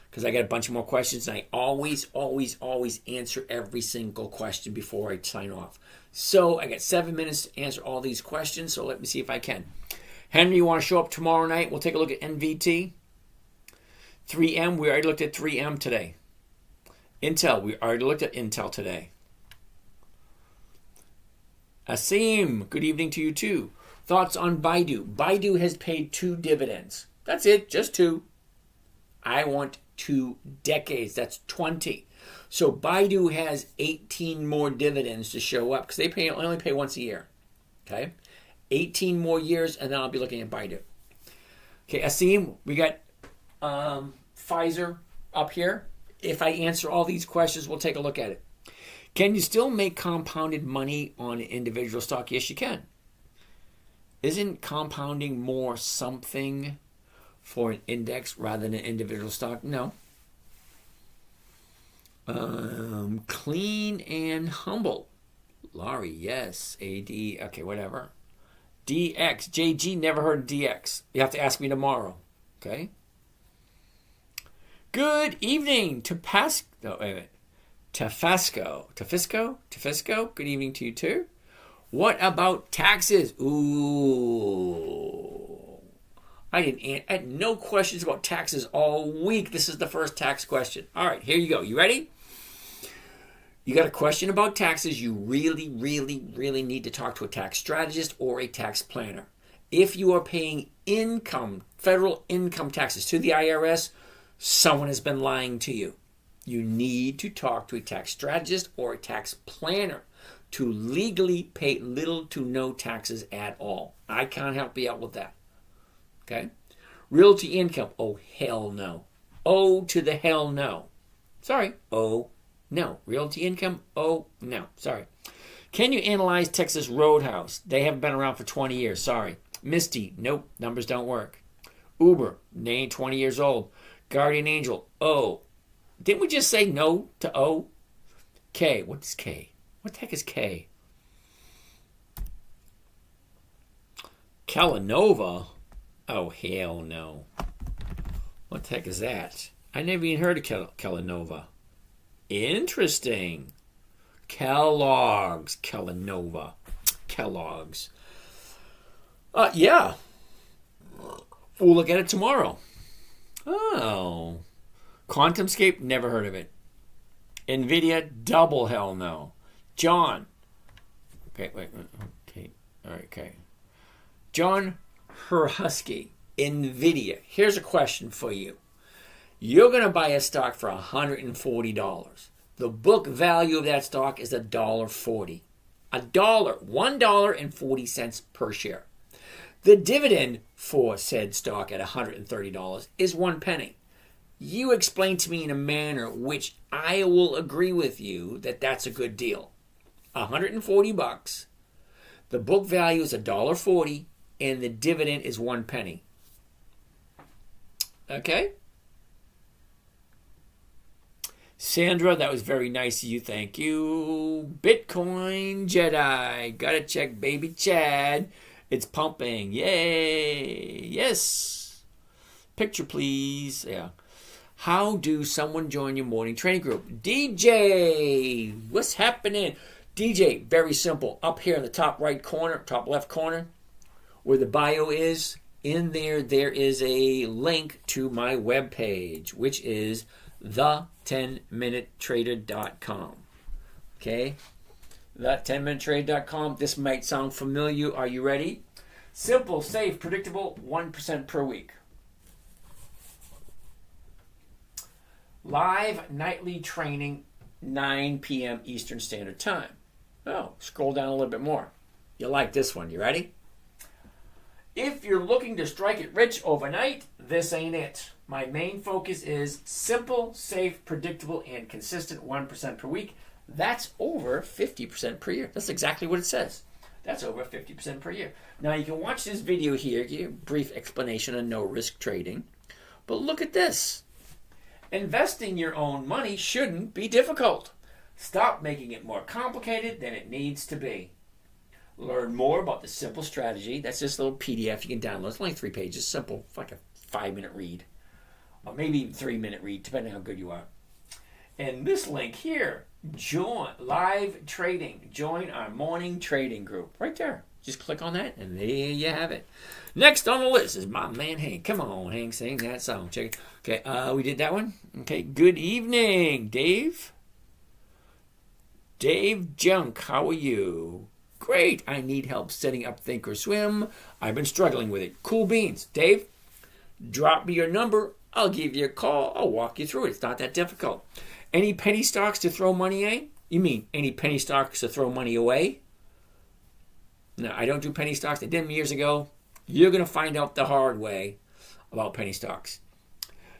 because I got a bunch more questions, and I always answer every single question before I sign off. So I got 7 minutes to answer all these questions, so let me see if I can. Henry, you want to show up tomorrow night? We'll take a look at NVT. 3M, we already looked at 3M today. Intel, we already looked at Intel today. Asim, good evening to you too. Thoughts on Baidu? Baidu has paid 2 dividends. That's it, just 2. I want 2 decades. That's 20. So Baidu has 18 more dividends to show up because they only pay once a year. Okay? 18 more years, and then I'll be looking at Baidu. Okay, Asim, we got Pfizer up here. If I answer all these questions, we'll take a look at it. Can you still make compounded money on an individual stock? Yes, you can. Isn't compounding more something for an index rather than an individual stock? No. Clean and humble. Laurie, yes. AD, okay, whatever. DX, JG, never heard of DX. You have to ask me tomorrow. Okay. Good evening to Tafisco. Good evening to you too. What about taxes? Ooh. I had no questions about taxes all week. This is the first tax question. All right, here you go. You ready? You got a question about taxes. You really need to talk to a tax strategist or a tax planner. If you are paying federal income taxes to the IRS, someone has been lying to you. You need to talk to a tax strategist or a tax planner to legally pay little to no taxes at all. I can't help you out with that. Okay? Realty income. Oh, hell no. Oh, to the hell no. Sorry. Oh, no. Realty income. Oh, no. Sorry. Can you analyze Texas Roadhouse? They haven't been around for 20 years. Sorry. Misty. Nope. Numbers don't work. Uber. They ain't 20 years old. Guardian Angel. Oh. Didn't we just say no to O? K. What is K? What the heck is K? Kellanova? Oh, hell no. What the heck is that? I never even heard of Kellanova. Interesting. Kellogg's. Kellanova. Kellogg's. Yeah. We'll look at it tomorrow. Oh. QuantumScape, never heard of it. NVIDIA, double hell no. John. Okay, wait. Okay. All right, okay. John Herhusky, NVIDIA. Here's a question for you. You're going to buy a stock for $140. The book value of that stock is $1.40. $1.40 per share. The dividend for said stock at $130 is 1 penny. You explain to me in a manner which I will agree with you that that's a good deal. $140. The book value is $1.40, and the dividend is 1 penny. Okay? Sandra, that was very nice of you. Thank you. Bitcoin Jedi. Gotta check baby Chad. It's pumping. Yay. Yes. Picture, please. Yeah. How do someone join your morning training group? DJ, what's happening? DJ, very simple. Up here in the top right corner, top left corner, where the bio is, in there is a link to my webpage, which is the10minutetrader.com. Okay? The10minutetrader.com. This might sound familiar. Are you ready? Simple, safe, predictable, 1% per week. Live nightly training, 9 p.m. Eastern Standard Time. Oh, scroll down a little bit more. You'll like this one. You ready? If you're looking to strike it rich overnight, this ain't it. My main focus is simple, safe, predictable, and consistent 1% per week. That's over 50% per year. That's exactly what it says. That's over 50% per year. Now, you can watch this video here, give you a brief explanation on no-risk trading. But look at this. Investing your own money shouldn't be difficult. Stop making it more complicated than it needs to be. Learn more about the simple strategy. That's this little PDF you can download. It's only 3 pages. Simple. It's like a 5-minute read. Or maybe even 3-minute read, depending on how good you are. And this link here, join live trading. Join our morning trading group. Right there. Just click on that, and there you have it. Next on the list is my man Hank. Come on, Hank, sing that song. Check it. Okay, we did that one. Okay, good evening, Dave. Dave Junk, how are you? Great. I need help setting up Thinkorswim. I've been struggling with it. Cool beans. Dave, drop me your number. I'll give you a call. I'll walk you through it. It's not that difficult. Any penny stocks to throw money in? You mean any penny stocks to throw money away? No, I don't do penny stocks. I did them years ago. You're going to find out the hard way about penny stocks.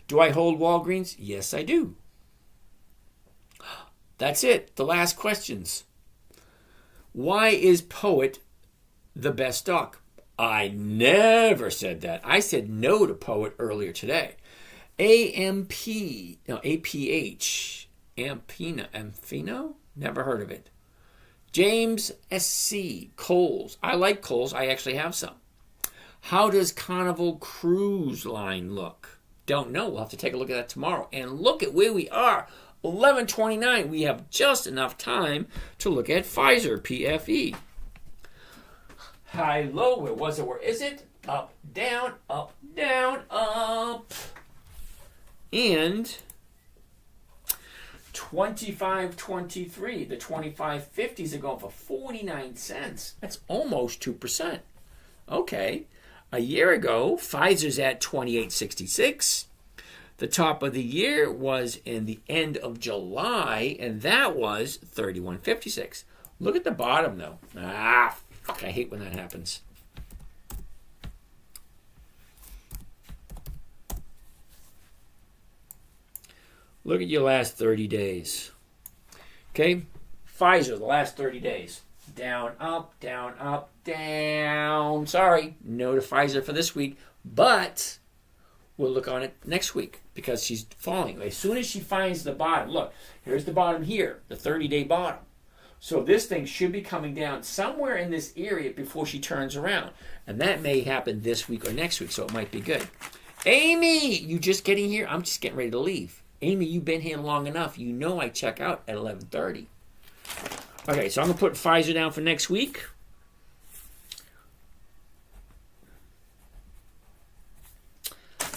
Do I hold Walgreens? Yes, I do. That's it. The last questions. Why is Poet the best stock? I never said that. I said no to Poet earlier today. APH. Ampino? Never heard of it. James SC. Kohl's. I like Kohl's. I actually have some. How does Carnival Cruise Line look? Don't know. We'll have to take a look at that tomorrow. And look at where we are. 11:29. We have just enough time to look at Pfizer, PFE. High, low. Where was it? Where is it? Up, down, up, down, up. And 25.23. The 25.50s are going for 49 cents. That's almost 2%. Okay. A year ago, Pfizer's at 28.66. The top of the year was in the end of July, and that was 31.56. Look at the bottom, though. I hate when that happens. Look at your last 30 days. Okay? Pfizer, the last 30 days. Down, up, down, up, down. Sorry, no to Pfizer for this week, but we'll look on it next week because she's falling. As soon as she finds the bottom, look, here's the bottom here, the 30-day bottom. So this thing should be coming down somewhere in this area before she turns around. And that may happen this week or next week, so it might be good. Amy, you just getting here? I'm just getting ready to leave. Amy, you've been here long enough. You know I check out at 11:30. Okay, so I'm going to put Pfizer down for next week.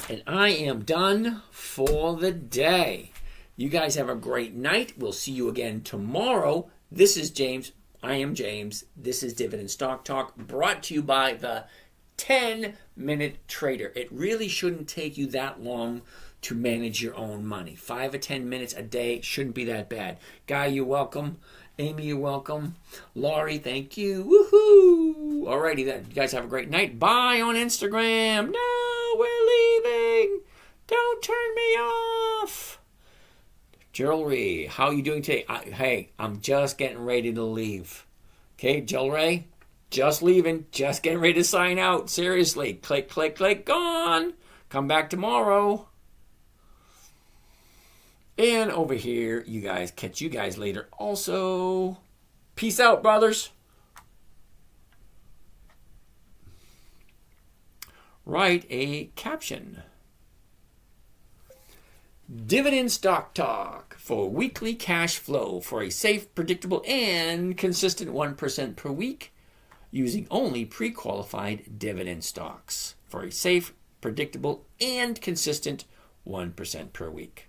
And I am done for the day. You guys have a great night. We'll see you again tomorrow. This is James. I am James. This is Dividend Stock Talk, brought to you by the 10-Minute Trader. It really shouldn't take you that long to manage your own money. 5 or 10 minutes a day shouldn't be that bad. Guy, you're welcome. Amy, you're welcome. Laurie, thank you. Woohoo! Alrighty then. You guys have a great night. Bye on Instagram. No, we're leaving. Don't turn me off. Jewelry, how are you doing today? Hey, I'm just getting ready to leave. Okay, Jewelry, just leaving. Just getting ready to sign out. Seriously. Click, click, click. Gone. Come back tomorrow. And over here, you guys, catch you guys later also. Peace out, brothers. Write a caption. Dividend Stock Talk for weekly cash flow for a safe, predictable, and consistent 1% per week. using only pre-qualified dividend stocks for a safe, predictable, and consistent 1% per week.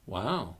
Wow.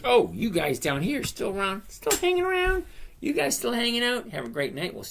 Oh, you guys down here still around? Still hanging around? You guys still hanging out? Have a great night. We'll see you.